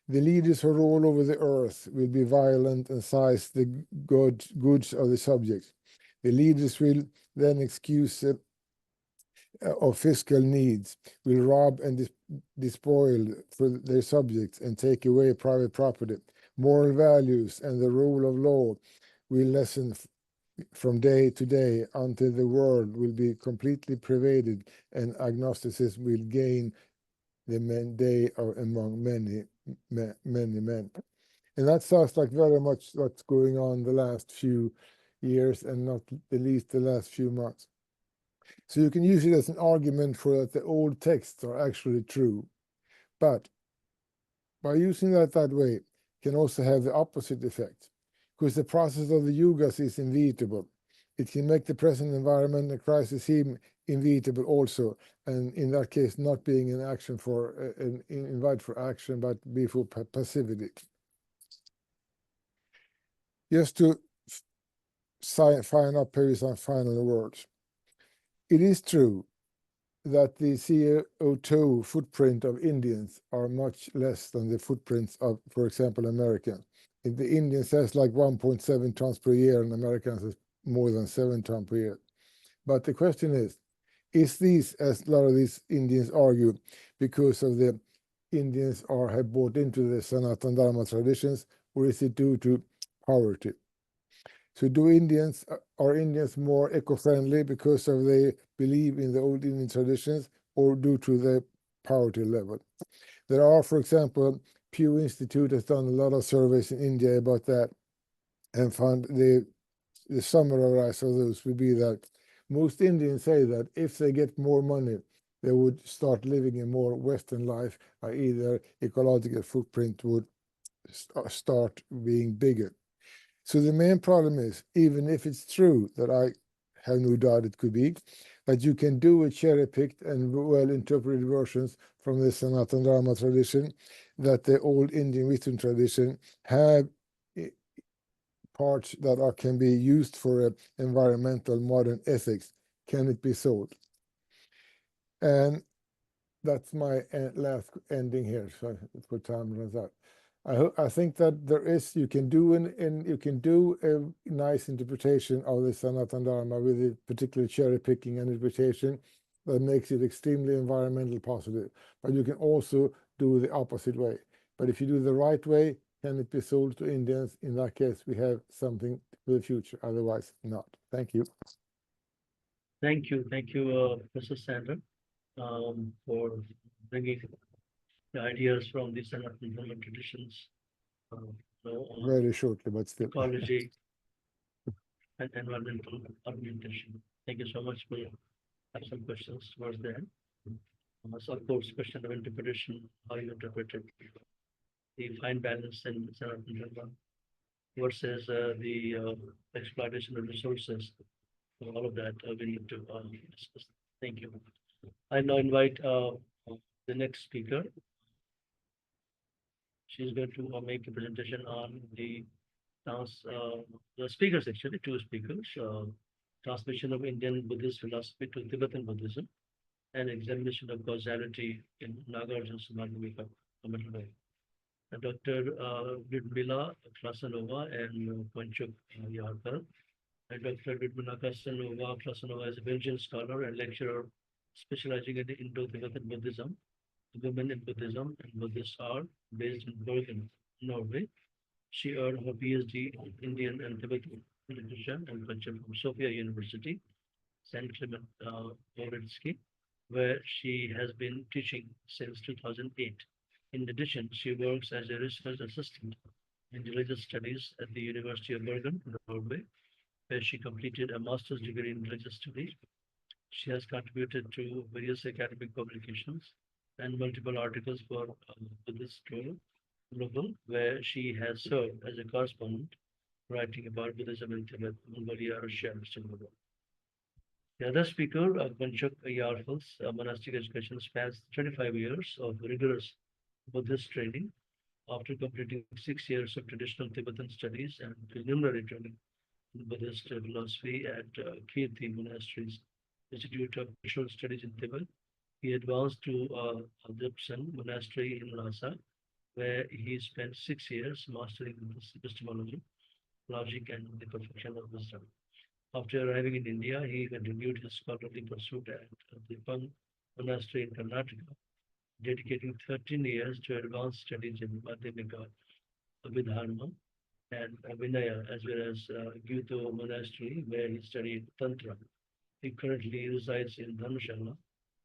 The leaders who rule over the earth will be violent and seize the goods of the subjects. The leaders will then excuse of fiscal needs, will rob and despoil for their subjects and take away private property. Moral values and the rule of law will lessen from day to day until the world will be completely pervaded and agnosticism will gain the day among many men. And that sounds like very much what's going on the last few years and not the least the last few months. So you can use it as an argument for that the old texts are actually true. But by using that way, can also have the opposite effect. Because the process of the yugas is inevitable. It can make the present environmental crisis seem inevitable also, and in that case, not being an action for an invite for action, but be for passivity. Just to find up here some final words. It is true that the CO2 footprint of Indians are much less than the footprints of, for example, Americans. The Indians has like 1.7 tons per year, and Americans has more than 7 tons per year. But the question is these, as a lot of these Indians argue, because of the Indians have bought into the Sanātan Dharma traditions, or is it due to poverty? So are Indians more eco-friendly because of they believe in the old Indian traditions, or due to the poverty level? There are, for example, Pew Institute has done a lot of surveys in India about that, and found the summary of those would be that most Indians say that if they get more money, they would start living a more Western life, i.e. their ecological footprint would start being bigger. So the main problem is, even if it's true that I have no doubt it could be, that you can do a cherry-picked and well-interpreted versions from the Sanātan Dharma tradition, that the old Indian wisdom tradition have parts that can be used for environmental modern ethics. Can it be sold? And that's my last ending here. So for time runs out. I think that you can do a nice interpretation of the Sanātan Dharma with a particular cherry picking and interpretation that makes it extremely environmental positive. But you can also do the opposite way. But if you do the right way, can it be sold to Indians? In that case, we have something for the future. Otherwise, not. Thank you. Thank you, Professor Sander, for bringing the ideas from the Sanātan Dharma traditions. Very shortly, but still. Ecology and environmental argumentation. Thank you so much. We have some questions towards the end. So of course, question of interpretation, how you interpret it, the fine balance in Sanātan Dharma versus the exploitation of resources. So all of that we need to discuss. Thank you. I now invite the next speaker. She's going to make a presentation on the speakers, actually, two speakers, transmission of Indian Buddhist philosophy to Tibetan Buddhism, and examination of causality in Nagarjuna Samadhimika. Dr. Lyudmila Krasanova and Panchuk Yarkar. And Dr. Lyudmila Krasanova is a Belgian scholar and lecturer specializing in Indo-Tibetan Buddhism, women in Buddhism, and Buddhist art, based in Bergen, Norway. She earned her PhD in Indian and Tibetan literature and culture from Sofia University, St. Clement Orensky, where she has been teaching since 2008. In addition, she works as a research assistant in religious studies at the University of Bergen, Norway, where she completed a master's degree in religious studies. She has contributed to various academic publications and multiple articles for Buddhist Global, where she has served as a correspondent, writing about Buddhism in Tibet, Mongolia, Russia, and Singapore. The other speaker, Panchuk Yarkal's monastic education spans 25 years of rigorous Buddhist training. After completing 6 years of traditional Tibetan studies and preliminary training in Buddhist philosophy at Kirti Monastery's Institute of Spiritual Studies in Tibet, he advanced to Adipsan Monastery in Lhasa, where he spent 6 years mastering epistemology, logic, and the perfection of wisdom. After arriving in India, he continued his scholarly pursuit at the Pang Monastery in Karnataka, dedicating 13 years to advanced studies in Madhyamika, Dharma, and Vinaya, as well as Gyuto Monastery, where he studied Tantra. He currently resides in Dharmshala,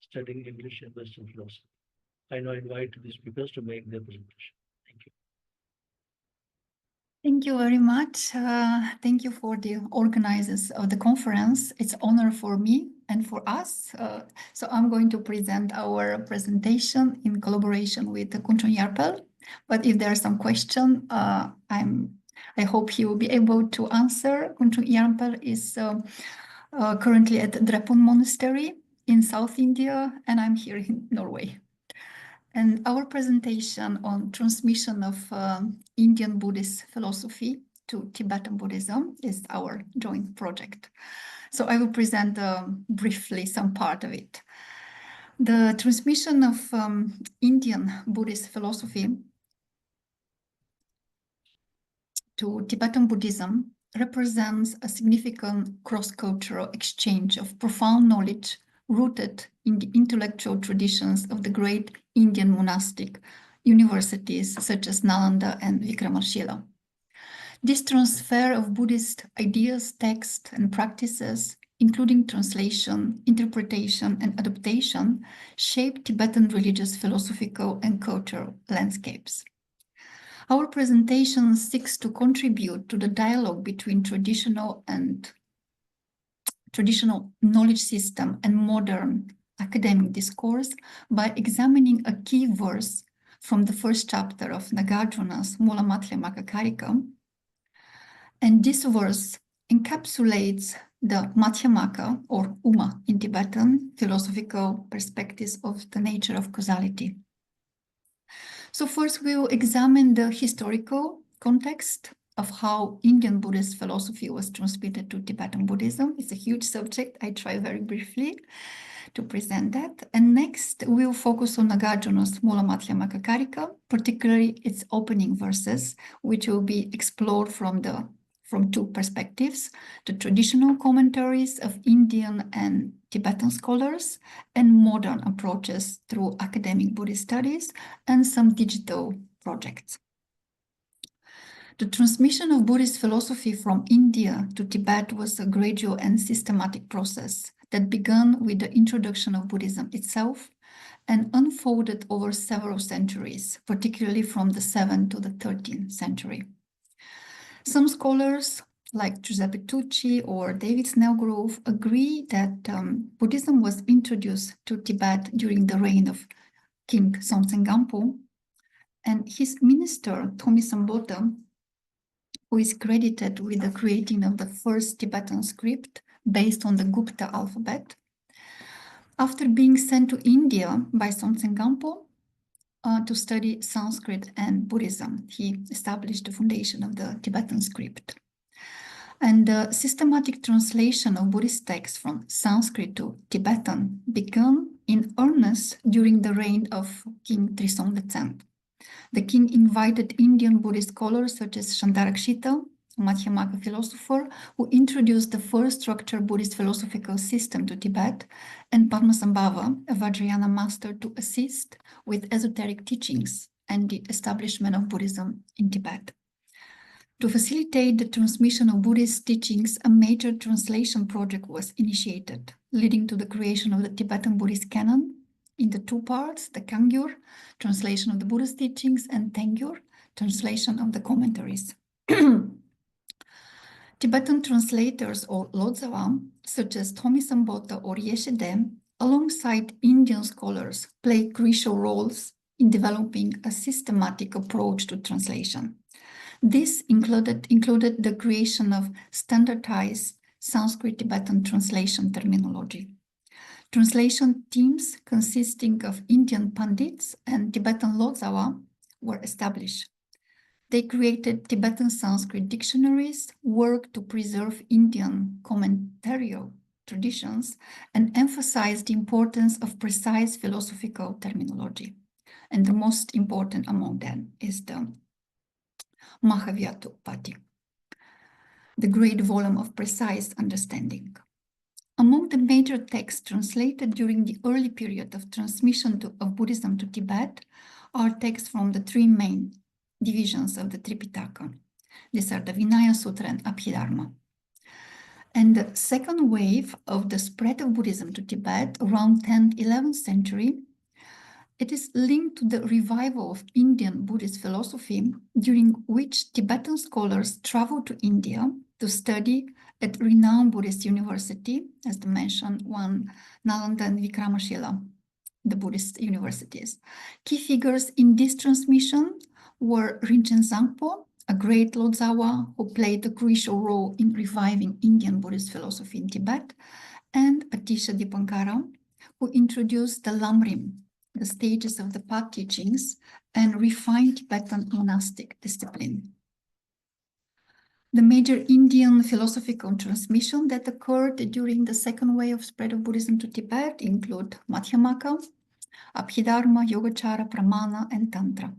studying English and Western philosophy. I now invite the speakers to make their presentation. Thank you. Thank you very much. Thank you for the organizers of the conference. It's an honor for me and for us. So I'm going to present our presentation in collaboration with Kunchun Yarpel. But if there are some questions, I hope he will be able to answer. Kunchun Yarpel is currently at Drepung Monastery in South India, and I'm here in Norway. And our presentation on transmission of Indian Buddhist philosophy to Tibetan Buddhism is our joint project. So I will present briefly some part of it. The transmission of Indian Buddhist philosophy to Tibetan Buddhism represents a significant cross-cultural exchange of profound knowledge rooted in the intellectual traditions of the great Indian monastic universities such as Nalanda and Vikramasila. This transfer of Buddhist ideas, texts, and practices, including translation, interpretation, and adaptation, shaped Tibetan religious, philosophical, and cultural landscapes. Our presentation seeks to contribute to the dialogue between traditional knowledge system and modern academic discourse by examining a key verse from the first chapter of Nagarjuna's Mula Madhyamaka Karika. And this verse encapsulates the Madhyamaka, or Uma in Tibetan, philosophical perspectives of the nature of causality. So first we will examine the historical context of how Indian Buddhist philosophy was transmitted to Tibetan Buddhism. It's a huge subject. I try very briefly to present that. And next, we'll focus on Nagarjuna's Mula Madhyamaka Karika, particularly its opening verses, which will be explored from two perspectives: the traditional commentaries of Indian and Tibetan scholars, and modern approaches through academic Buddhist studies and some digital projects. The transmission of Buddhist philosophy from India to Tibet was a gradual and systematic process that began with the introduction of Buddhism itself and unfolded over several centuries, particularly from the 7th to the 13th century. Some scholars like Giuseppe Tucci or David Snellgrove, agree that Buddhism was introduced to Tibet during the reign of King Somtsengampo, and his minister, Thomi Sambota, who is credited with the creating of the first Tibetan script based on the Gupta alphabet. After being sent to India by Somtsengampo to study Sanskrit and Buddhism, he established the foundation of the Tibetan script. And the systematic translation of Buddhist texts from Sanskrit to Tibetan began in earnest during the reign of King Trisongtsen. The king invited Indian Buddhist scholars such as Shandarakshita, a Madhyamaka philosopher, who introduced the first structured Buddhist philosophical system to Tibet, and Padmasambhava, a Vajrayana master, to assist with esoteric teachings and the establishment of Buddhism in Tibet. To facilitate the transmission of Buddhist teachings, a major translation project was initiated, leading to the creation of the Tibetan Buddhist canon in the two parts, the Kangyur, translation of the Buddhist teachings, and Tengyur, translation of the commentaries. Tibetan translators or Lodzawa, such as Thomi Sambota or Yeshide, alongside Indian scholars, play crucial roles in developing a systematic approach to translation. This included the creation of standardized Sanskrit-Tibetan translation terminology. Translation teams consisting of Indian Pandits and Tibetan Lodzawa were established. They created Tibetan Sanskrit dictionaries, worked to preserve Indian commentarial traditions, and emphasized the importance of precise philosophical terminology. And the most important among them is the Mahavyatupati, the great volume of precise understanding. Among the major texts translated during the early period of transmission of Buddhism to Tibet are texts from the three main divisions of the Tripitaka. These are the Vinaya Sutra and Abhidharma. And the second wave of the spread of Buddhism to Tibet around 10th, 11th century, it is linked to the revival of Indian Buddhist philosophy, during which Tibetan scholars traveled to India to study at renowned Buddhist university, as the mentioned one, Nalanda and Vikramashila, the Buddhist universities. Key figures in this transmission were Rinchen Zangpo, a great Lodzawa who played a crucial role in reviving Indian Buddhist philosophy in Tibet, and Atisha Dipankara, who introduced the Lamrim, the stages of the path teachings, and refined Tibetan monastic discipline. The major Indian philosophical transmission that occurred during the second wave of spread of Buddhism to Tibet include Madhyamaka, Abhidharma, Yogacara, Pramana, and Tantra.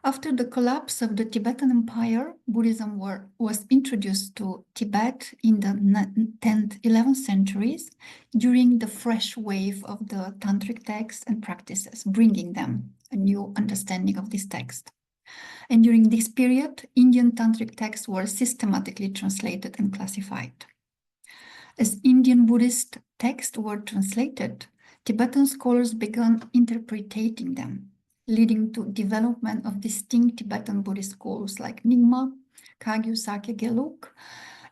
After the collapse of the Tibetan Empire, Buddhism was introduced to Tibet in the 10th, 11th centuries during the fresh wave of the tantric texts and practices, bringing them a new understanding of this text. And during this period, Indian tantric texts were systematically translated and classified. As Indian Buddhist texts were translated, Tibetan scholars began interpreting them, leading to development of distinct Tibetan Buddhist schools like Nyingma, Kagyu, Sakya, Gelug.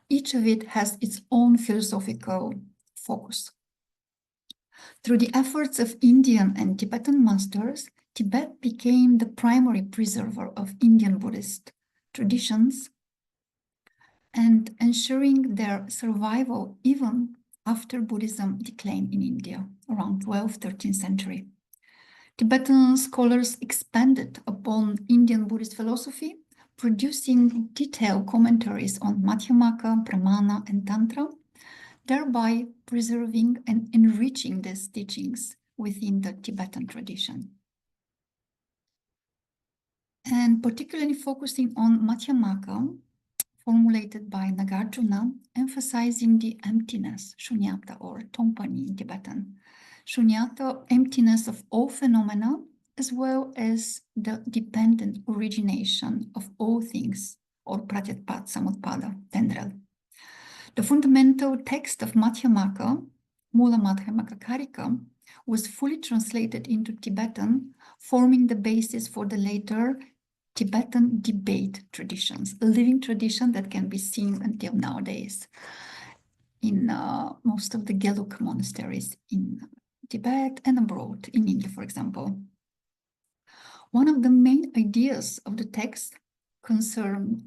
Each of it has its own philosophical focus. Through the efforts of Indian and Tibetan masters, Tibet became the primary preserver of Indian Buddhist traditions and ensuring their survival even after Buddhism declined in India around 12th, 13th century. Tibetan scholars expanded upon Indian Buddhist philosophy, producing detailed commentaries on Madhyamaka, Pramana, and Tantra, thereby preserving and enriching these teachings within the Tibetan tradition. And particularly focusing on Madhyamaka, formulated by Nagarjuna, emphasizing the emptiness, Śūnyatā, or Tongpani in Tibetan. Śūnyatā, emptiness of all phenomena, as well as the dependent origination of all things, or Pratyatpat Samutpada, Tendril. The fundamental text of Madhyamaka, Mula Madhyamaka Karika, was fully translated into Tibetan, forming the basis for the later Tibetan debate traditions, a living tradition that can be seen until nowadays in most of the Gelug monasteries in Tibet and abroad, in India, for example. One of the main ideas of the text concerns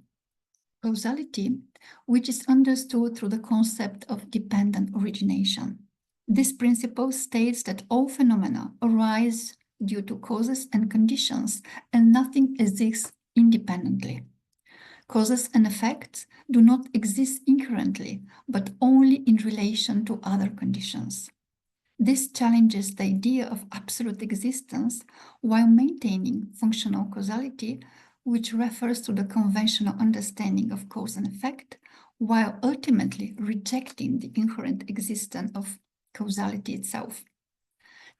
causality, which is understood through the concept of dependent origination. This principle states that all phenomena arise due to causes and conditions, and nothing exists independently. Causes and effects do not exist inherently, but only in relation to other conditions. This challenges the idea of absolute existence while maintaining functional causality, which refers to the conventional understanding of cause and effect, while ultimately rejecting the inherent existence of causality itself.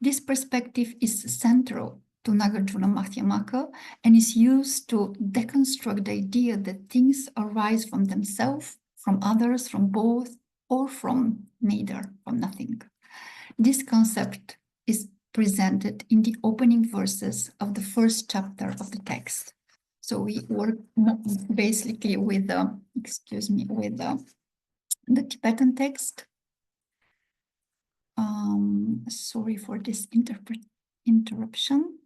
This perspective is central to Nagarjuna Madhyamaka and is used to deconstruct the idea that things arise from themselves, from others, from both, or from neither, from nothing. This concept is presented in the opening verses of the first chapter of the text. So we work basically with the Tibetan text. Sorry for this interruption.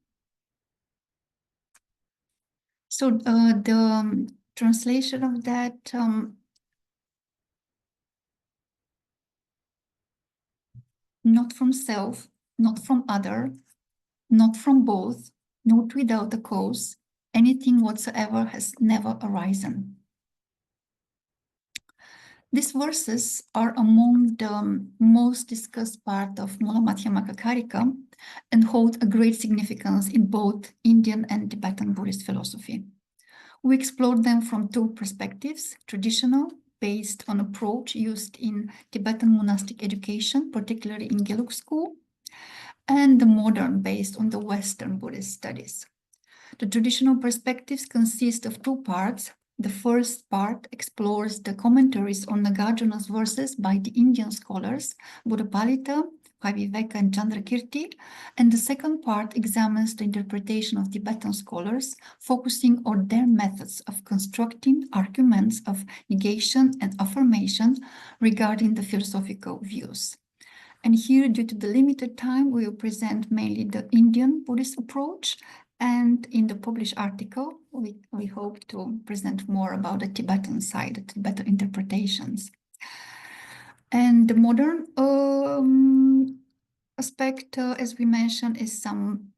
So the translation of that not from self, not from other, not from both, not without a cause, anything whatsoever has never arisen. These verses are among the most discussed part of Mula Madhyamaka Karika and hold a great significance in both Indian and Tibetan Buddhist philosophy. We explored them from two perspectives: traditional, based on approach used in Tibetan monastic education, particularly in Gelug school, and the modern, based on the Western Buddhist studies. The traditional perspectives consist of two parts. The first part explores the commentaries on Nagarjuna's verses by the Indian scholars Buddhapalita, Viveka, and Chandrakirti, and the second part examines the interpretation of Tibetan scholars, focusing on their methods of constructing arguments of negation and affirmation regarding the philosophical views. And here, due to the limited time, we will present mainly the Indian Buddhist approach, and in the published article, we hope to present more about the Tibetan side, the Tibetan interpretations. And the modern aspect, as we mentioned, is some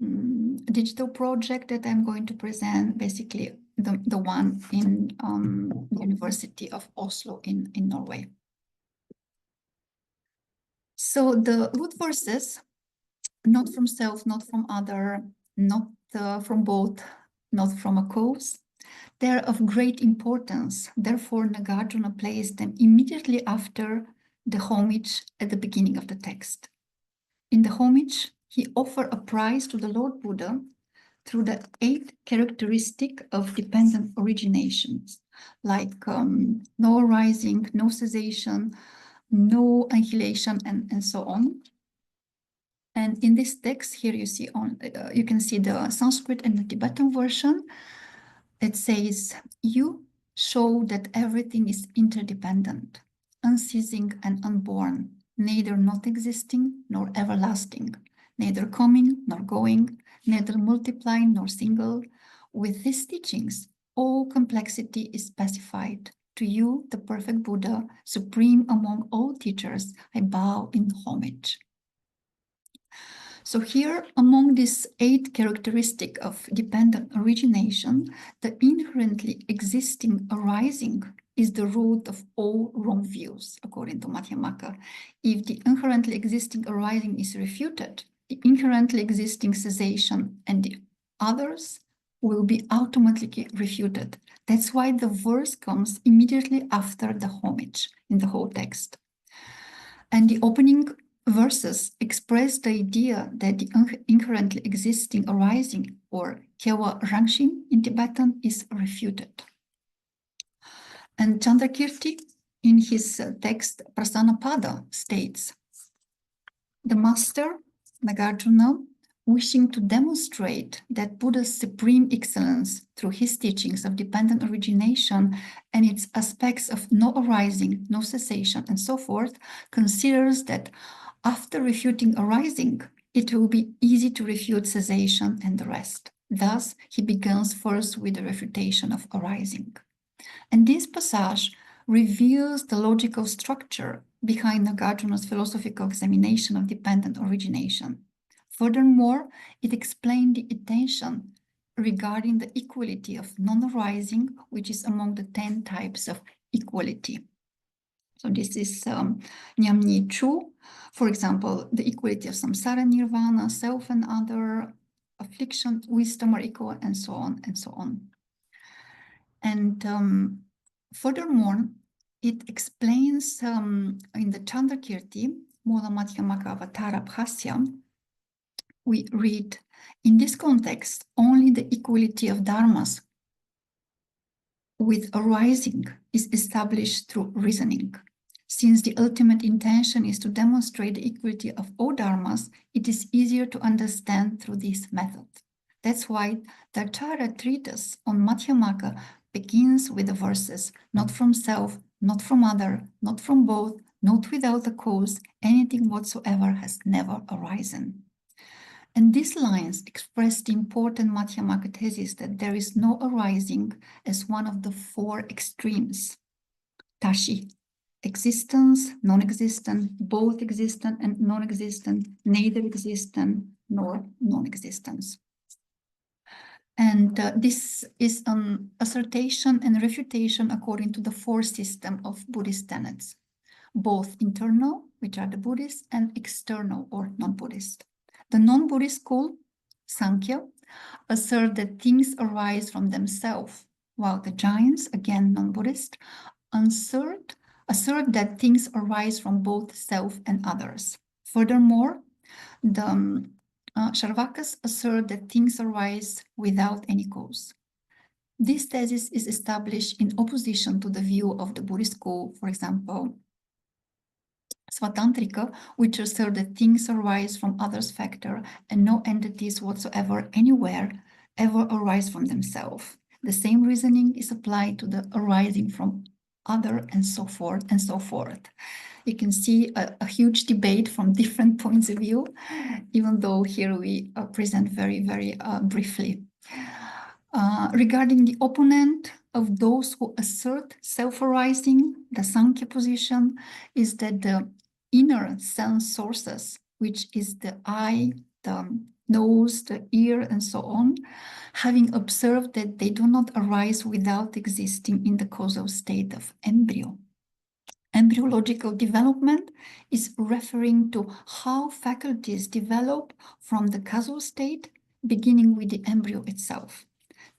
digital project that I'm going to present, basically the one in the University of Oslo in Norway. So the root verses, not from self, not from other, not from both, not from a cause, they're of great importance. Therefore, Nagarjuna placed them immediately after the homage at the beginning of the text. In the homage, he offered a prize to the Lord Buddha through the 8 characteristics of dependent originations, like no arising, no cessation, no annihilation, and so on. And in this text here, you can see the Sanskrit and the Tibetan version. It says, "You show that everything is interdependent, unceasing and unborn, neither not existing nor everlasting, neither coming nor going, neither multiplying nor single. With these teachings, all complexity is specified. To you, the perfect Buddha, supreme among all teachers, I bow in homage." So here, among these 8 characteristics of dependent origination, the inherently existing arising is the root of all wrong views, according to Madhyamaka. If the inherently existing arising is refuted, the inherently existing cessation and the others will be automatically refuted. That's why the verse comes immediately after the homage in the whole text. And the opening verses express the idea that the inherently existing arising, or Kyewa Rangshin in Tibetan, is refuted. And Chandrakirti, in his text Prasanapada, states, "The master, Nagarjuna, wishing to demonstrate that Buddha's supreme excellence through his teachings of dependent origination and its aspects of no arising, no cessation, and so forth, considers that after refuting arising, it will be easy to refute cessation and the rest. Thus, he begins first with the refutation of arising. And this passage reveals the logical structure behind Nagarjuna's philosophical examination of dependent origination. Furthermore, it explained the intention regarding the equality of non-arising, which is among the 10 types of equality. So this is Nyam Chu, for example, the equality of samsara, nirvana, self and other, affliction, wisdom are equal, and so on and so on. And furthermore, it explains in the Chandrakirti, Mula Madhyamaka Avatara Bhasya, we read, in this context, only the equality of dharmas with arising is established through reasoning. Since the ultimate intention is to demonstrate the equality of all dharmas, it is easier to understand through this method. That's why the Acharya treatise on Madhyamaka begins with the verses, not from self, not from other, not from both, not without a cause, anything whatsoever has never arisen. And these lines express the important Madhyamaka thesis that there is no arising as one of the 4 extremes. Tashi, existence, non-existent, both existent and non-existent, neither existent nor non-existence. And this is an assertion and refutation according to the 4 systems of Buddhist tenets, both internal, which are the Buddhist, and external or non-Buddhist. The non-Buddhist school, Sankhya, assert that things arise from themselves, while the Jains, again non-Buddhist, assert that things arise from both self and others. Furthermore, the Charvakas assert that things arise without any cause. This thesis is established in opposition to the view of the Buddhist school, for example, Svatantrika, which assert that things arise from others' factor and no entities whatsoever anywhere ever arise from themselves. The same reasoning is applied to the arising from other and so forth and so forth. You can see a huge debate from different points of view, even though here we present very, very briefly. Regarding the opponent of those who assert self-arising, the Sankhya position is that the inner sense sources, which is the eye, the nose, the ear, and so on, having observed that they do not arise without existing in the causal state of embryo. Embryological development is referring to how faculties develop from the causal state, beginning with the embryo itself.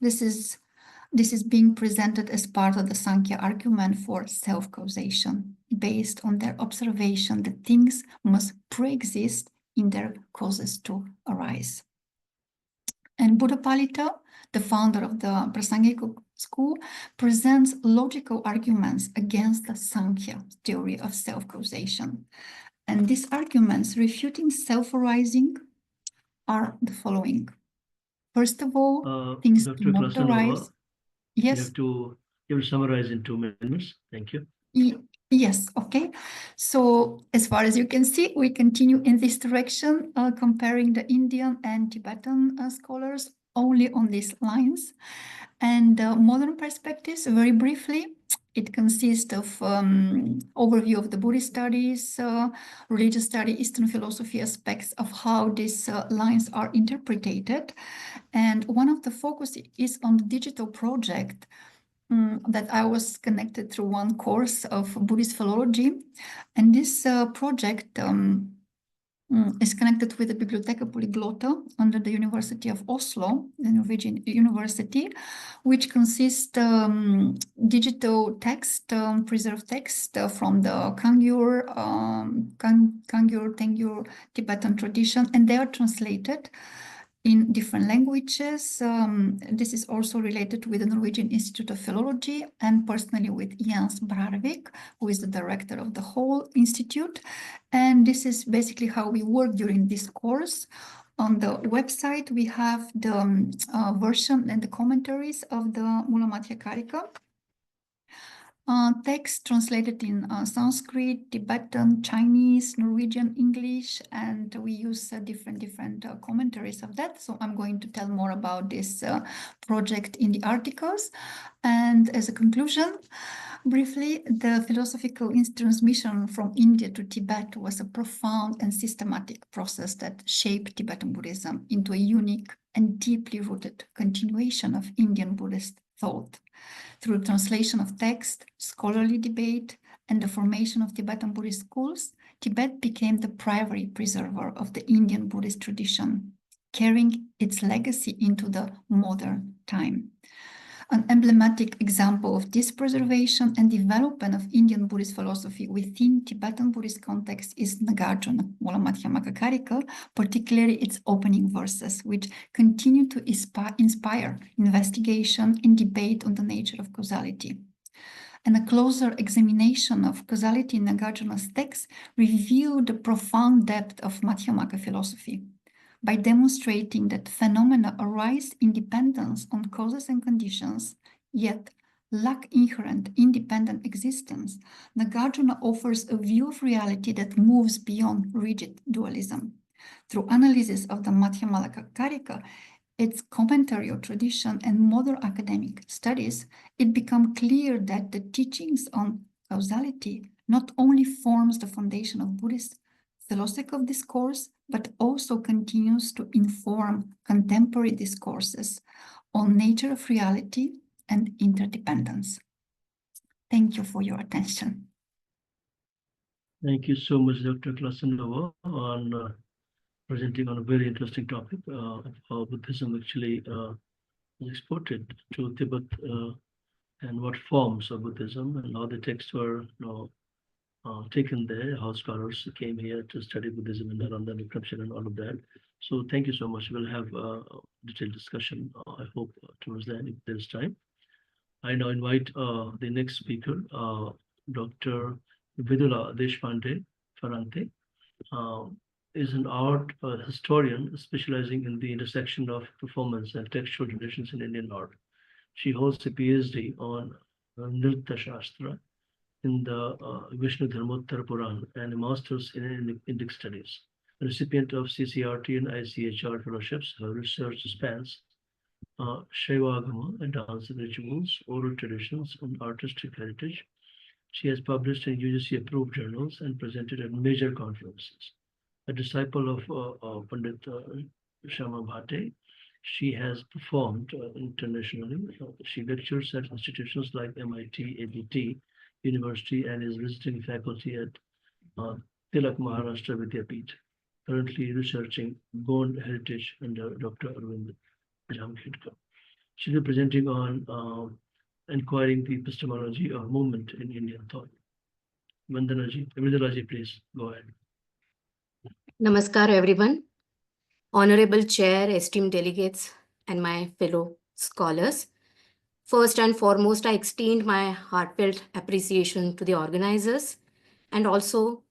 This is being presented as part of the Sankhya argument for self-causation, based on their observation that things must pre-exist in their causes to arise. And Buddhapalita, the founder of the Prasangika school, presents logical arguments against the Sankhya theory of self-causation. And these arguments refuting self-arising are the following. First of all, things Dr. do not arise. Yes. You have to summarize in 2 minutes. Thank you. Yes, okay. So as far as you can see, we continue in this direction, comparing the Indian and Tibetan scholars only on these lines. And modern perspectives, very briefly, it consists of overview of the Buddhist studies, religious study, Eastern philosophy aspects of how these lines are interpreted. And one of the focus is on the digital project that I was connected through one course of Buddhist philology. And this project is connected with the Bibliotheca Polyglotta under the University of Oslo, the Norwegian university, which consists digital text, preserved text from the Kangyur, Tengyur Tibetan tradition, and they are translated in different languages. This is also related with the Norwegian Institute of Philology and personally with Jens Brarvik, who is the director of the whole institute. And this is basically how we work during this course. On the website, we have the version and the commentaries of the Mula-Madhya Karika. Text translated in Sanskrit, Tibetan, Chinese, Norwegian, English, and we use different commentaries of that. So I'm going to tell more about this project in the articles. And as a conclusion, briefly, the philosophical transmission from India to Tibet was a profound and systematic process that shaped Tibetan Buddhism into a unique and deeply rooted continuation of Indian Buddhist thought. Through translation of text, scholarly debate, and the formation of Tibetan Buddhist schools, Tibet became the primary preserver of the Indian Buddhist tradition, carrying its legacy into the modern time. An emblematic example of this preservation and development of Indian Buddhist philosophy within Tibetan Buddhist context is Nagarjuna, Mula-Madhya Karika, particularly its opening verses, which continue to inspire investigation and debate on the nature of causality. And a closer examination of causality in Nagarjuna's text revealed the profound depth of Madhyamaka philosophy. By demonstrating that phenomena arise in dependence on causes and conditions, yet lack inherent independent existence, Nagarjuna offers a view of reality that moves beyond rigid dualism. Through analysis of the Madhyamaka Karika, its commentary on tradition and modern academic studies, it becomes clear that the teachings on causality not only forms the foundation of Buddhist philosophical discourse, but also continues to inform contemporary discourses on nature of reality and interdependence. Thank you for your attention. Thank you so much, Dr. Klasenova, on presenting on a very interesting topic of how Buddhism actually is exported to Tibet and what forms of Buddhism and how the texts were taken there, how scholars came here to study Buddhism and Nalanda and all of that. So thank you so much. We'll have a detailed discussion, I hope, towards the end if there's time. I now invite the next speaker, Dr. Vidula Deshpande Farante, is an art historian specializing in the intersection of performance and textual traditions in Indian art. She holds a PhD on Nritta Shastra in the Vishnu Dharmottara Puran and a master's in Indic studies. A recipient of CCRT and ICHR fellowships, her research spans Shaivagama and dance rituals, oral traditions, and artistic heritage. She has published in UGC-approved journals and presented at major conferences. A disciple of Pandit Shama Bhate, she has performed internationally. She lectures at institutions like MIT, ABT, University, and is visiting faculty at Tilak Maharashtra Vidyapeeth, currently researching Bond heritage under Dr. Arvind Jamkhedkar. She'll be presenting on inquiring the epistemology of movement in Indian thought. Vandanaji, please go ahead. Namaskar, everyone. Honorable Chair, esteemed delegates, and my fellow scholars. First and foremost, I extend my heartfelt appreciation to the organizers and also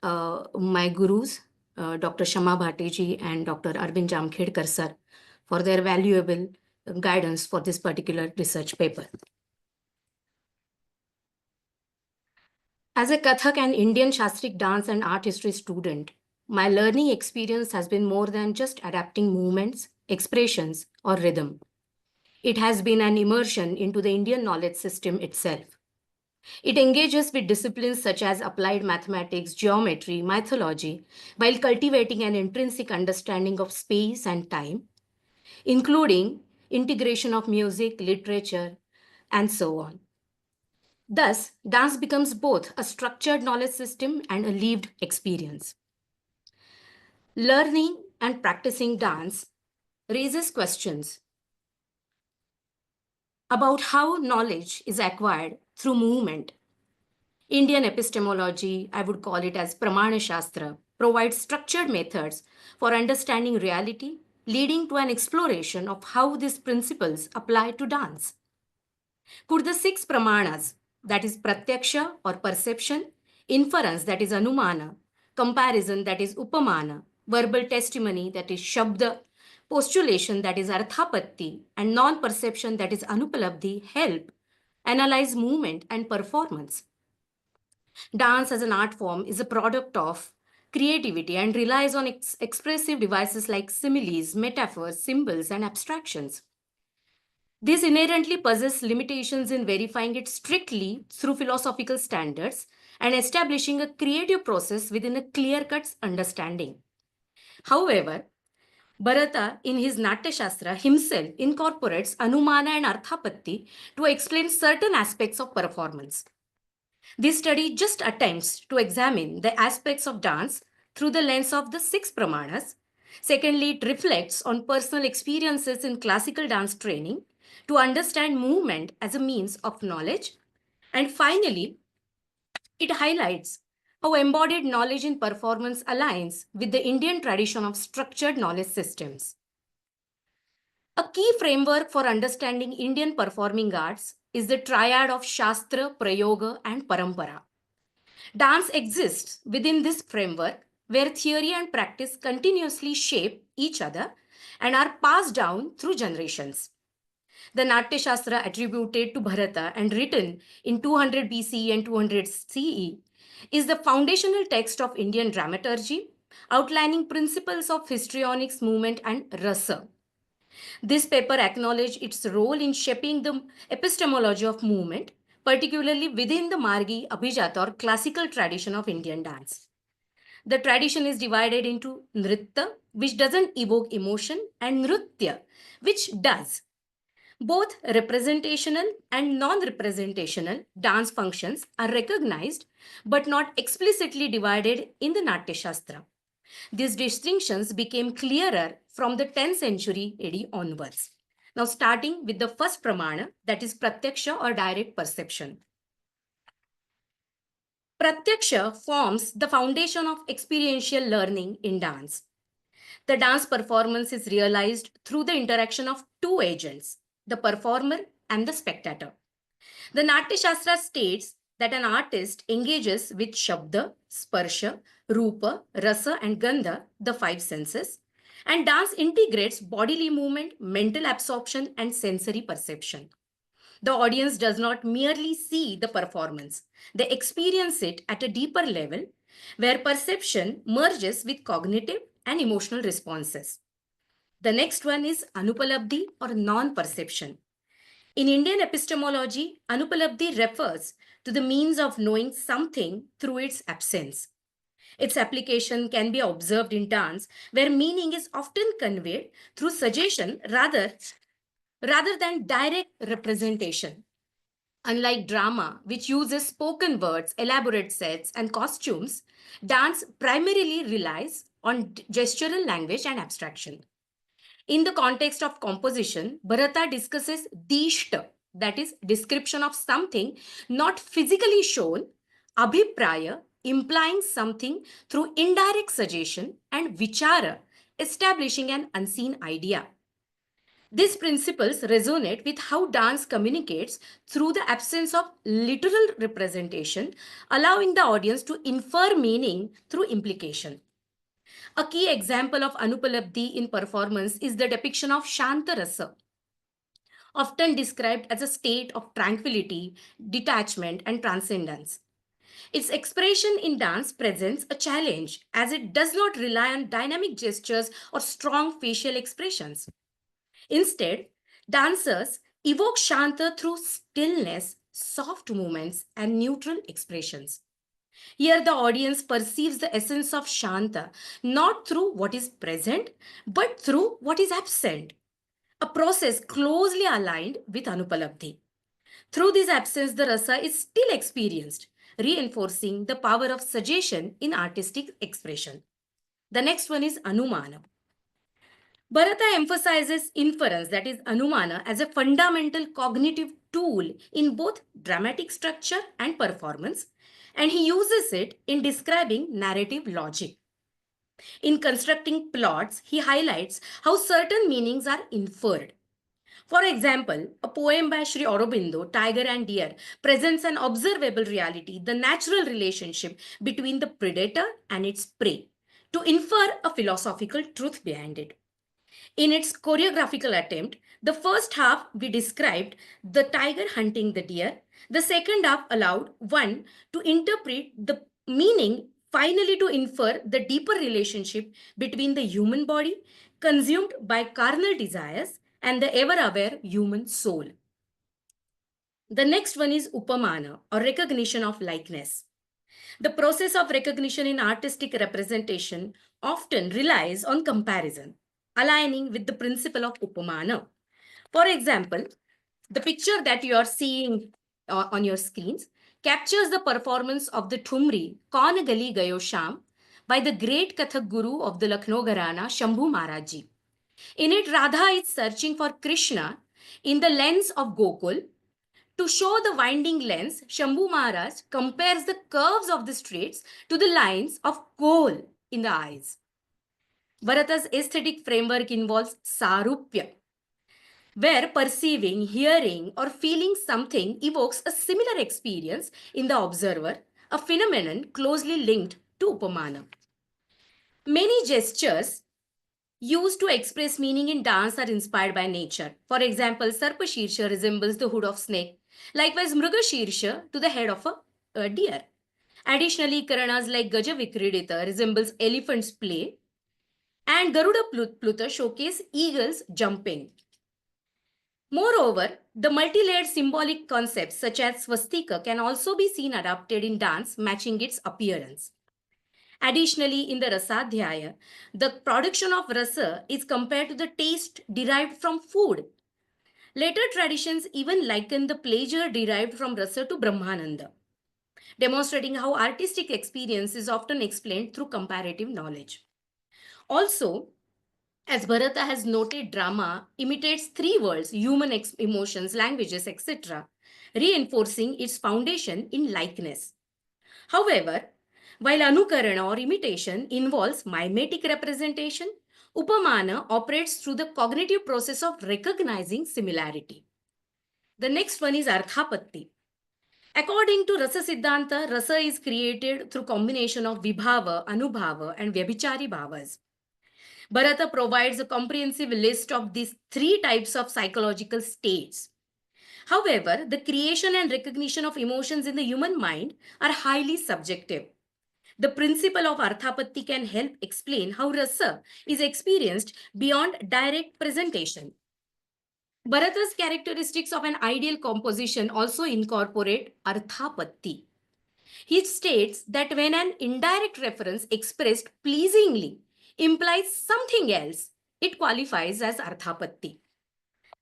my gurus, Dr. Shama Bhateji and Dr. Arvind Jamkhedkar sir, for their valuable guidance for this particular research paper. As a Kathak and Indian Shastric dance and art history student, my learning experience has been more than just adapting movements, expressions, or rhythm. It has been an immersion into the Indian knowledge system itself. It engages with disciplines such as applied mathematics, geometry, mythology, while cultivating an intrinsic understanding of space and time, including integration of music, literature, and so on. Thus, dance becomes both a structured knowledge system and a lived experience. Learning and practicing dance raises questions about how knowledge is acquired through movement. Indian epistemology, I would call it as Pramana Shastra, provides structured methods for understanding reality, leading to an exploration of how these principles apply to dance. Could the 6 Pramanas, that is Pratyaksha or perception, inference, that is Anumana, comparison, that is Upamana, verbal testimony, that is Shabda, postulation, that is Arthapatti, and non-perception, that is Anupalabdhi, help analyze movement and performance. Dance as an art form is a product of creativity and relies on expressive devices like similes, metaphors, symbols, and abstractions. This inherently possesses limitations in verifying it strictly through philosophical standards and establishing a creative process within a clear-cut understanding. However, Bharata, in his Natya Shastra, himself incorporates Anumana and Arthapatti to explain certain aspects of performance. This study just attempts to examine the aspects of dance through the lens of the 6 pramanas. Secondly, it reflects on personal experiences in classical dance training to understand movement as a means of knowledge. And finally, it highlights how embodied knowledge in performance aligns with the Indian tradition of structured knowledge systems. A key framework for understanding Indian performing arts is the triad of Shastra, Prayoga, and Parampara. Dance exists within this framework where theory and practice continuously shape each other and are passed down through generations. The Natya Shastra attributed to Bharata and written in 200 BCE and 200 CE is the foundational text of Indian dramaturgy, outlining principles of histrionics, movement, and rasa. This paper acknowledged its role in shaping the epistemology of movement, particularly within the Margi, Abhijata, or classical tradition of Indian dance. The tradition is divided into Nritta, which doesn't evoke emotion, and Nritya, which does. Both representational and non-representational dance functions are recognized but not explicitly divided in the Natya Shastra. These distinctions became clearer from the 10th century AD onwards. Now, starting with the first pramana, that is Pratyaksha or direct perception. Pratyaksha forms the foundation of experiential learning in dance. The dance performance is realized through the interaction of 2 agents, the performer and the spectator. The Natya Shastra states that an artist engages with Shabda, Sparsha, Rupa, Rasa, and Gandha, the 5 senses, and dance integrates bodily movement, mental absorption, and sensory perception. The audience does not merely see the performance, they experience it at a deeper level, where perception merges with cognitive and emotional responses. The next one is Anupalabdhi or non-perception. In Indian epistemology, Anupalabdhi refers to the means of knowing something through its absence. Its application can be observed in dance, where meaning is often conveyed through suggestion rather than direct representation. Unlike drama, which uses spoken words, elaborate sets, and costumes, dance primarily relies on gestural language and abstraction. In the context of composition, Bharata discusses dishta, that is, description of something not physically shown, abhipraya, implying something through indirect suggestion, and vichara, establishing an unseen idea. These principles resonate with how dance communicates through the absence of literal representation, allowing the audience to infer meaning through implication. A key example of Anupalabdhi in performance is the depiction of Shanta Rasa, often described as a state of tranquility, detachment, and transcendence. Its expression in dance presents a challenge as it does not rely on dynamic gestures or strong facial expressions. Instead, dancers evoke Shanta through stillness, soft movements, and neutral expressions. Here, the audience perceives the essence of Shanta not through what is present, but through what is absent, a process closely aligned with Anupalabdhi. Through this absence, the rasa is still experienced, reinforcing the power of suggestion in artistic expression. The next one is Anumana. Bharata emphasizes inference, that is Anumana, as a fundamental cognitive tool in both dramatic structure and performance, and he uses it in describing narrative logic. In constructing plots, he highlights how certain meanings are inferred. For example, a poem by Sri Aurobindo, Tiger and Deer, presents an observable reality, the natural relationship between the predator and its prey. to infer a philosophical truth behind it. In its choreographical attempt, the first half we described the tiger hunting the deer. The second half allowed one to interpret the meaning, finally to infer the deeper relationship between the human body consumed by carnal desires and the ever-aware human soul. The next one is upamana, or recognition of likeness. The process of recognition in artistic representation often relies on comparison, aligning with the principle of upamana. For example, the picture that you are seeing on your screens captures the performance of the Thumri Kaun Gali Gayo Sham by the great Kathak guru of the Lucknow Gharana, Shambhu Maharaj. In it, Radha is searching for Krishna in the lens of Gokul. To show the winding lens, Shambhu Maharaj compares the curves of the streets to the lines of coal in the eyes. Bharata's aesthetic framework involves sarupya, where perceiving, hearing, or feeling something evokes a similar experience in the observer, a phenomenon closely linked to upamana. Many gestures used to express meaning in dance are inspired by nature. For example, Sarpa Shirsha resembles the hood of snake. Likewise, Mruga Shirsha to the head of a deer. Additionally, Karanas like Gaja Vikridita resembles elephant's play, and Garuda Pluta showcase eagles jumping. Moreover, the multi-layered symbolic concepts such as swastika can also be seen adapted in dance, matching its appearance. Additionally, in the Rasadhyaya, the production of rasa is compared to the taste derived from food. Later traditions even liken the pleasure derived from rasa to Brahmananda, demonstrating how artistic experience is often explained through comparative knowledge. Also, as Bharata has noted, drama imitates three worlds, human emotions, languages, etc., reinforcing its foundation in likeness. However, while anukarana or imitation involves mimetic representation, upamana operates through the cognitive process of recognizing similarity. The next one is arthapatti. According to Rasa Siddhanta, rasa is created through combination of vibhava, anubhava, and vyabhichari bhavas. Bharata provides a comprehensive list of these three types of psychological states. However, the creation and recognition of emotions in the human mind are highly subjective. The principle of arthapatti can help explain how rasa is experienced beyond direct presentation. Bharata's characteristics of an ideal composition also incorporate arthapatti. He states that when an indirect reference expressed pleasingly implies something else, it qualifies as arthapatti.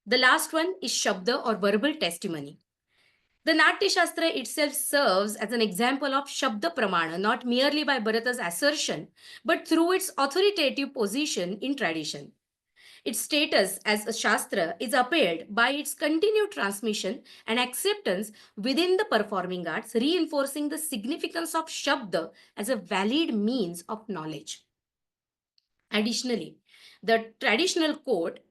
The last one is shabda or verbal testimony. The Natya Shastra itself serves as an example of Shabda Pramana, not merely by Bharata's assertion, but through its authoritative position in tradition. Its status as a Shastra is upheld by its continued transmission and acceptance within the performing arts, reinforcing the significance of Shabda as a valid means of knowledge. Additionally, the traditional code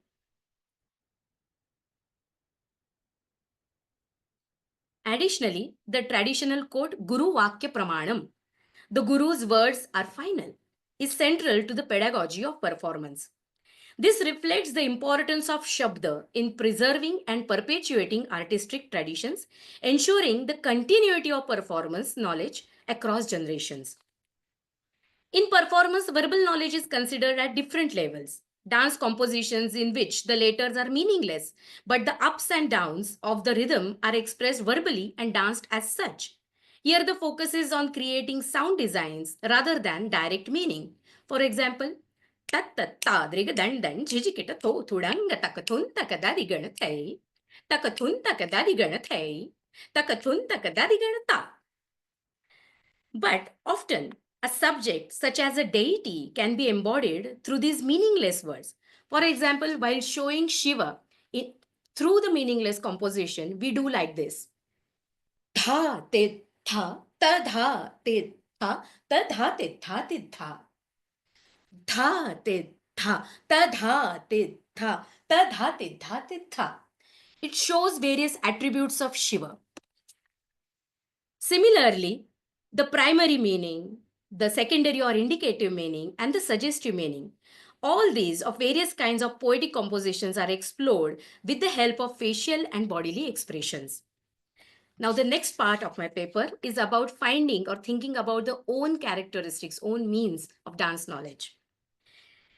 Guru Vakya Pramanam, the Guru's words are final, is central to the pedagogy of performance. This reflects the importance of Shabda in preserving and perpetuating artistic traditions, ensuring the continuity of performance knowledge across generations. In performance, verbal knowledge is considered at different levels. Dance compositions in which the letters are meaningless, but the ups and downs of the rhythm are expressed verbally and danced as such. Here the focus is on creating sound designs rather than direct meaning. For example, takathun takadadiganathay. But often, a subject such as a deity can be embodied through these meaningless words. For example, while showing Shiva through the meaningless composition, we do like this. Tha te tha, ta dha te tha, ta dha te tha te tha. Tha te tha, ta dha te tha, ta dha te tha te tha. It shows various attributes of Shiva. Similarly, the primary meaning the secondary or indicative meaning, and the suggestive meaning. All these of various kinds of poetic compositions are explored with the help of facial and bodily expressions. Now, the next part of my paper is about finding or thinking about the own characteristics, own means of dance knowledge.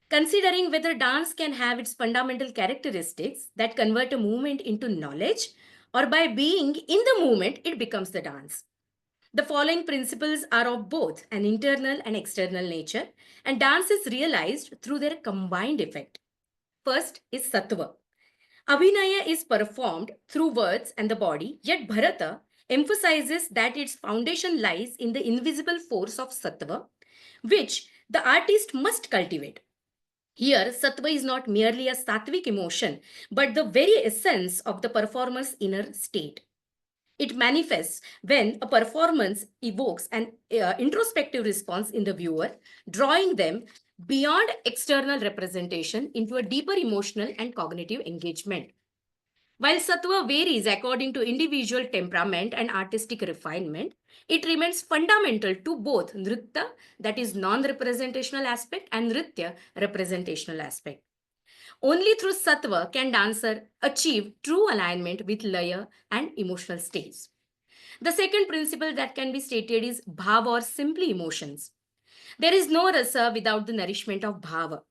Considering whether dance can have its fundamental characteristics that convert a movement into knowledge, or by being in the movement, it becomes the dance. The following principles are of both an internal and external nature, and dance is realized through their combined effect. First is sattva. Abhinaya is performed through words and the body, yet Bharata emphasizes that its foundation lies in the invisible force of sattva, which the artist must cultivate. Here, sattva is not merely a sattvic emotion, but the very essence of the performer's inner state. It manifests when a performance evokes an introspective response in the viewer, drawing them beyond external representation into a deeper emotional and cognitive engagement. While sattva varies according to individual temperament and artistic refinement, it remains fundamental to both nritya, that is non-representational aspect, and nritya, representational aspect. Only through sattva can dancer achieve true alignment with laya and emotional states. The second principle that can be stated is bhava, or simply emotions. There is no rasa without the nourishment of bhava.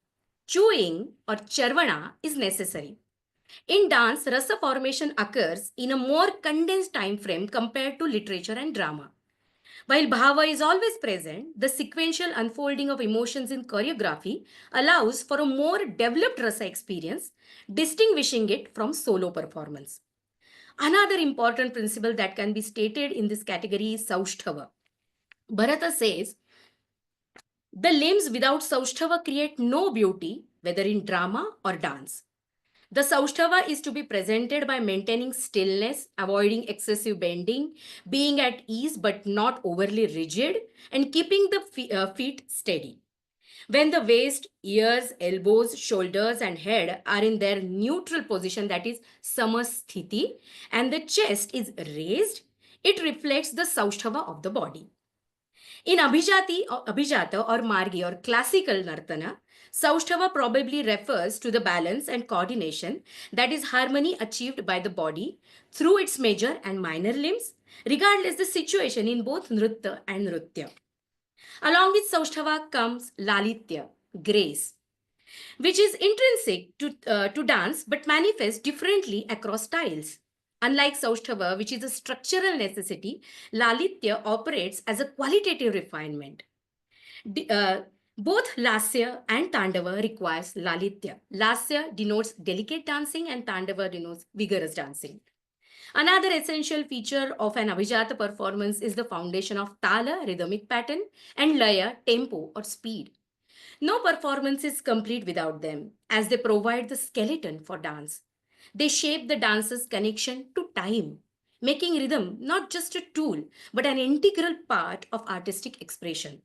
Chewing or charvana is necessary. In dance, rasa formation occurs in a more condensed time frame compared to literature and drama. While bhava is always present, the sequential unfolding of emotions in choreography allows for a more developed rasa experience, distinguishing it from solo performance. Another important principle that can be stated in this category is saushtava. Bharata says, the limbs without saushtava create no beauty, whether in drama or dance. The saushtava is to be presented by maintaining stillness, avoiding excessive bending, being at ease but not overly rigid, and keeping the feet steady. When the waist, ears, elbows, shoulders, and head are in their neutral position, that is samasthiti, and the chest is raised, it reflects the saushtava of the body. In Abhijata or Margi or classical Nartana, Saushtava probably refers to the balance and coordination, that is harmony achieved by the body through its major and minor limbs, regardless the situation in both Nritya and Nritya. Along with Saushtava comes Lalitya, grace, which is intrinsic to dance but manifests differently across styles. Unlike Saushtava, which is a structural necessity, Lalitya operates as a qualitative refinement. Both Lasya and Tandava requires Lalitya. Lasya denotes delicate dancing and Tandava denotes vigorous dancing. Another essential feature of an Abhijata performance is the foundation of Tala, rhythmic pattern, and Laya, tempo or speed. No performance is complete without them, as they provide the skeleton for dance. They shape the dancer's connection to time, making rhythm not just a tool, but an integral part of artistic expression.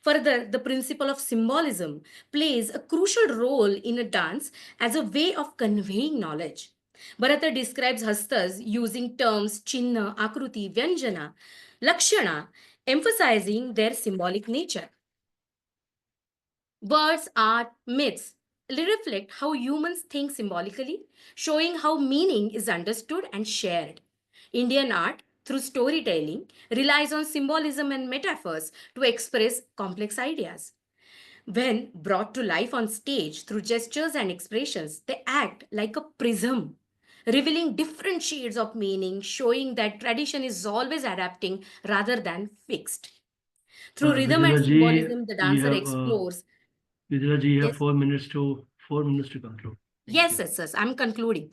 Further, the principle of symbolism plays a crucial role in a dance as a way of conveying knowledge. Bharata describes hastas using terms chinna, akruti, vyanjana, lakshana, emphasizing their symbolic nature. Words, art, myths reflect how humans think symbolically, showing how meaning is understood and shared. Indian art, through storytelling, relies on symbolism and metaphors to express complex ideas. When brought to life on stage through gestures and expressions, they act like a prism, revealing different shades of meaning, showing that tradition is always adapting rather than fixed. Through rhythm and symbolism, the dancer explores. Vidulaji, you have Yes. 4 minutes to conclude. Yes, yes, I'm concluding.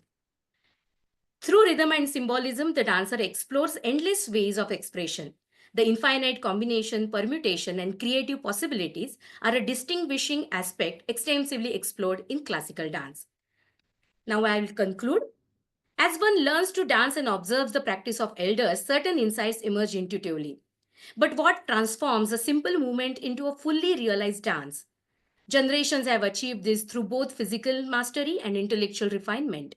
Through rhythm and symbolism, the dancer explores endless ways of expression. The infinite combination, permutation, and creative possibilities are a distinguishing aspect extensively explored in classical dance. Now I will conclude. As one learns to dance and observes the practice of elders, certain insights emerge intuitively. But what transforms a simple movement into a fully realized dance? Generations have achieved this through both physical mastery and intellectual refinement.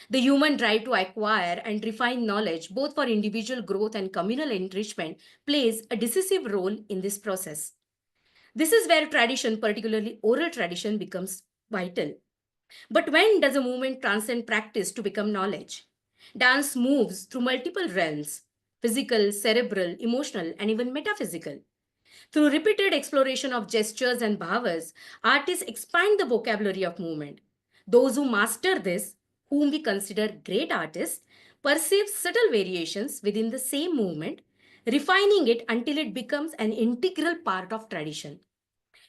The human drive to acquire and refine knowledge, both for individual growth and communal enrichment, plays a decisive role in this process. This is where tradition, particularly oral tradition, becomes vital. But when does a movement transcend practice to become knowledge? Dance moves through multiple realms: physical, cerebral, emotional, and even metaphysical. Through repeated exploration of gestures and bhavas, artists expand the vocabulary of movement. Those who master this, whom we consider great artists, perceive subtle variations within the same movement, refining it until it becomes an integral part of tradition.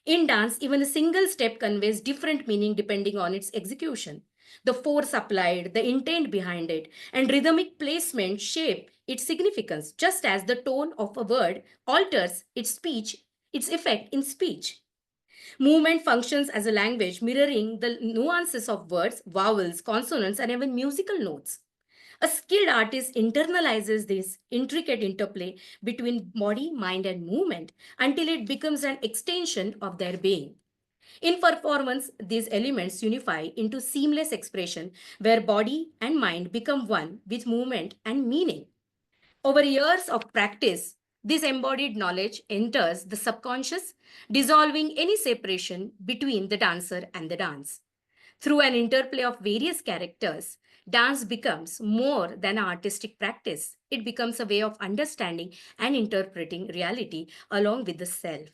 In dance, even a single step conveys different meaning depending on its execution. The force applied, the intent behind it, and rhythmic placement shape its significance, just as the tone of a word alters its effect in speech. Movement functions as a language, mirroring the nuances of words, vowels, consonants, and even musical notes. A skilled artist internalizes this intricate interplay between body, mind, and movement until it becomes an extension of their being. In performance, these elements unify into seamless expression where body and mind become one with movement and meaning. Over years of practice, this embodied knowledge enters the subconscious, dissolving any separation between the dancer and the dance. Through an interplay of various characters, dance becomes more than an artistic practice. It becomes a way of understanding and interpreting reality along with the self.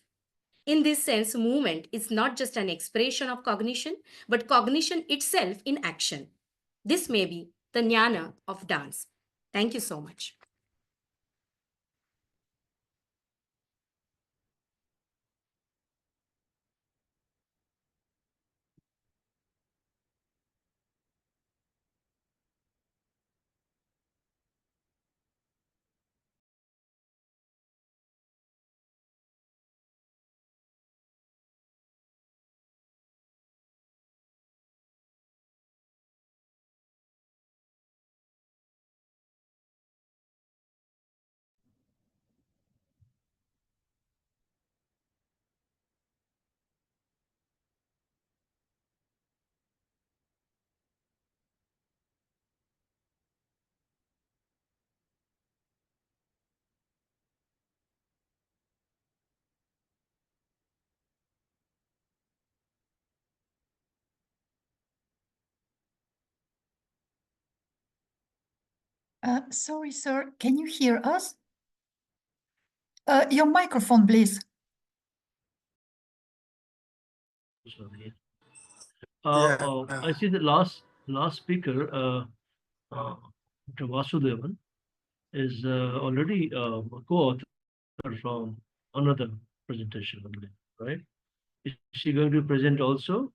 In this sense, movement is not just an expression of cognition, but cognition itself in action. This may be the jnana of dance. Thank you so much. Sorry, sir, can you hear us? Your microphone, please. Sorry. I see the last speaker, Dr. Vasudevan, is already a co-author from another presentation, I believe, right? Is she going to present also?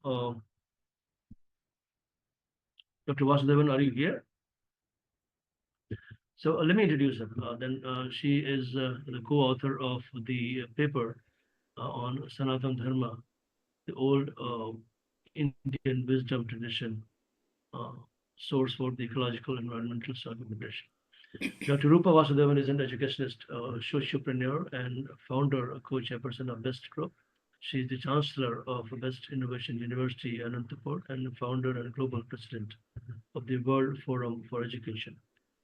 Dr. Vasudevan, are you here? So let me introduce her. She is the co-author of the paper on Sanātan Dharma, the old Indian wisdom tradition, source for the ecological environmentalist argumentation. Dr. Rupa Vasudevan is an educationist, sociopreneur, and founder, co-chairperson of BEST Group. She is the chancellor of BEST Innovation University, Anantapur, and founder and global president of the World Forum for Education.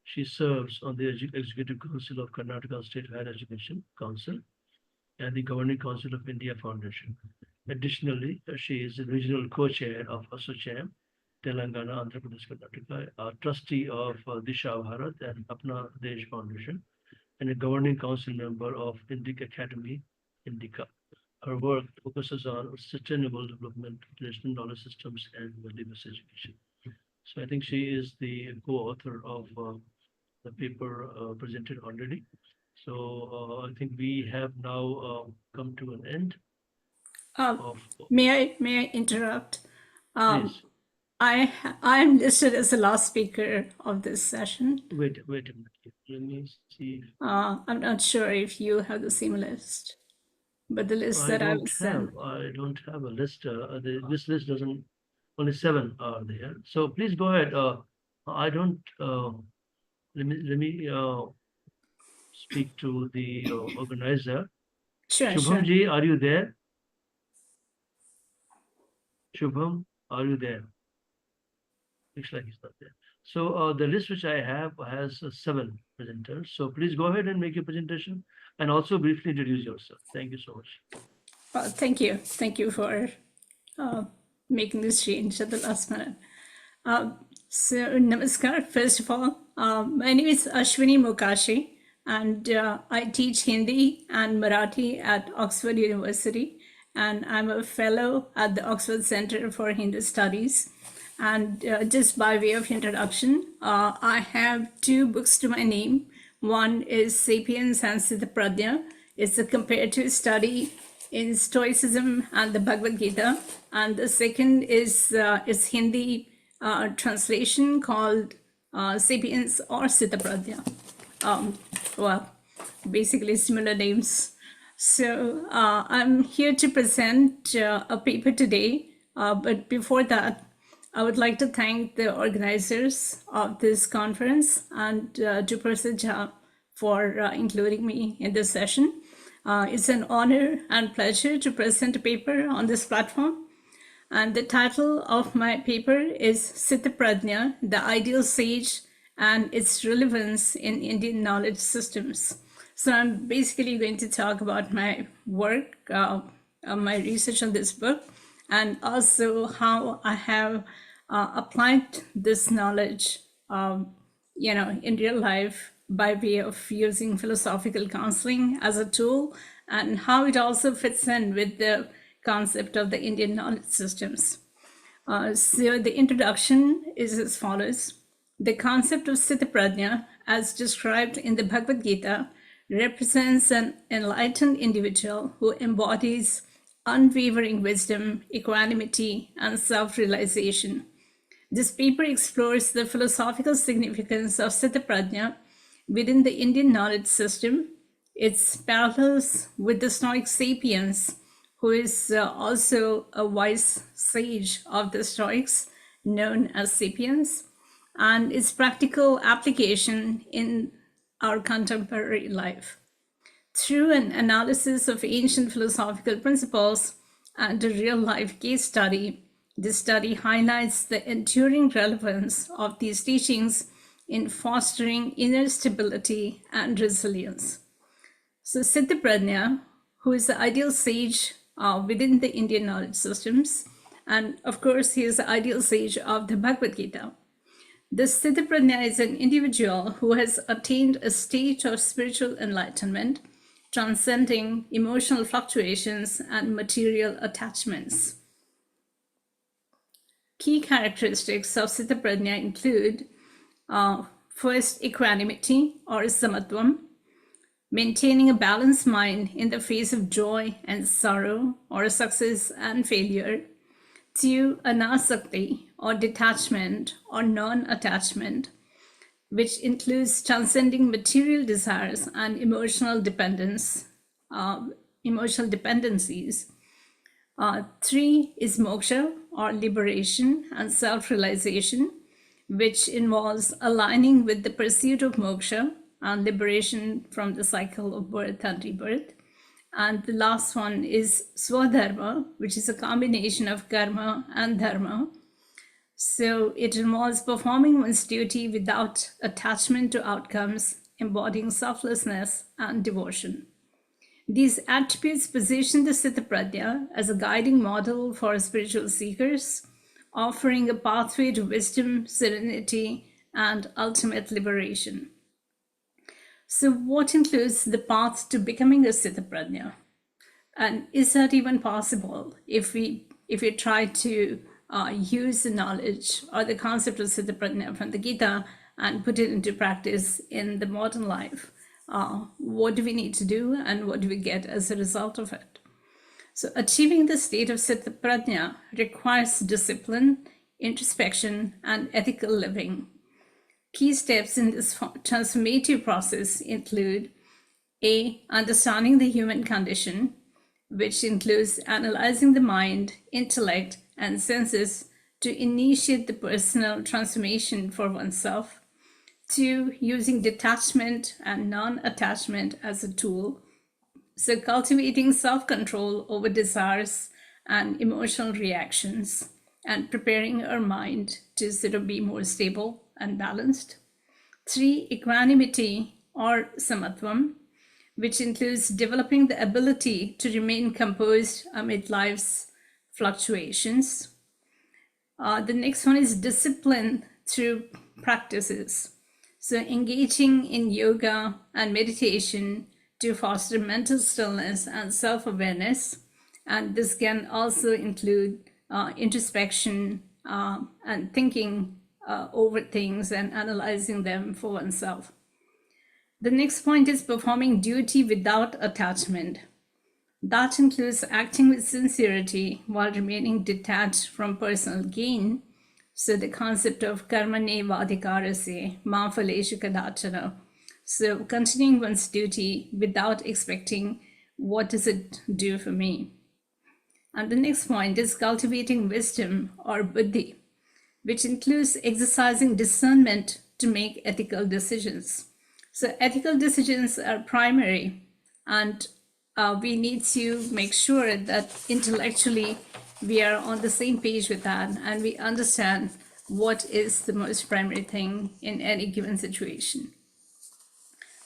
She serves on the Executive Council of Karnataka State Higher Education Council and the Governing Council of India Foundation. Additionally, she is the regional co-chair of ASSOCHAM, Telangana, Andhra Pradesh, Karnataka, a trustee of Disha Bharat and Apna Desh Foundation, and a governing council member of Indic Academy, Indica. Her work focuses on sustainable development, national knowledge systems, and value-based education. So I think she is the co-author of the paper presented already. So I think we have now come to an end. May I interrupt? Please. I am listed as the last speaker of this session. Wait a minute. Let me see. I'm not sure if you have the same list, but the list that I was sent. I don't have a list. This list doesn't. Only 7 are there. So please go ahead. I don't. Let me speak to the organizer. Sure, Shubham sure. ji, are you there? Shubham, are you there? Looks like he's not there. So the list which I have has 7 presenters. So please go ahead and make your presentation and also briefly introduce yourself. Thank you so much. Thank you. Thank you for making this change at the last minute. So, namaskar. First of all, my name is Ashwini Mokashi, and I teach Hindi and Marathi at Oxford University, and I'm a fellow at the Oxford Center for Hindu Studies. And just by way of introduction, I have 2 books to my name. One is Sapiens and Siddha Prajna. It's a comparative study in Stoicism and the Bhagavad Gita. And the second is Hindi translation called Sapiens or Siddha Prajna. Well, basically similar names. So I'm here to present a paper today. But before that, I would like to thank the organizers of this conference and to Professor Jha for including me in this session. It's an honor and pleasure to present a paper on this platform. And the title of my paper is Siddha Prajna, the Ideal Sage and its Relevance in Indian Knowledge Systems. So I'm basically going to talk about my work, my research on this book, and also how I have applied this knowledge, in real life by way of using philosophical counseling as a tool, and how it also fits in with the concept of the Indian knowledge systems. So the introduction is as follows. The concept of Siddha Prajna, as described in the Bhagavad Gita, represents an enlightened individual who embodies unwavering wisdom, equanimity, and self-realization. This paper explores the philosophical significance of Siddha Prajna within the Indian knowledge system, its parallels with the Stoic Sapiens, who is also a wise sage of the Stoics, known as Sapiens, and its practical application in our contemporary life. Through an analysis of ancient philosophical principles and a real-life case study, this study highlights the enduring relevance of these teachings in fostering inner stability and resilience. So Siddha Prajna, who is the ideal sage within the Indian knowledge systems, and of course he is the ideal sage of the Bhagavad Gita. The Siddha Prajna is an individual who has attained a state of spiritual enlightenment, transcending emotional fluctuations and material attachments. Key characteristics of Siddha Prajna include first, equanimity or samatvam, maintaining a balanced mind in the face of joy and sorrow or success and failure. 2, anasakti or detachment or non-attachment, which includes transcending material desires and emotional dependencies. 3 is moksha or liberation and self-realization, which involves aligning with the pursuit of moksha and liberation from the cycle of birth and rebirth. And the last one is swadharma, which is a combination of karma and dharma. So it involves performing one's duty without attachment to outcomes, embodying selflessness and devotion. These attributes position the Siddha Prajna as a guiding model for spiritual seekers, offering a pathway to wisdom, serenity, and ultimate liberation. So what includes the path to becoming a Siddha Prajna? And is that even possible if we try to use the knowledge or the concept of Siddha Prajna from the Gita and put it into practice in the modern life? What do we need to do and what do we get as a result of it? So achieving the state of Siddha Prajna requires discipline, introspection, and ethical living. Key steps in this transformative process include A, understanding the human condition, which includes analyzing the mind, intellect, and senses to initiate the personal transformation for oneself. 2, using detachment and non-attachment as a tool. So cultivating self-control over desires and emotional reactions and preparing our mind to sort of be more stable and balanced. 3, equanimity or samatvam, which includes developing the ability to remain composed amid life's fluctuations. The next one is discipline through practices. So engaging in yoga and meditation to foster mental stillness and self-awareness. And this can also include introspection and thinking over things and analyzing them for oneself. The next point is performing duty without attachment. That includes acting with sincerity while remaining detached from personal gain. So the concept of karmaneva adhikarasya ma phaleshu kadachana. So continuing one's duty without expecting what does it do for me. And the next point is cultivating wisdom or buddhi, which includes exercising discernment to make ethical decisions. So ethical decisions are primary, and we need to make sure that intellectually we are on the same page with that and we understand what is the most primary thing in any given situation.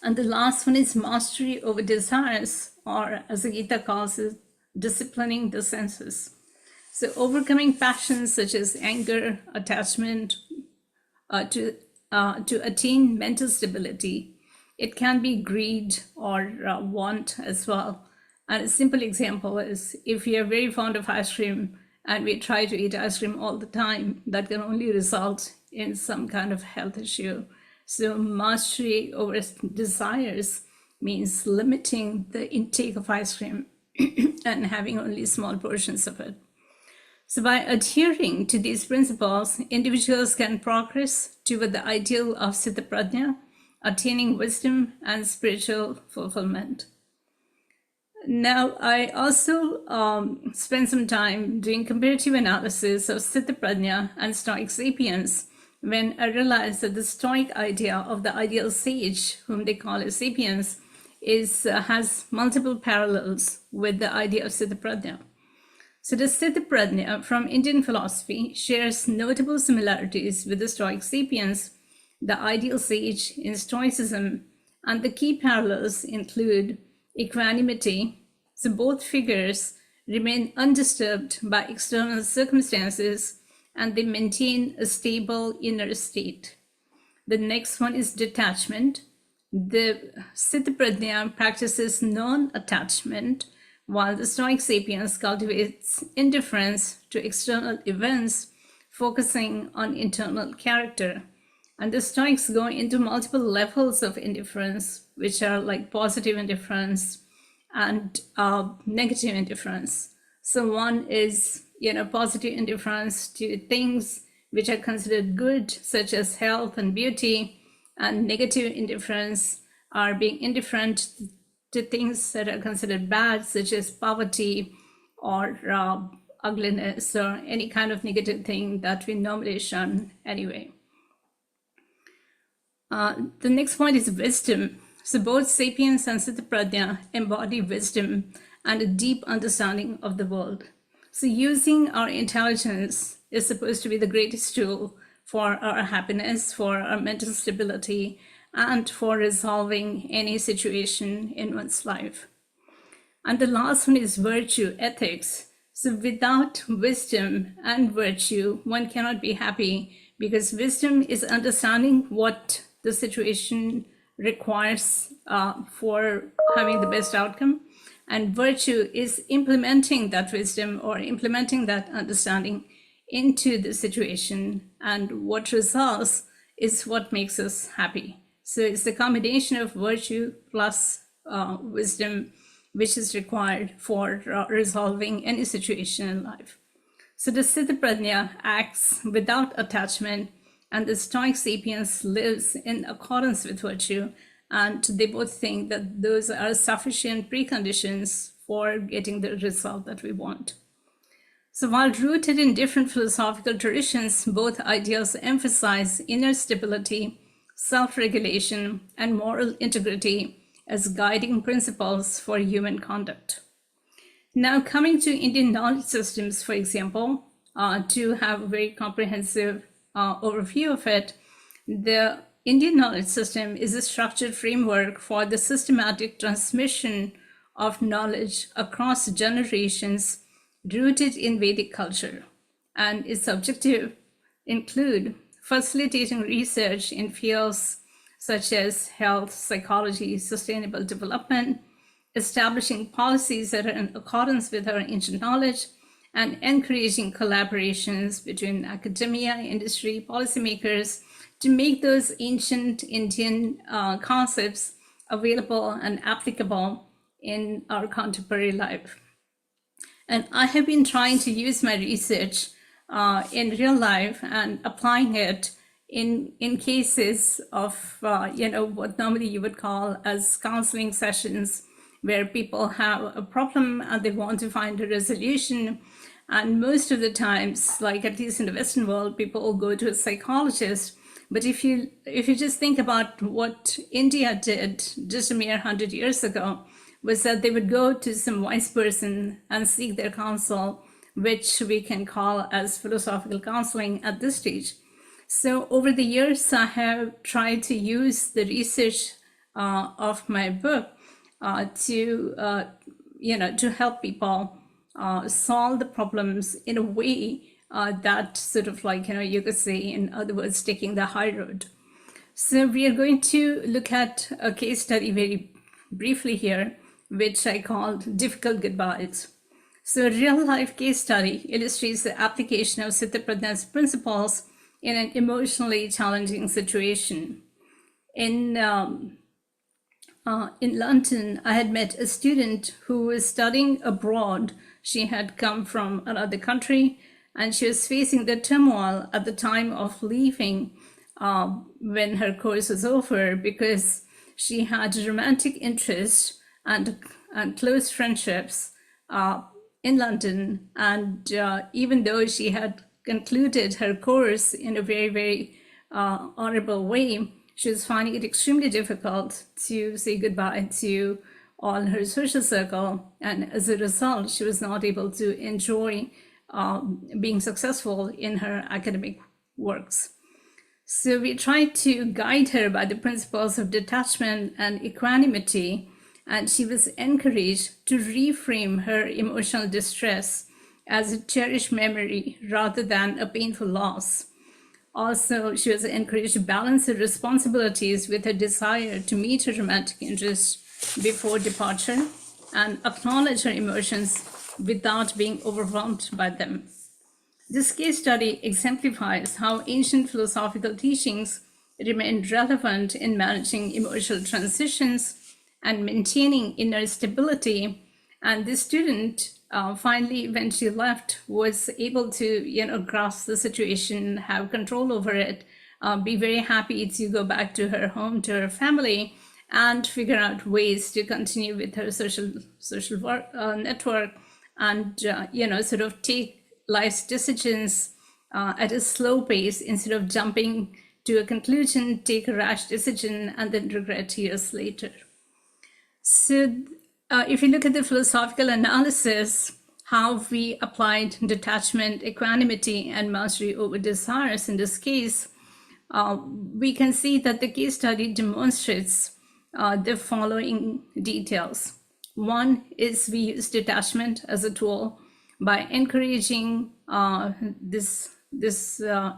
And the last one is mastery over desires, or as the Gita calls it, disciplining the senses. So overcoming passions such as anger, attachment, to attain mental stability. It can be greed or want as well. And a simple example is if we are very fond of ice cream and we try to eat ice cream all the time, that can only result in some kind of health issue. So mastery over desires means limiting the intake of ice cream and having only small portions of it. So by adhering to these principles, individuals can progress toward the ideal of Siddha Prajna, attaining wisdom and spiritual fulfillment. Now, I also spent some time doing comparative analysis of Siddha Prajna and Stoic sapiens when I realized that the Stoic idea of the ideal sage, whom they call as sapiens, has multiple parallels with the idea of Siddha Prajna. So the Siddha Prajna from Indian philosophy shares notable similarities with the Stoic sapiens, the ideal sage in Stoicism, and the key parallels include equanimity. So both figures remain undisturbed by external circumstances and they maintain a stable inner state. The next one is detachment. The Siddha Prajna practices non-attachment, while the Stoic sapiens cultivates indifference to external events, focusing on internal character. And the Stoics go into multiple levels of indifference, which are like positive indifference and negative indifference. So one is, positive indifference to things which are considered good, such as health and beauty, and negative indifference are being indifferent to things that are considered bad, such as poverty or ugliness or any kind of negative thing that we normally shun anyway. The next point is wisdom. So both sapiens and Siddha Prajna embody wisdom and a deep understanding of the world. So using our intelligence is supposed to be the greatest tool for our happiness, for our mental stability, and for resolving any situation in one's life. And the last one is virtue, ethics. So without wisdom and virtue, one cannot be happy, because wisdom is understanding what the situation requires for having the best outcome. And virtue is implementing that wisdom or implementing that understanding into the situation. And what results is what makes us happy. So it's the combination of virtue plus wisdom, which is required for resolving any situation in life. So the Siddha Prajna acts without attachment, and the Stoic sapiens lives in accordance with virtue, and they both think that those are sufficient preconditions for getting the result that we want. So while rooted in different philosophical traditions, both ideals emphasize inner stability, self-regulation, and moral integrity as guiding principles for human conduct. Now, coming to Indian knowledge systems, for example, to have a very comprehensive overview of it, The Indian knowledge system is a structured framework for the systematic transmission of knowledge across generations rooted in Vedic culture, and its objective include facilitating research in fields such as health, psychology, sustainable development, establishing policies that are in accordance with our ancient knowledge, and encouraging collaborations between academia, industry, policymakers to make those ancient Indian concepts available and applicable in our contemporary life. And I have been trying to use my research in real life and applying it in cases of, what normally you would call as counseling sessions, where people have a problem and they want to find a resolution. And most of the times, like at least in the Western world, people will go to a psychologist. But if you just think about what India did just a mere 100 years ago, was that they would go to some wise person and seek their counsel, which we can call as philosophical counseling at this stage. So over the years, I have tried to use the research of my book to help people solve the problems in a way that sort of like, you could say, in other words, taking the high road. So we are going to look at a case study very briefly here, which I called Difficult Goodbyes. So a real life case study illustrates the application of Sthitipradna's principles in an emotionally challenging situation. In London, I had met a student who was studying abroad. She had come from another country, and she was facing the turmoil at the time of leaving when her course was over, because she had romantic interest and close friendships in London. And even though she had concluded her course in a very, very honorable way, she was finding it extremely difficult to say goodbye to all her social circle. And as a result, she was not able to enjoy being successful in her academic works. So we tried to guide her by the principles of detachment and equanimity, and she was encouraged to reframe her emotional distress as a cherished memory rather than a painful loss. Also, she was encouraged to balance her responsibilities with her desire to meet her romantic interests before departure and acknowledge her emotions without being overwhelmed by them. This case study exemplifies how ancient philosophical teachings remain relevant in managing emotional transitions and maintaining inner stability. And this student finally, when she left, was able to, grasp the situation, have control over it, be very happy to go back to her home, to her family, and figure out ways to continue with her social work, network, and sort of take life's decisions at a slow pace instead of jumping to a conclusion, take a rash decision, and then regret years later. So if you look at the philosophical analysis, how we applied detachment, equanimity, and mastery over desires in this case, we can see that the case study demonstrates the following details. One is we use detachment as a tool by encouraging this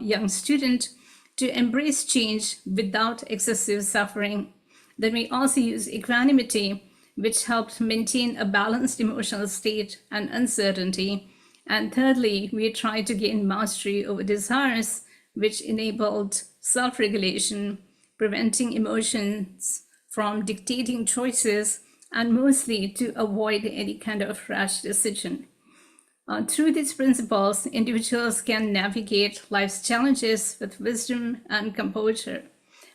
young student to embrace change without excessive suffering. Then we also use equanimity, which helped maintain a balanced emotional state and uncertainty. And thirdly, we tried to gain mastery over desires, which enabled self-regulation, preventing emotions from dictating choices, and mostly to avoid any kind of rash decision. Through these principles, individuals can navigate life's challenges with wisdom and composure.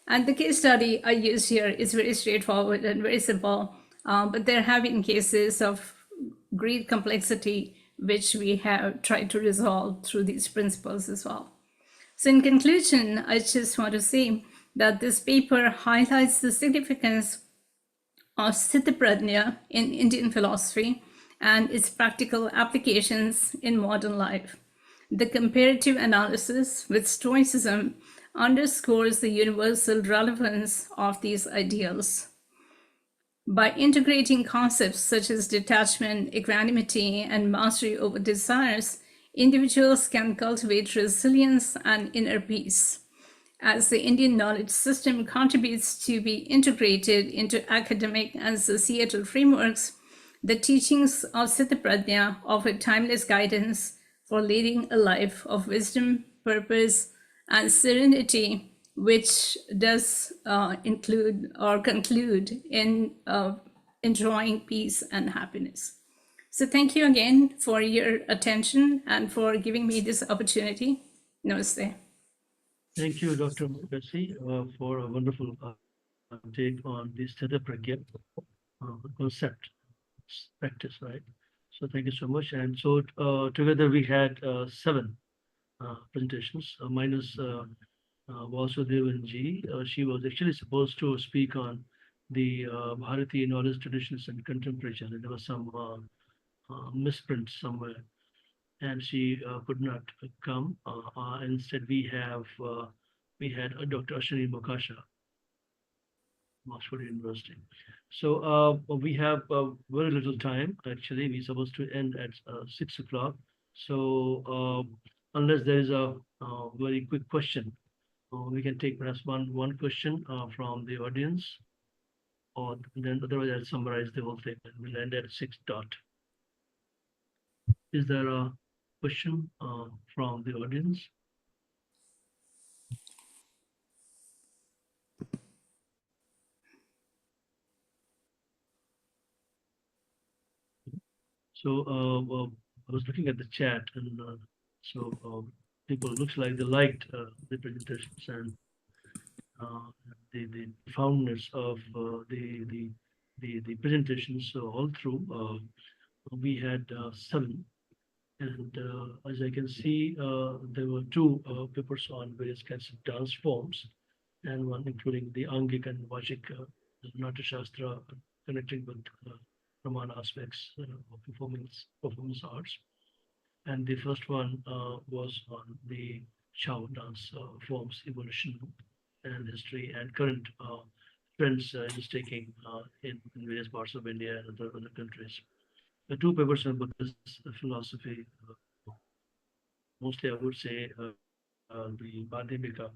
And the case study I use here is very straightforward and very simple, but there have been cases of great complexity, which we have tried to resolve through these principles as well. So in conclusion, I just want to say that this paper highlights the significance of Sthitipradna in Indian philosophy and its practical applications in modern life. The comparative analysis with Stoicism underscores the universal relevance of these ideals. By integrating concepts such as detachment, equanimity, and mastery over desires, individuals can cultivate resilience and inner peace. As the Indian knowledge system contributes to be integrated into academic and societal frameworks, the teachings of Siddhaprajna offer timeless guidance for leading a life of wisdom, purpose, and serenity, which does include or conclude in enjoying peace and happiness. So thank you again for your attention and for giving me this opportunity. Namaste. Thank you, Dr. Mukherjee, for a wonderful take on the Siddhaprajna concept, practice, right? So thank you so much. And so together we had 7 presentations, minus Vasudevanji. She was actually supposed to speak on the Bharati knowledge traditions and contemporary. There was some misprint somewhere, and she could not come. Instead, we had Dr. Ashwini Mokasha, Oxford University. So we have very little time. Actually, we're supposed to end at 6 o'clock. So unless there is a very quick question, we can take perhaps one question from the audience, or then otherwise I'll summarize the whole thing and we'll end at 6 dot. Is there a question from the audience? So I was looking at the chat, and people looks like they liked the presentations and the foundness of the presentations all through. We had 7, and as I can see, there were 2 papers on various kinds of dance forms, and one including the Angik and Vajik Natya Shastra, connecting with Pramana aspects of performance arts. And the first one was on the Chow dance forms, evolution and history, and current trends it is taking in various parts of India and other countries. The 2 papers on Buddhist philosophy, mostly I would say the Madhyamika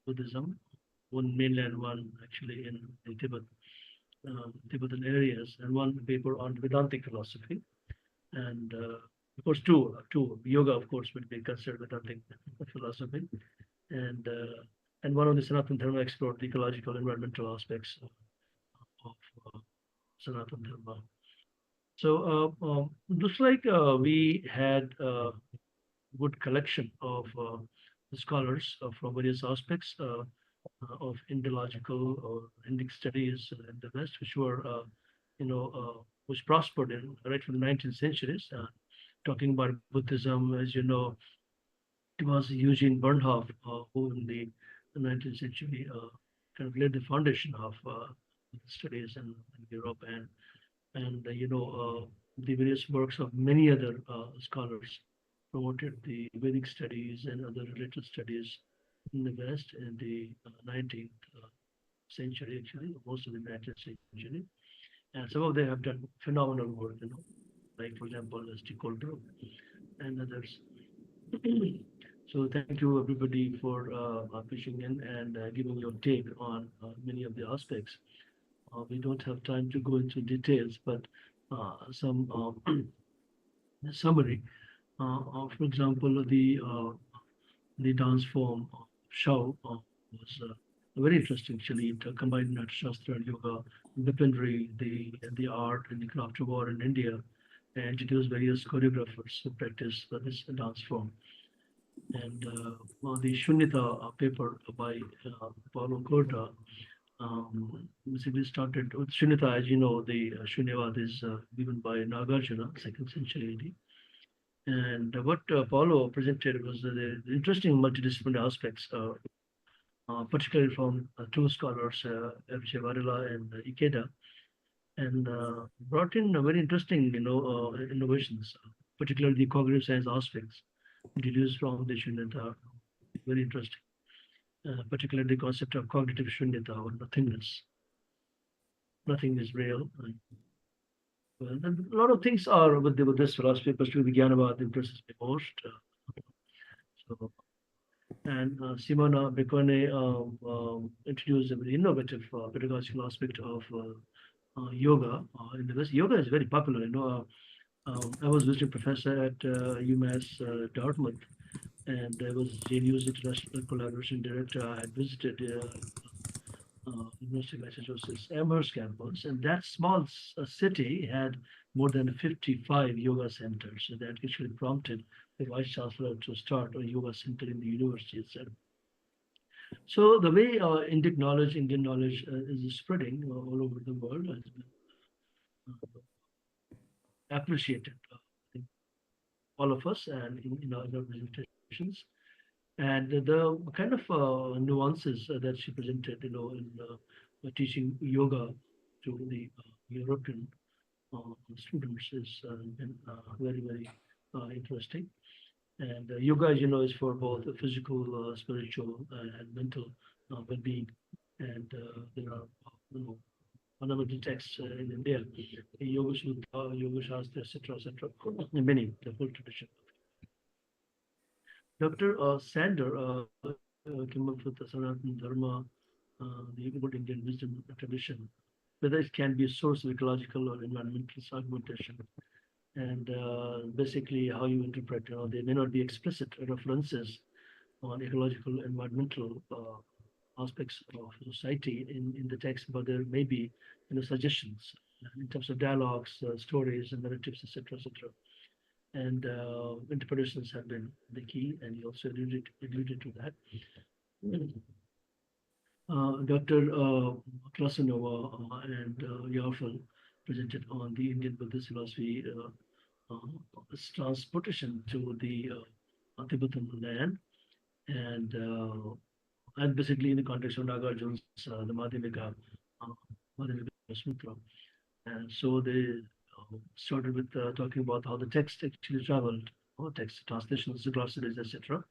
Buddhism, one mainland, one actually in the Tibetan areas, and one paper on Vedantic philosophy. And of course, two yoga, of course, would be considered Vedantic philosophy, and one on the Sanātan Dharma explored the ecological, environmental aspects of Sanātan Dharma. So looks like we had a good collection of scholars from various aspects of Indological or Indic studies in the West, which were, which prospered right from the 19th centuries. Talking about Buddhism, as you know, it was Eugene Bernhoff who in the 19th century kind of laid the foundation of studies in Europe, and the various works of many other scholars promoted the Vedic studies and other related studies in the West in the 19th century, actually, most of the 19th century. And some of them have done phenomenal work, like, for example, Ecological and others. So thank you, everybody, for pitching in and giving your take on many of the aspects. We don't have time to go into details, but some summary. For example, the dance form of Shao was very interesting. Actually, it combined Natya Shastra and yoga, weaponry, the art and the craft of war in India, and introduced various choreographers who practice this dance form. And the Śūnyatā paper by Paolo Corda basically started with Śūnyatā. As you know, the Śūnyavad is given by Nagarjuna, 2nd century AD. And what Paolo presented was the interesting multidisciplinary aspects, particularly from 2 scholars, F.J. Varela and Ikeda, and brought in very interesting, innovations, particularly the cognitive science aspects deduced from the Śūnyatā. very interesting, particularly the concept of cognitive Śūnyatā, or nothingness. Nothing is real. And a lot of things are with this philosophy, particularly the Jnanavad impresses me most. And Simona Beccone introduced a very innovative pedagogical aspect of yoga in the West. Yoga is very popular. I was visiting professor at UMass Dartmouth, and I was JNU's International Collaboration Director. I had visited University of Massachusetts Amherst campus, and that small city had more than 55 yoga centers. So that actually prompted the Vice Chancellor to start a yoga center in the university itself. So the way Indian knowledge is spreading all over the world has been appreciated, all of us, and in our presentations. And the kind of nuances that she presented, in teaching yoga to the European students is very, very interesting. And yoga, as you know, is for both physical, spiritual, and mental well-being. And there are, fundamental texts in India, Yoga Sutta, Yoga Shastra, etc., many, the whole tradition. Dr. Sander came up with the Sanātan Dharma, the good Indian wisdom tradition, whether it can be a source of ecological or environmentalist argumentation, and basically how you interpret. They may not be explicit references on ecological, environmental aspects of society in the text, but there may be suggestions in terms of dialogues, stories, and narratives, etc., etc. And interpretations have been the key, and he also alluded to that. Dr. Klasanova and Jawaharlal presented on the Indian Buddhist philosophy, its transportation to the Tibetan land, and basically in the context of Nagarjuna's the Madhyamika Sutra. And so they started with talking about how the text actually traveled, text translations, glossaries, etc.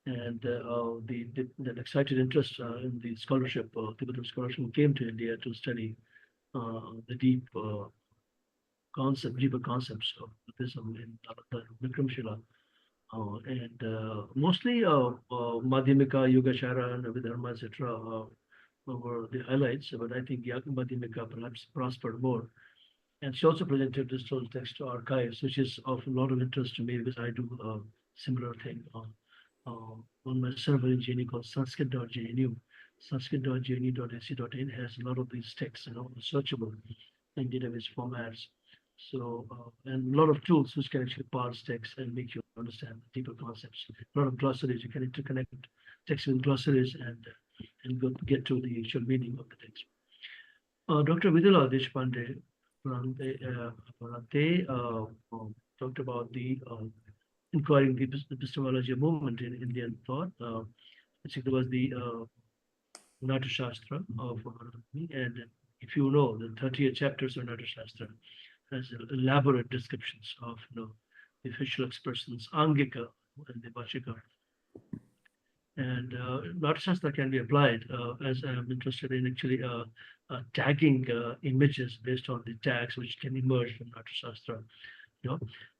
And the excited interest in the scholarship, Tibetan scholarship, who came to India to study the deeper concepts of Buddhism in Vikramshila. And mostly Madhyamika, Yogacara, and Abhidharma, etc. Were the highlights, but I think Madhyamika perhaps prospered more. And she also presented this whole text archives, which is of a lot of interest to me because I do a similar thing on my server in JNU called Sanskrit.jnu. Sanskrit.jnu.ac.in has a lot of these texts, searchable in database formats. So, and a lot of tools which can actually parse text and make you understand deeper concepts. A lot of glossaries, you can interconnect text with glossaries and get to the actual meaning of the text. Dr. Vidula Deshpande talked about the inquiring the epistemology of movement in Indian thought. It was the Nata Shastra of and if you know, the 38 chapters of Nata Shastra has elaborate descriptions of the facial expressions, Angika and the Vachika. And Nata Shastra can be applied as I'm interested in actually tagging images based on the tags which can emerge from Nata Shastra.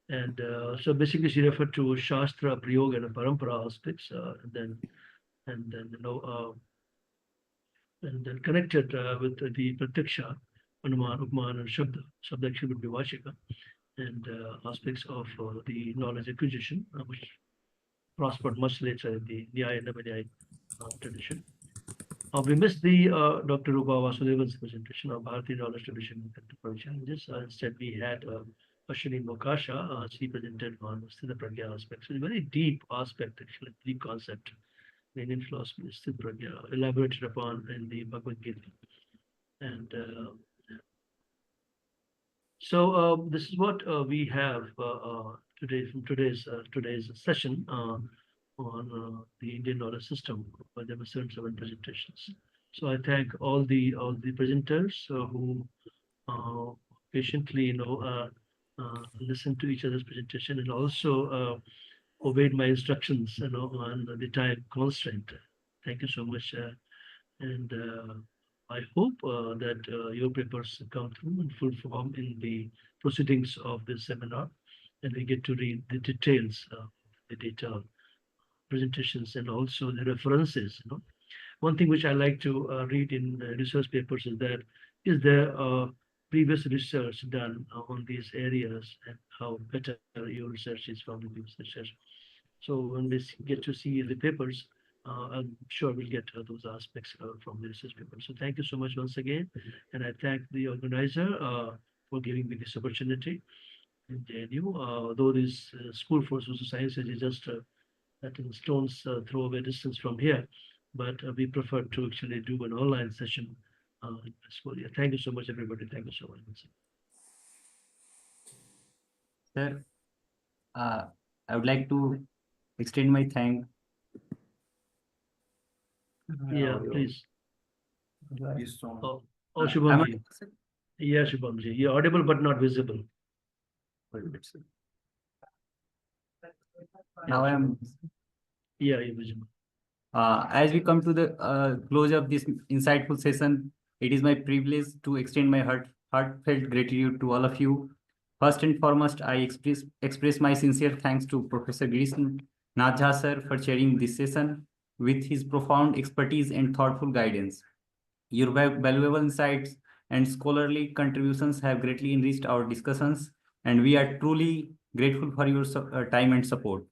And so basically she referred to Shastra, Prayoga, and Parampara aspects, and then connected with the Pratyaksha, Anuman, Upman, and Shabda. Shabda actually would be Vachika, and aspects of the knowledge acquisition, which prospered much later in the Nyaya and Navanyaya tradition. We missed the Dr. Rupa Vasudevan's presentation of Bharati knowledge tradition and contemporary challenges. Instead, we had Ashwini Mokasha. She presented on Sthita Pragya aspects. It's a very deep aspect, actually, deep concept. The Indian philosophy is Sthita Pragya, elaborated upon in the Bhagavad Gita. And so this is what we have today from today's session on the Indian knowledge system. There were 7 presentations. So I thank all the presenters who patiently listen to each other's presentation, and also obeyed my instructions, on the time constraint. Thank you so much. And I hope that your papers come through in full form in the proceedings of this seminar, and we get to read the details of the data presentations and also the references. One thing which I like to read in research papers is there previous research done on these areas and how better your research is from the previous research. So when we get to see the papers, I'm sure we'll get those aspects from the research paper. So thank you so much once again. And I thank the organizer for giving me this opportunity. And JNU, though this School for Social Sciences is just at a stone's throw away distance from here, but we prefer to actually do an online session in the school. Yeah, thank you so much, everybody. Thank you so much. Sir, I would like to extend my thanks. Yeah, please. Oh, Am Shubhamji. I- Yeah, Shubhamji. You're audible but not visible. Now I am. Yeah, you're visible. As we come to the close of this insightful session, it is my privilege to extend my heartfelt gratitude to all of you. First and foremost, I express my sincere thanks to Professor Girish Nath sir for chairing this session with his profound expertise and thoughtful guidance. Your valuable insights and scholarly contributions have greatly enriched our discussions, and we are truly grateful for your time and support.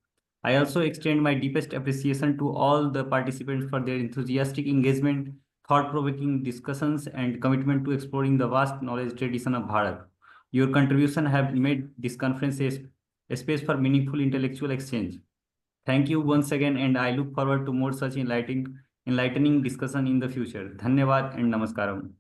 I also extend my deepest appreciation to all the participants for their enthusiastic engagement, thought-provoking discussions, and commitment to exploring the vast knowledge tradition of Bharat. Your contribution have made this conference a space for meaningful intellectual exchange. Thank you once again, and I look forward to more such enlightening discussion in the future. Dhanyavad and Namaskaram.